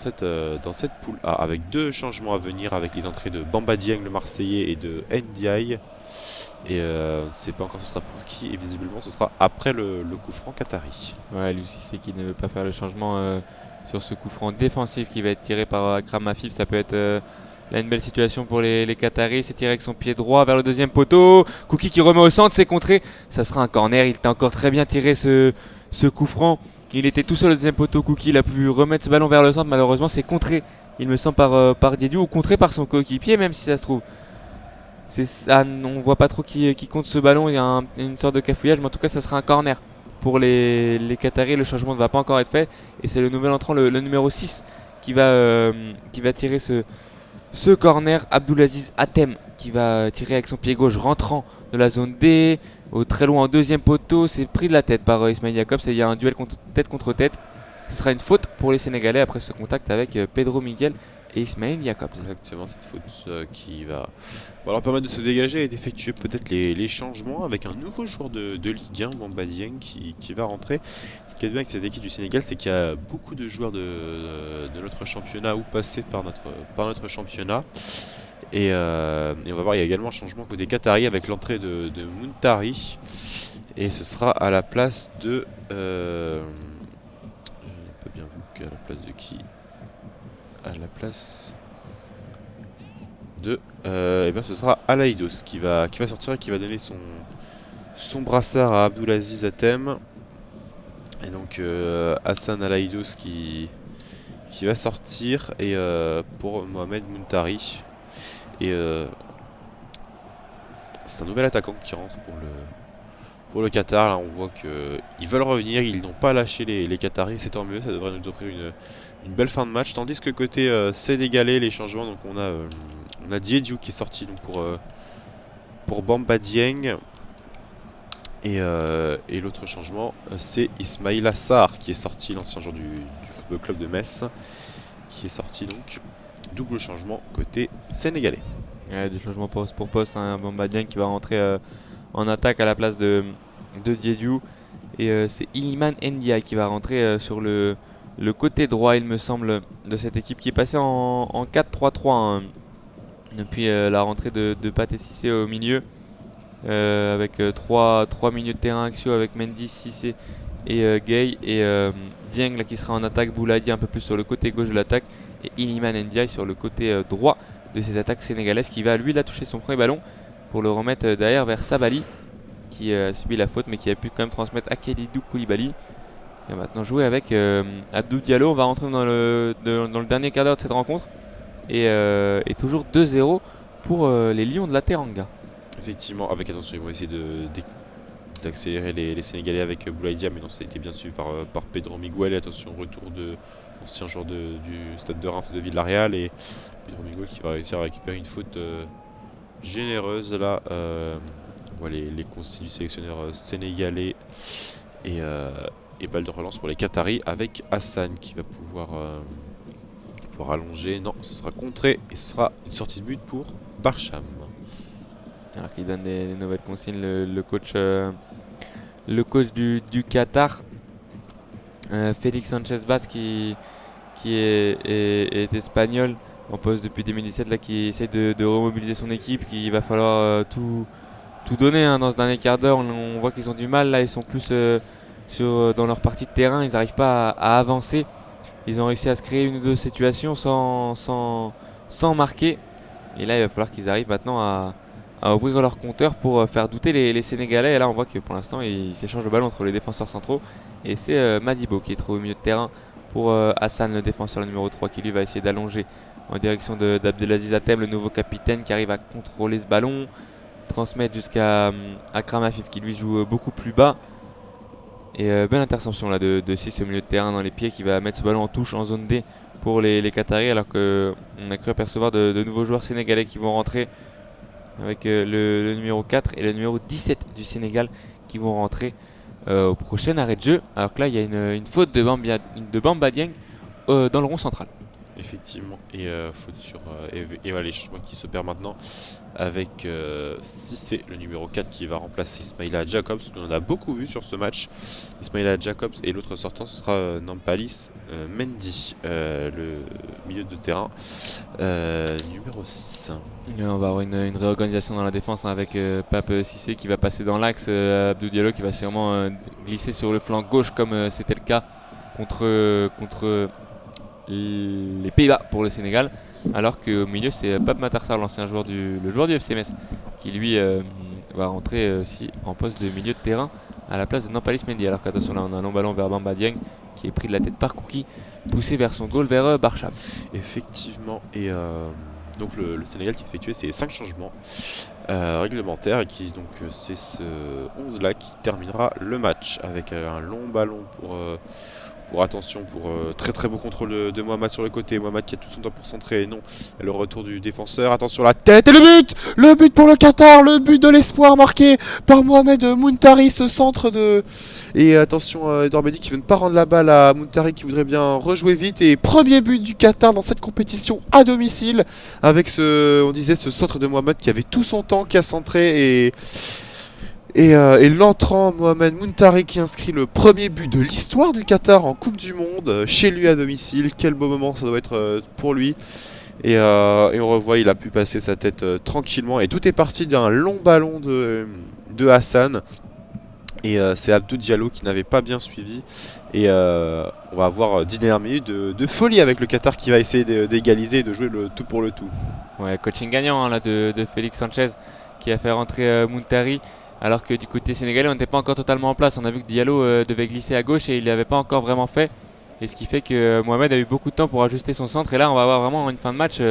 cette poule A, avec deux changements à venir, avec les entrées de Bamba Dieng, le Marseillais, et de Ndiaye. Et on ne sait pas encore ce sera pour qui, et visiblement ce sera après le coup franc qatari. Ouais, lui aussi c'est qu'il ne veut pas faire le changement sur ce coup franc défensif qui va être tiré par Akram Afif. Ça peut être là une belle situation pour les Qataris. C'est tiré avec son pied droit vers le deuxième poteau. Kouki qui remet au centre, c'est contré. Ça sera un corner. Il était encore très bien tiré ce coup franc. Il était tout seul au deuxième poteau. Kouki, il a pu remettre ce ballon vers le centre. Malheureusement, c'est contré, il me semble, par Diédiou, ou contré par son coéquipier, même si ça se trouve. On voit pas trop qui compte ce ballon. Il y a une sorte de cafouillage, mais en tout cas, ça sera un corner pour les Qataris. Le changement ne va pas encore être fait. Et c'est le nouvel entrant, le numéro 6, qui va tirer ce corner. Abdulaziz Hatem qui va tirer avec son pied gauche, rentrant de la zone D. Très loin en deuxième poteau, c'est pris de la tête par Ismail Jacobs et il y a un duel tête contre tête. Ce sera une faute pour les Sénégalais après ce contact avec Pedro Miguel et Ismail Jacobs. Exactement, cette faute qui va leur permettre de se dégager et d'effectuer peut-être les changements avec un nouveau joueur de Ligue 1, Bamba Dieng, qui va rentrer. Ce qui est bien avec cette équipe du Sénégal, c'est qu'il y a beaucoup de joueurs de notre championnat ou passés par notre championnat. Et on va voir, il y a également un changement côté Qatari avec l'entrée de Muntari. Et ce sera à la place de... je n'ai pas bien vu qu'à la place de qui. À la place de... et bien ce sera Alaïdos qui va sortir et qui va donner son brassard à Abdulaziz Atem. Et donc Hassan Alaïdos qui va sortir et pour Mohamed Muntari. Et c'est un nouvel attaquant qui rentre pour le Qatar. Là, on voit qu'ils veulent revenir, ils n'ont pas lâché les Qataris, c'est tant mieux, ça devrait nous offrir une belle fin de match. Tandis que côté sénégalais, les changements, donc on a Diédhiou qui est sorti donc pour Bamba Dieng. Et l'autre changement, c'est Ismaïla Sarr qui est sorti, l'ancien joueur du Football Club de Metz, qui est sorti donc. Double changement côté sénégalais. Ouais, des changements poste pour poste, hein. Bamba Dieng qui va rentrer en attaque à la place de Diédhiou. Et c'est Iliman Ndiaye qui va rentrer sur le côté droit, il me semble, de cette équipe qui est passée en 4-3-3 hein, depuis la rentrée de Pathé Cissé au milieu. Avec trois milieux de terrain axiaux avec Mendy, Cissé et Gay. Et Dieng là, qui sera en attaque, Boulaye un peu plus sur le côté gauche de l'attaque. Et Iliman Ndiaye sur le côté droit de cette attaque sénégalaise qui va lui là toucher son premier ballon pour le remettre derrière vers Sabali qui a subi la faute mais qui a pu quand même transmettre à Kalidou Koulibaly. Il va maintenant jouer avec Abdou Diallo. On va rentrer dans le dernier quart d'heure de cette rencontre et toujours 2-0 pour les Lions de la Teranga. Effectivement, avec attention, ils vont essayer d'accélérer les Sénégalais avec Boulaye Dia, mais non, ça a été bien suivi par Pedro Miguel. Et attention, retour de l'ancien joueur du stade de Reims et de Villarreal, et Pedro Miguel qui va réussir à récupérer une faute généreuse là. On voit les consignes du sélectionneur sénégalais et balle de relance pour les Qataris avec Hassan qui va pouvoir allonger. Non, ce sera contré et ce sera une sortie de but pour Barcham. Alors qu'il donne des nouvelles consignes, le coach du Qatar, Félix Sanchez Bas qui est espagnol en poste depuis 2017 là, qui essaie de remobiliser son équipe, qu'il va falloir tout donner hein, dans ce dernier quart d'heure. On voit qu'ils ont du mal là, ils sont plus dans leur partie de terrain, ils n'arrivent pas à avancer. Ils ont réussi à se créer une ou deux situations sans marquer. Et là il va falloir qu'ils arrivent maintenant à ouvrir leur compteur pour faire douter les Sénégalais. Et là on voit que pour l'instant ils s'échangent le ballon entre les défenseurs centraux. Et c'est Madibo qui est trouvé au milieu de terrain pour Hassan, le défenseur numéro 3, qui lui va essayer d'allonger en direction d'Abdelaziz Atem, le nouveau capitaine qui arrive à contrôler ce ballon, transmettre jusqu'à Akram Afif qui lui joue beaucoup plus bas. Et belle interception là de 6 au milieu de terrain dans les pieds qui va mettre ce ballon en touche en zone D pour les Qataris, alors qu'on a cru apercevoir de nouveaux joueurs sénégalais qui vont rentrer avec le numéro 4 et le numéro 17 du Sénégal qui vont rentrer au prochain arrêt de jeu. Alors que là il y a une faute de Bamba Dieng dans le rond central. Effectivement, et faute sur et voilà les changements qui s'opèrent maintenant avec Cissé, le numéro 4 qui va remplacer Ismaïla Jacobs, qu'on a beaucoup vu sur ce match. Ismaïla Jacobs, et l'autre sortant ce sera Nampalis Mendy, le milieu de terrain numéro 6. Et on va avoir une réorganisation dans la défense hein, avec Pape Cissé qui va passer dans l'axe, Abdou Diallo qui va sûrement glisser sur le flanc gauche comme c'était le cas contre les Pays-Bas pour le Sénégal, alors qu'au milieu c'est Pape Matar Sarr, l'ancien joueur le joueur du FC Metz, qui lui va rentrer aussi en poste de milieu de terrain à la place de Nampalis Mendy. Alors qu'attention, là on a un long ballon vers Bamba Dieng qui est pris de la tête par Kouki, poussé vers son goal vers Barcham. Effectivement, et donc le Sénégal qui effectué ses 5 changements réglementaires, et qui donc c'est ce 11 là qui terminera le match avec un long ballon pour attention, pour très très beau contrôle de Mohamed sur le côté. Mohamed qui a tout son temps pour centrer. Non, le retour du défenseur. Attention, la tête et le but. Le but pour le Qatar. Le but de l'espoir marqué par Mohamed Muntari. Ce centre de... Et attention, Edouard Mendy qui veut ne pas rendre la balle à Muntari qui voudrait bien rejouer vite. Et premier but du Qatar dans cette compétition à domicile. Avec ce centre de Mohamed qui avait tout son temps, qui a centré et l'entrant Mohamed Muntari qui inscrit le premier but de l'histoire du Qatar en Coupe du Monde, chez lui à domicile. Quel beau moment ça doit être pour lui. Et on revoit, il a pu passer sa tête tranquillement. Et tout est parti d'un long ballon de Hassan. Et c'est Abdou Diallo qui n'avait pas bien suivi. Et on va avoir 10 dernières minutes de folie avec le Qatar qui va essayer d'égaliser et de jouer le tout pour le tout. Ouais, coaching gagnant là, de Félix Sanchez qui a fait rentrer Muntari. Alors que du côté sénégalais, on n'était pas encore totalement en place. On a vu que Diallo devait glisser à gauche et il ne l'avait pas encore vraiment fait. Et ce qui fait que Mohamed a eu beaucoup de temps pour ajuster son centre. Et là, on va avoir vraiment une fin de match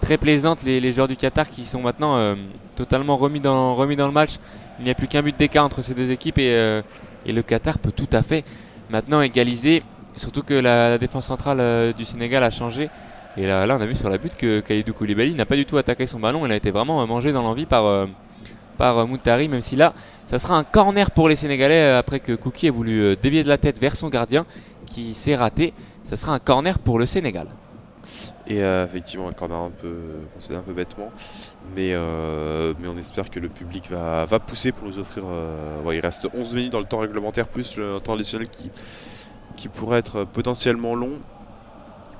très plaisante. Les joueurs du Qatar qui sont maintenant totalement remis dans le match. Il n'y a plus qu'un but d'écart entre ces deux équipes. Et le Qatar peut tout à fait maintenant égaliser. Surtout que la défense centrale du Sénégal a changé. Et là, on a vu sur la butte que Kalidou Koulibaly n'a pas du tout attaqué son ballon. Il a été vraiment mangé dans l'envie par Muntari, même si là ça sera un corner pour les Sénégalais après que Kouki ait voulu dévier de la tête vers son gardien qui s'est raté. Ça sera un corner pour le Sénégal. Et effectivement un corner concédé un peu bêtement, mais on espère que le public va pousser pour nous offrir il reste 11 minutes dans le temps réglementaire plus le temps additionnel qui pourrait être potentiellement long.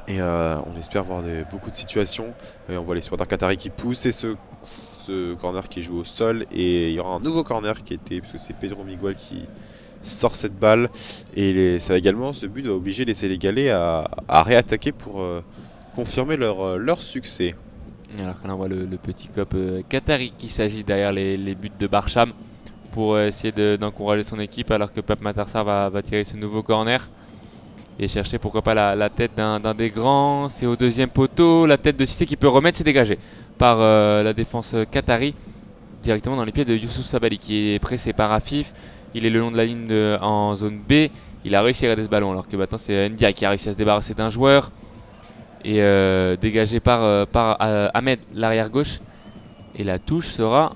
Et on espère voir beaucoup de situations. Et on voit les supporters qataris qui poussent et ce corner qui est joué au sol. Et il y aura un nouveau corner puisque c'est Pedro Miguel qui sort cette balle. Et ça va également, ce but va obliger les Sénégalais à réattaquer pour confirmer leur succès. Alors que là on voit le petit cop qatari qui s'agit derrière les buts de Barcham pour essayer d'encourager son équipe alors que Pape Matar Sarr va tirer ce nouveau corner. Et chercher pourquoi pas la tête d'un des grands. C'est au deuxième poteau. La tête de Cissé qui peut remettre, c'est dégagé par la défense qatari. Directement dans les pieds de Youssouf Sabaly qui est pressé par Afif. Il est le long de la ligne en zone B. Il a réussi à rater ce ballon alors que maintenant c'est Ndiaye qui a réussi à se débarrasser d'un joueur. Et dégagé par Ahmed, l'arrière gauche. Et la touche sera...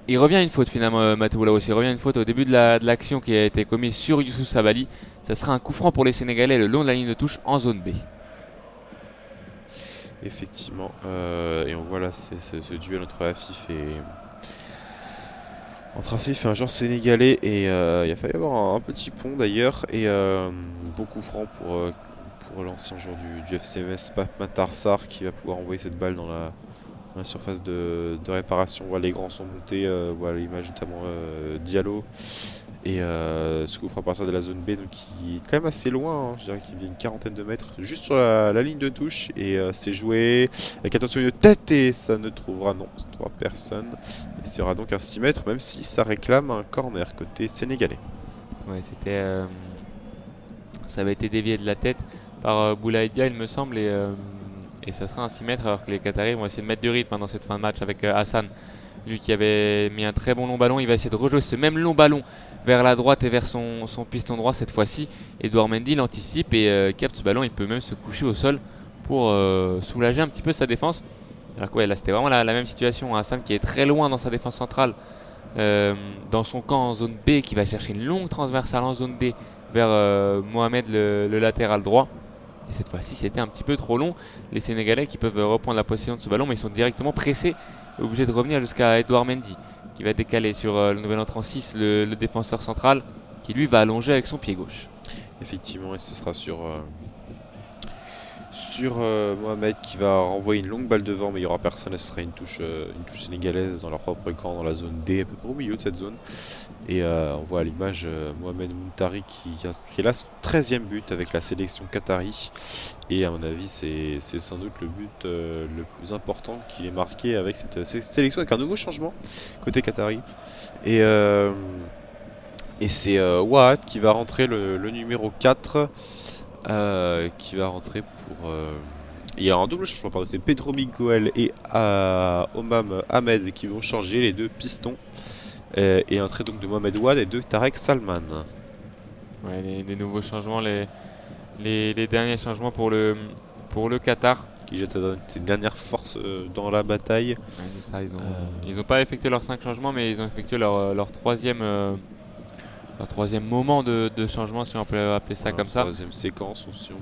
Il revient à une faute finalement, Matou Laos. Il revient à une faute au début de l'action qui a été commise sur Youssouf Sabaly. Ça sera un coup franc pour les Sénégalais le long de la ligne de touche en zone B. Effectivement. Et on voit là ce duel entre Afif et un joueur sénégalais. Et il a fallu avoir un petit pont d'ailleurs. Et bon coup franc pour l'ancien joueur du FCMS, Pape Matar Sarr, qui va pouvoir envoyer cette balle dans la surface de réparation. Voilà, les grands sont montés. Voilà l'image notamment Diallo. Et ce coup franc à partir de la zone B, donc qui est quand même assez loin, hein. Je dirais qu'il y a une quarantaine de mètres, juste sur la ligne de touche. Et c'est joué avec attention une tête et ça ne trouvera personne. Et ce sera donc un 6 mètres, même si ça réclame un corner côté sénégalais. Ouais, ça avait été dévié de la tête par Boulaïdia, il me semble, et ça sera un 6 mètres alors que les Qataris vont essayer de mettre du rythme dans cette fin de match avec Hassan. Lui qui avait mis un très bon long ballon, il va essayer de rejouer ce même long ballon vers la droite et vers son piston droit cette fois-ci. Edouard Mendy l'anticipe et capte ce ballon, il peut même se coucher au sol pour soulager un petit peu sa défense. Alors que ouais, là c'était vraiment la même situation, Hassan qui est très loin dans sa défense centrale, dans son camp en zone B, qui va chercher une longue transversale en zone D vers Mohamed le latéral droit. Et cette fois-ci c'était un petit peu trop long. Les Sénégalais qui peuvent reprendre la possession de ce ballon, mais ils sont directement pressés, obligés de revenir jusqu'à Edouard Mendy qui va décaler sur le nouvel entrant 6, le défenseur central, qui lui va allonger avec son pied gauche. Effectivement, et ce sera sur Mohamed qui va renvoyer une longue balle devant, mais il n'y aura personne et ce sera une touche sénégalaise dans leur propre camp, dans la zone D, à peu près au milieu de cette zone. Et on voit à l'image Mohamed Muntari qui inscrit là son 13e but avec la sélection qatari. Et à mon avis, c'est sans doute le but le plus important qu'il ait marqué avec cette sélection, avec un nouveau changement côté qatari. Et c'est Waad qui va rentrer le numéro 4. Qui va rentrer pour... Il y a un double changement, pardon, c'est Pedro Miguel et Omam Ahmed qui vont changer les deux pistons. Et entrée donc de Mohamed Waad et de Tarek Salman. Ouais, les nouveaux changements, les derniers changements pour le Qatar. Qui jette ses dernières forces dans la bataille. Ouais, c'est ça, ils ont pas effectué leurs 5 changements, mais ils ont effectué leur troisième moment de changement, si on peut appeler ça comme ça. Troisième séquence aussi.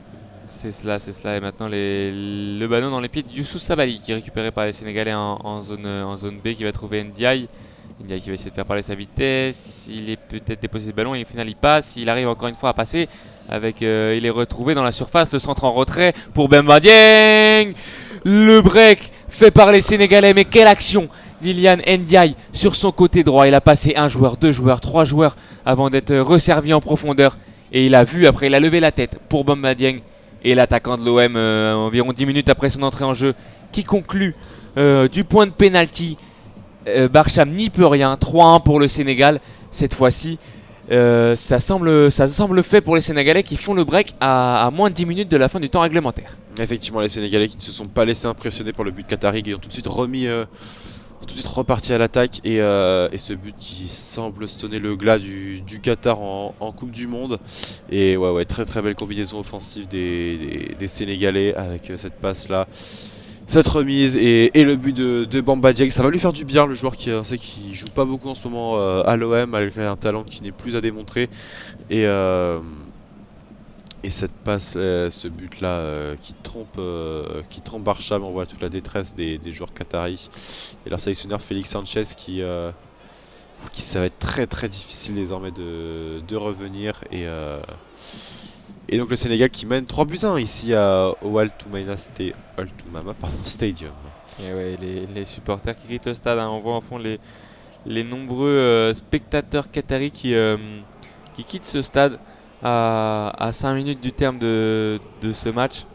C'est cela. Et maintenant le ballon dans les pieds de Youssouf Sabaly, qui est récupéré par les Sénégalais en zone B, qui va trouver Ndiaye. Ndiaye qui va essayer de faire parler sa vitesse. Il est peut-être déposé le ballon et au final il passe. Il arrive encore une fois à passer. Il est retrouvé dans la surface. Le centre en retrait pour Bamba Dieng. Le break fait par les Sénégalais. Mais quelle action d'Ilian Ndiaye sur son côté droit. Il a passé 1 joueur, 2 joueurs, 3 joueurs avant d'être resservi en profondeur. Et il a vu, après il a levé la tête pour Bamba Dieng. Et l'attaquant de l'OM, environ 10 minutes après son entrée en jeu, qui conclut du point de pénalty. Barcham n'y peut rien. 3-1 pour le Sénégal. Cette fois-ci, ça semble fait pour les Sénégalais qui font le break à moins de 10 minutes de la fin du temps réglementaire. Effectivement, les Sénégalais qui ne se sont pas laissés impressionner par le but qatari, qui ont tout de suite reparti à l'attaque. Et ce but qui semble sonner le glas du Qatar en Coupe du Monde. Et ouais, très très belle combinaison offensive des Sénégalais avec cette passe-là. Cette remise et le but de Bamba Dieng, ça va lui faire du bien, le joueur qui joue pas beaucoup en ce moment à l'OM, malgré un talent qui n'est plus à démontrer. Et cette passe, ce but-là qui trompe Barcham, on voit toute la détresse des joueurs qataris. Et leur sélectionneur Félix Sanchez qui ça va être très très difficile désormais de revenir. Et donc le Sénégal qui mène 3-1 ici au Al Toumama Stadium. Et ouais, les supporters qui quittent le stade, hein, on voit en fond les nombreux spectateurs qataris qui quittent ce stade à 5 minutes du terme de ce match.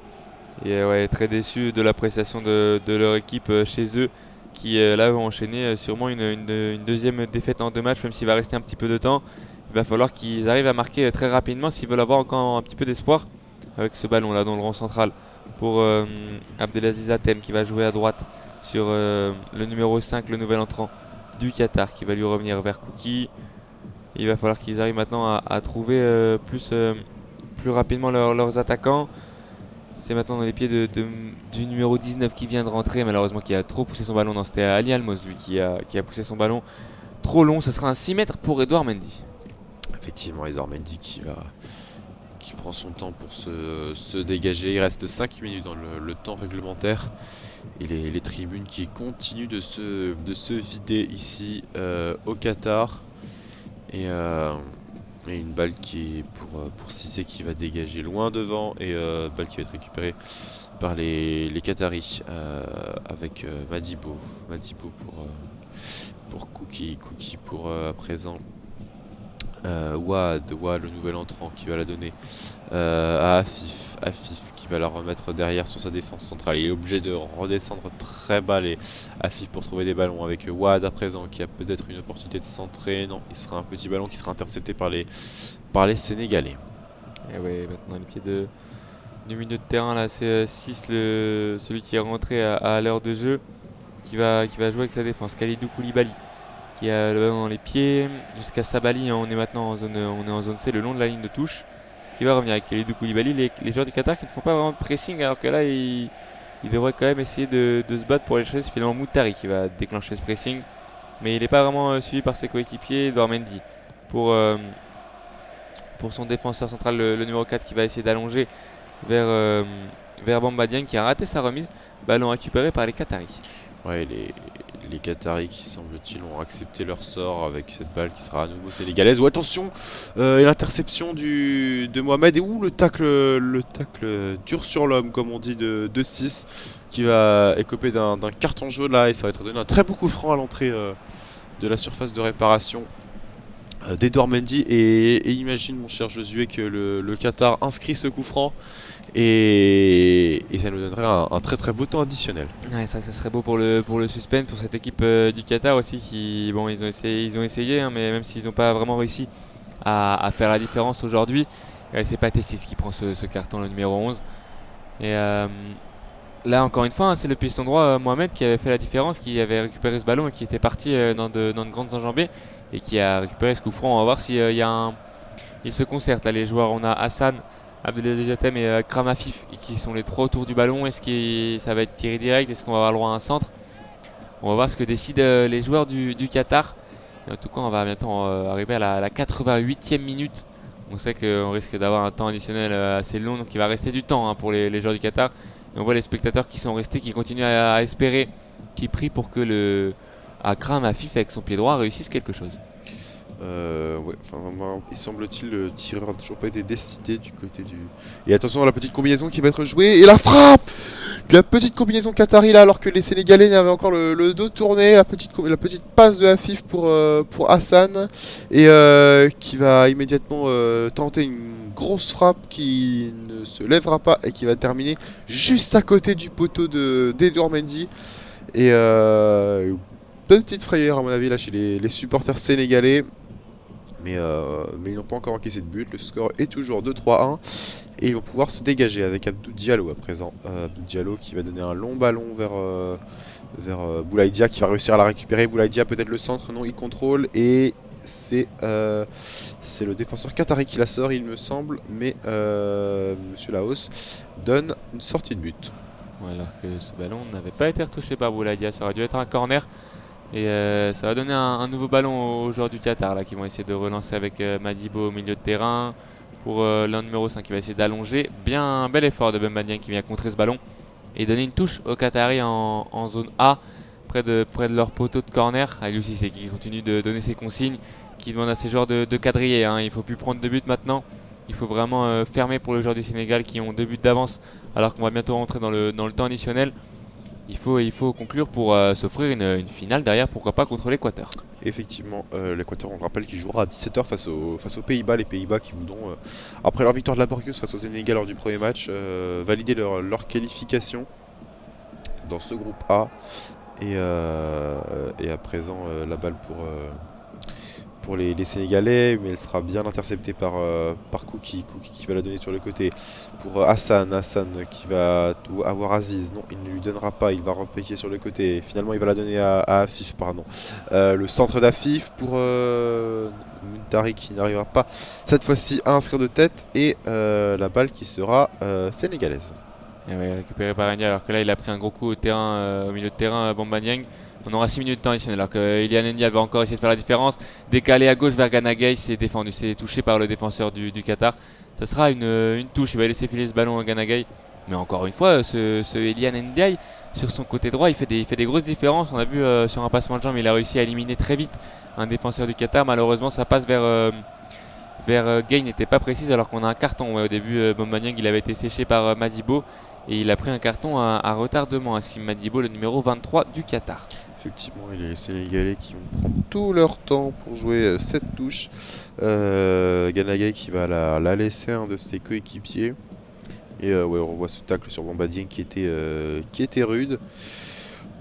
Et ouais, très déçus de l'appréciation de leur équipe chez eux, qui là vont enchaîner sûrement une deuxième défaite en 2 matchs, même s'il va rester un petit peu de temps. Il va falloir qu'ils arrivent à marquer très rapidement s'ils veulent avoir encore un petit peu d'espoir avec ce ballon là dans le rond central pour Abdelaziz Atem qui va jouer à droite sur le numéro 5, le nouvel entrant du Qatar, qui va lui revenir vers Kouki. Il va falloir qu'ils arrivent maintenant à trouver plus rapidement leurs attaquants. C'est maintenant dans les pieds du numéro 19 qui vient de rentrer, malheureusement qui a trop poussé son ballon. Non, c'était Ali Almoz lui qui a poussé son ballon trop long. Ça sera un 6 mètres pour Edouard Mendy. Effectivement, Edouard Mendy qui prend son temps pour se dégager. Il reste 5 minutes dans le temps réglementaire. Et les tribunes qui continuent de se vider ici au Qatar. Et une balle qui est pour Cissé qui va dégager loin devant. Et balle qui va être récupérée par les Qataris avec Madibo pour Kouki pour à présent. Wad, le nouvel entrant qui va la donner à Afif qui va la remettre derrière sur sa défense centrale. Il est obligé de redescendre très bas Afif pour trouver des ballons avec Wad à présent qui a peut-être une opportunité de centrer. Non, il sera un petit ballon qui sera intercepté par les Sénégalais. Et oui, maintenant les pieds du milieu de terrain là, c'est 6 celui qui est rentré à l'heure de jeu qui va jouer avec sa défense. Khalidou Koulibaly qui a le ballon dans les pieds jusqu'à Sabaly. On est maintenant en zone C, le long de la ligne de touche, qui va revenir avec Khalidou Koulibaly. Les joueurs du Qatar qui ne font pas vraiment de pressing, alors que là ils devraient quand même essayer de se battre pour aller chercher. C'est finalement Moutari qui va déclencher ce pressing, mais il n'est pas vraiment suivi par ses coéquipiers. Edouard Mendy pour son défenseur central, le numéro 4, qui va essayer d'allonger vers Bamba Dieng, qui a raté sa remise. Ballon récupéré par les Qataris. Ouais, les Qataris qui semble-t-il ont accepté leur sort avec cette balle qui sera à nouveau sénégalaise. Attention, et l'interception de Mohamed, et le tacle dur sur l'homme, comme on dit, de 6, qui va écoper d'un carton jaune là, et ça va être donné un très beau coup franc à l'entrée de la surface de réparation d'Edouard Mendy. Et imagine, mon cher Josué, que le Qatar inscrit ce coup franc. Et ça nous donnerait un très très beau temps additionnel. Ouais, ça serait beau pour le suspense, pour cette équipe du Qatar aussi qui, bon, ils ont essayé, hein, mais même s'ils n'ont pas vraiment réussi à faire la différence aujourd'hui, c'est Pathé 6 qui prend ce carton, le numéro 11. Et là encore une fois, hein, c'est le piston droit Mohamed qui avait fait la différence, qui avait récupéré ce ballon et qui était parti dans de grandes enjambées et qui a récupéré ce coup franc. On va voir s'il y a ils se concertent là, les joueurs. On a Hassan, Abdelaziz Yatem et Kram Afif qui sont les 3 autour du ballon. Est-ce que ça va être tiré direct? Est-ce qu'on va avoir le droit à un centre? On va voir ce que décident les joueurs du Qatar. Et en tout cas, on va bientôt arriver à la 88e minute. On sait qu'on risque d'avoir un temps additionnel assez long, donc il va rester du temps pour les joueurs du Qatar. Et on voit les spectateurs qui sont restés, qui continuent à espérer, qui prient pour que le Akram Afif avec son pied droit réussisse quelque chose. Ouais, enfin, il semble-t-il, le tireur n'a toujours pas été décidé du côté du. Et attention à la petite combinaison qui va être jouée. Et la frappe! La petite combinaison qatari là, alors que les Sénégalais avaient encore le dos tourné. La petite passe de Afif pour Hassan. Et qui va immédiatement tenter une grosse frappe qui ne se lèvera pas et qui va terminer juste à côté du poteau d'Edouard Mendy. Et petite frayeur à mon avis là chez les supporters sénégalais. Mais ils n'ont pas encore encaissé de but. Le score est toujours 2-3-1. Et ils vont pouvoir se dégager avec Abdou Diallo à présent. Abdou Diallo qui va donner un long ballon vers Boulaïdia qui va réussir à la récupérer. Boulaïdia peut-être le centre, non, il contrôle. Et c'est le défenseur qatari qui la sort, il me semble. Mais Monsieur Laos donne une sortie de but. Ouais, alors que ce ballon n'avait pas été retouché par Boulaïdia. Ça aurait dû être un corner. Et ça va donner un nouveau ballon aux joueurs du Qatar là, qui vont essayer de relancer avec Madibo au milieu de terrain. Pour l'un numéro 5 qui va essayer d'allonger. Bien un bel effort de Bamba Dieng qui vient contrer ce ballon. Et donner une touche aux Qataris en zone A. Près de leur poteau de corner. Aliou Cissé qui continue de donner ses consignes. Qui demande à ses joueurs de quadriller. Il ne faut plus prendre de buts maintenant. Il faut vraiment fermer pour les joueurs du Sénégal qui ont 2 buts d'avance. Alors qu'on va bientôt rentrer dans le temps additionnel. Il faut conclure pour s'offrir une finale derrière, pourquoi pas contre l'Équateur. Effectivement, l'Équateur, on le rappelle, qui jouera à 17h face aux Pays-Bas. Les Pays-Bas qui voudront, après leur victoire de laborieuse face au Sénégal lors du premier match, valider leur qualification dans ce groupe A. Et à présent, la balle pour les Sénégalais, mais elle sera bien interceptée par Kouki qui va la donner sur le côté pour Hassan qui va avoir Aziz, non il ne lui donnera pas, il va repécher sur le côté, finalement il va la donner à Afif, pardon. Le centre d'Afif pour Muntari qui n'arrivera pas cette fois-ci à inscrire de tête, et la balle qui sera sénégalaise. Et ouais, récupéré par Enya, alors que là il a pris un gros coup au milieu de terrain, Bamba Dieng. On aura 6 minutes de temps additionnel, alors que Ilian Ndiaye va encore essayer de faire la différence. Décalé à gauche vers Gana Gueye, c'est défendu, c'est touché par le défenseur du Qatar. Ça sera une touche, il va laisser filer ce ballon à Gana Gueye. Mais encore une fois, ce Ilian Ndiaye, sur son côté droit, il fait des grosses différences. On a vu sur un passement de jambe, il a réussi à éliminer très vite un défenseur du Qatar. Malheureusement, ça passe vers Gueye n'était pas précise, alors qu'on a un carton. Ouais, au début, Bamba Dieng, il avait été séché par Madibo. Et il a pris un carton à retardement à Sim Madibo, le numéro 23 du Qatar. Effectivement, il y a les Sénégalais qui vont prendre tout leur temps pour jouer cette touche. Gana Gueye qui va la laisser un de ses coéquipiers. Et ouais, on voit ce tacle sur Bamba Dieng qui était rude.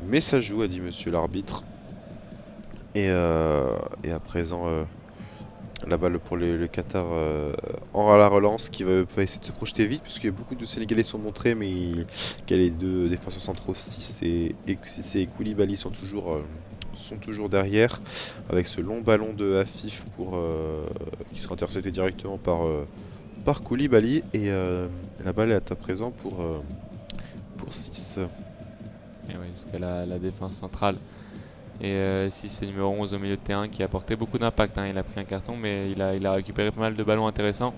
Mais ça joue, a dit monsieur l'arbitre. Et à présent, la balle pour le Qatar à la relance qui va essayer de se projeter vite, puisque beaucoup de Sénégalais sont montrés, mais les 2 défenseurs centraux, Cissé et Koulibaly sont toujours derrière, avec ce long ballon de Afif qui sera intercepté directement par Koulibaly, et la balle est à présent pour 6. Et oui, jusqu'à la défense centrale. Et si c'est numéro 11 au milieu de terrain qui a apporté beaucoup d'impact, il a pris un carton, mais il a récupéré pas mal de ballons intéressants,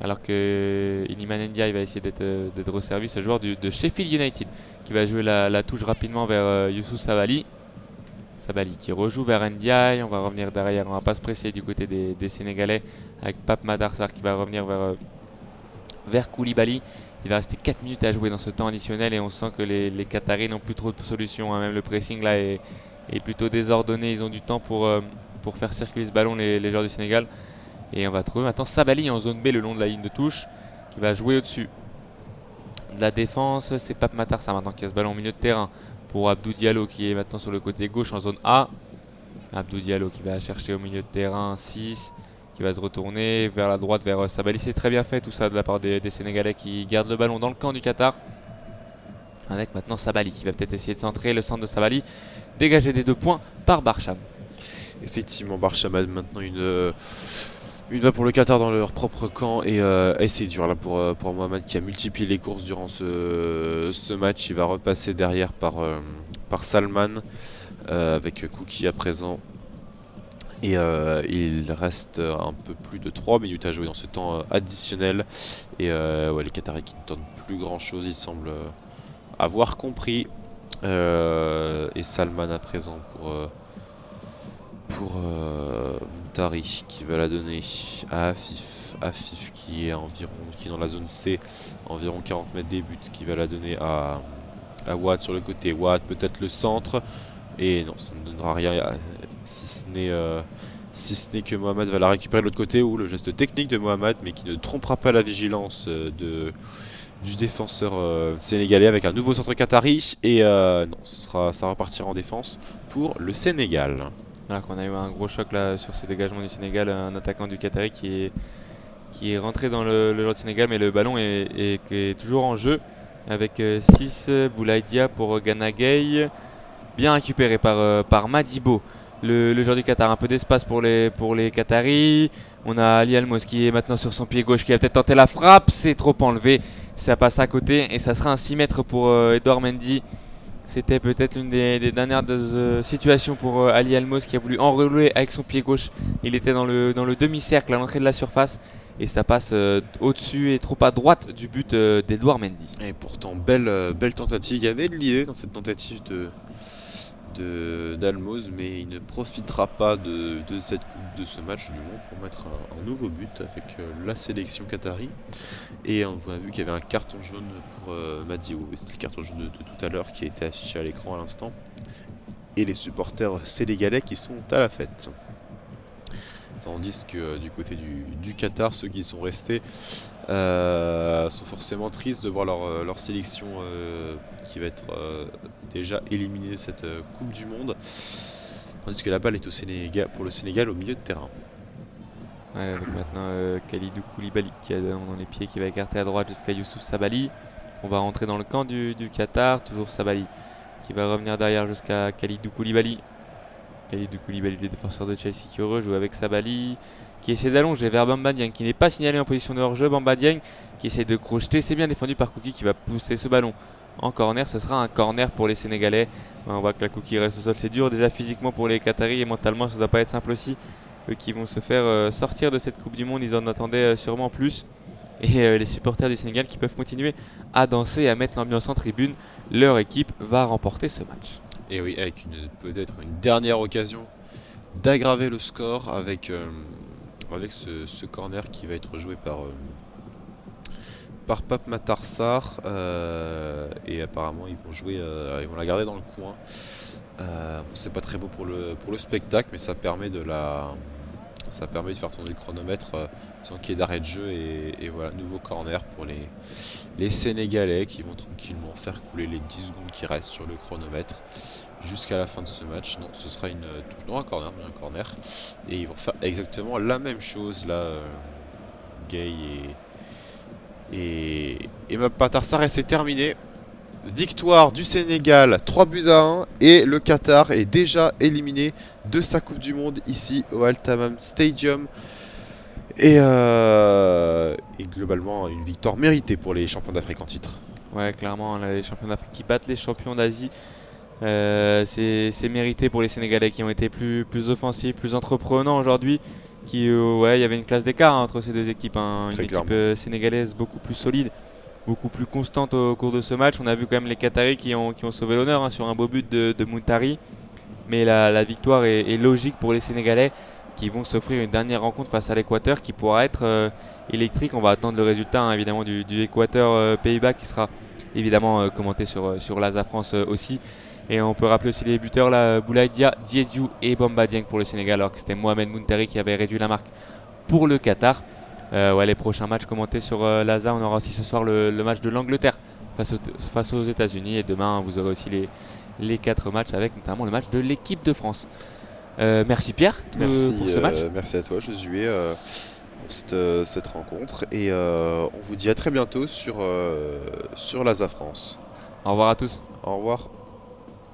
alors que Iliman Ndiaye va essayer d'être resservi, ce joueur de Sheffield United qui va jouer la touche rapidement vers Youssouf Sabaly qui rejoue vers Ndiaye. On va revenir derrière, on va pas se presser du côté des Sénégalais, avec Pape Matar Sarr qui va revenir vers Koulibaly. Il va rester 4 minutes à jouer dans ce temps additionnel, et on sent que les Qataris n'ont plus trop de solutions, même le pressing là est plutôt désordonné. Ils ont du temps pour faire circuler ce ballon, les joueurs du Sénégal. Et on va trouver maintenant Sabaly en zone B le long de la ligne de touche, qui va jouer au-dessus de la défense. C'est Pape Matar Sarr maintenant qui a ce ballon au milieu de terrain pour Abdou Diallo qui est maintenant sur le côté gauche en zone A. Abdou Diallo qui va chercher au milieu de terrain 6, qui va se retourner vers la droite, vers Sabaly. C'est très bien fait tout ça de la part des Sénégalais qui gardent le ballon dans le camp du Qatar. Avec maintenant Sabaly qui va peut-être essayer de centrer, le centre de Sabaly dégagé des 2 points par Barcham. Effectivement, Barcham a maintenant Une balle pour le Qatar dans leur propre camp et c'est dur là pour Mohamed qui a multiplié les courses durant ce match. Il va repasser derrière par Salman avec Cookie à présent. Et il reste un peu plus de 3 minutes à jouer dans ce temps additionnel. Et ouais, les Qataris qui ne tentent plus grand chose, ils semblent avoir compris. Et Salman à présent pour Moutari qui va la donner à Afif. Afif qui est dans la zone C, environ 40 mètres des buts, qui va la donner à Watt sur le côté. Watt peut-être le centre. Et non, ça ne donnera rien si ce n'est que Mohamed va la récupérer de l'autre côté, ou le geste technique de Mohamed, mais qui ne trompera pas la vigilance du défenseur sénégalais avec un nouveau centre qatari. Et non, ça repartira en défense pour le Sénégal. Alors qu'on a eu un gros choc là sur ce dégagement du Sénégal, un attaquant du Qatari qui est rentré dans le joueur du Sénégal, mais le ballon est toujours en jeu avec 6 Boulaïdia pour Gana Gueye. Bien récupéré par Madibo, le joueur du Qatar. Un peu d'espace pour les Qataris. On a Ali Almos qui est maintenant sur son pied gauche, qui a peut-être tenté la frappe. C'est trop enlevé. Ça passe à côté et ça sera un 6 mètres pour Edouard Mendy. C'était peut-être l'une des dernières situations pour Ali Almos qui a voulu enrouler avec son pied gauche. Il était dans le demi-cercle à l'entrée de la surface. Et ça passe au-dessus et trop à droite du but d'Edouard Mendy. Et pourtant, belle tentative. Il y avait de l'idée dans cette tentative d'Almos, mais il ne profitera pas de ce match du monde pour mettre un nouveau but avec la sélection qatari. Et on a vu qu'il y avait un carton jaune pour Madiou. C'était le carton jaune de tout à l'heure qui a été affiché à l'écran à l'instant. Et les supporters sénégalais qui sont à la fête. Tandis que du côté du Qatar, ceux qui sont restés sont forcément tristes de voir leur sélection qui va être déjà éliminée de cette Coupe du Monde. Tandis que la balle est pour le Sénégal au milieu de terrain. Ouais, avec maintenant Khalidou Koulibaly qui a dans les pieds, qui va écarter à droite jusqu'à Youssouf Sabaly. On va rentrer dans le camp du Qatar, toujours Sabaly qui va revenir derrière jusqu'à Khalidou Koulibaly. Khalidou Koulibaly, le défenseur de Chelsea qui rejoue avec Sabaly, qui essaie d'allonger vers Bamba Dieng, qui n'est pas signalé en position de hors-jeu. Bamba Dieng qui essaie de crocheter, c'est bien défendu par Cookie qui va pousser ce ballon en corner. Ce sera un corner pour les Sénégalais. On voit que la Cookie reste au sol, c'est dur déjà physiquement pour les Qataris et mentalement ça ne doit pas être simple aussi. Eux qui vont se faire sortir de cette Coupe du Monde, ils en attendaient sûrement plus. Et les supporters du Sénégal qui peuvent continuer à danser et à mettre l'ambiance en tribune. Leur équipe va remporter ce match. Et oui, avec peut-être une dernière occasion d'aggraver le score avec ce corner qui va être joué par Pape Matar Sarr. Et apparemment ils vont la garder dans le coin. C'est pas très beau pour le spectacle, mais ça permet de faire tourner le chronomètre sans qu'il y ait d'arrêt de jeu. Et voilà, nouveau corner pour les Sénégalais qui vont tranquillement faire couler les 10 secondes qui restent sur le chronomètre jusqu'à la fin de ce match. Non, ce sera une touche, non, un corner. Et ils vont faire exactement la même chose là, Gay et Matar Sarr, et c'est terminé. Victoire du Sénégal, 3-1, et le Qatar est déjà éliminé de sa Coupe du Monde ici au Al Tamam Stadium. Et globalement, une victoire méritée pour les champions d'Afrique en titre. Ouais, clairement, les champions d'Afrique qui battent les champions d'Asie. C'est mérité pour les Sénégalais qui ont été plus offensifs, plus entreprenants aujourd'hui. Il y avait une classe d'écart entre ces deux équipes. Une équipe sénégalaise beaucoup plus solide, beaucoup plus constante au cours de ce match. On a vu quand même les Qataris qui ont sauvé l'honneur sur un beau but de Moutari. Mais la victoire est logique pour les Sénégalais qui vont s'offrir une dernière rencontre face à l'Équateur qui pourra être électrique. On va attendre le résultat évidemment du Équateur Pays-Bas qui sera évidemment commenté sur l'Asa France aussi. Et on peut rappeler aussi les buteurs là, Boulaïdia, Diédiou et Bamba Dieng pour le Sénégal, alors que c'était Mohamed Moutari qui avait réduit la marque pour le Qatar. Les prochains matchs commentés sur l'Asa, on aura aussi ce soir le match de l'Angleterre face aux États-Unis, et demain vous aurez aussi les 4 matchs avec notamment le match de l'équipe de France. Merci Pierre pour ce match. Merci à toi Josué pour cette rencontre, et on vous dit à très bientôt sur l'Asa France. Au revoir à tous. Au revoir.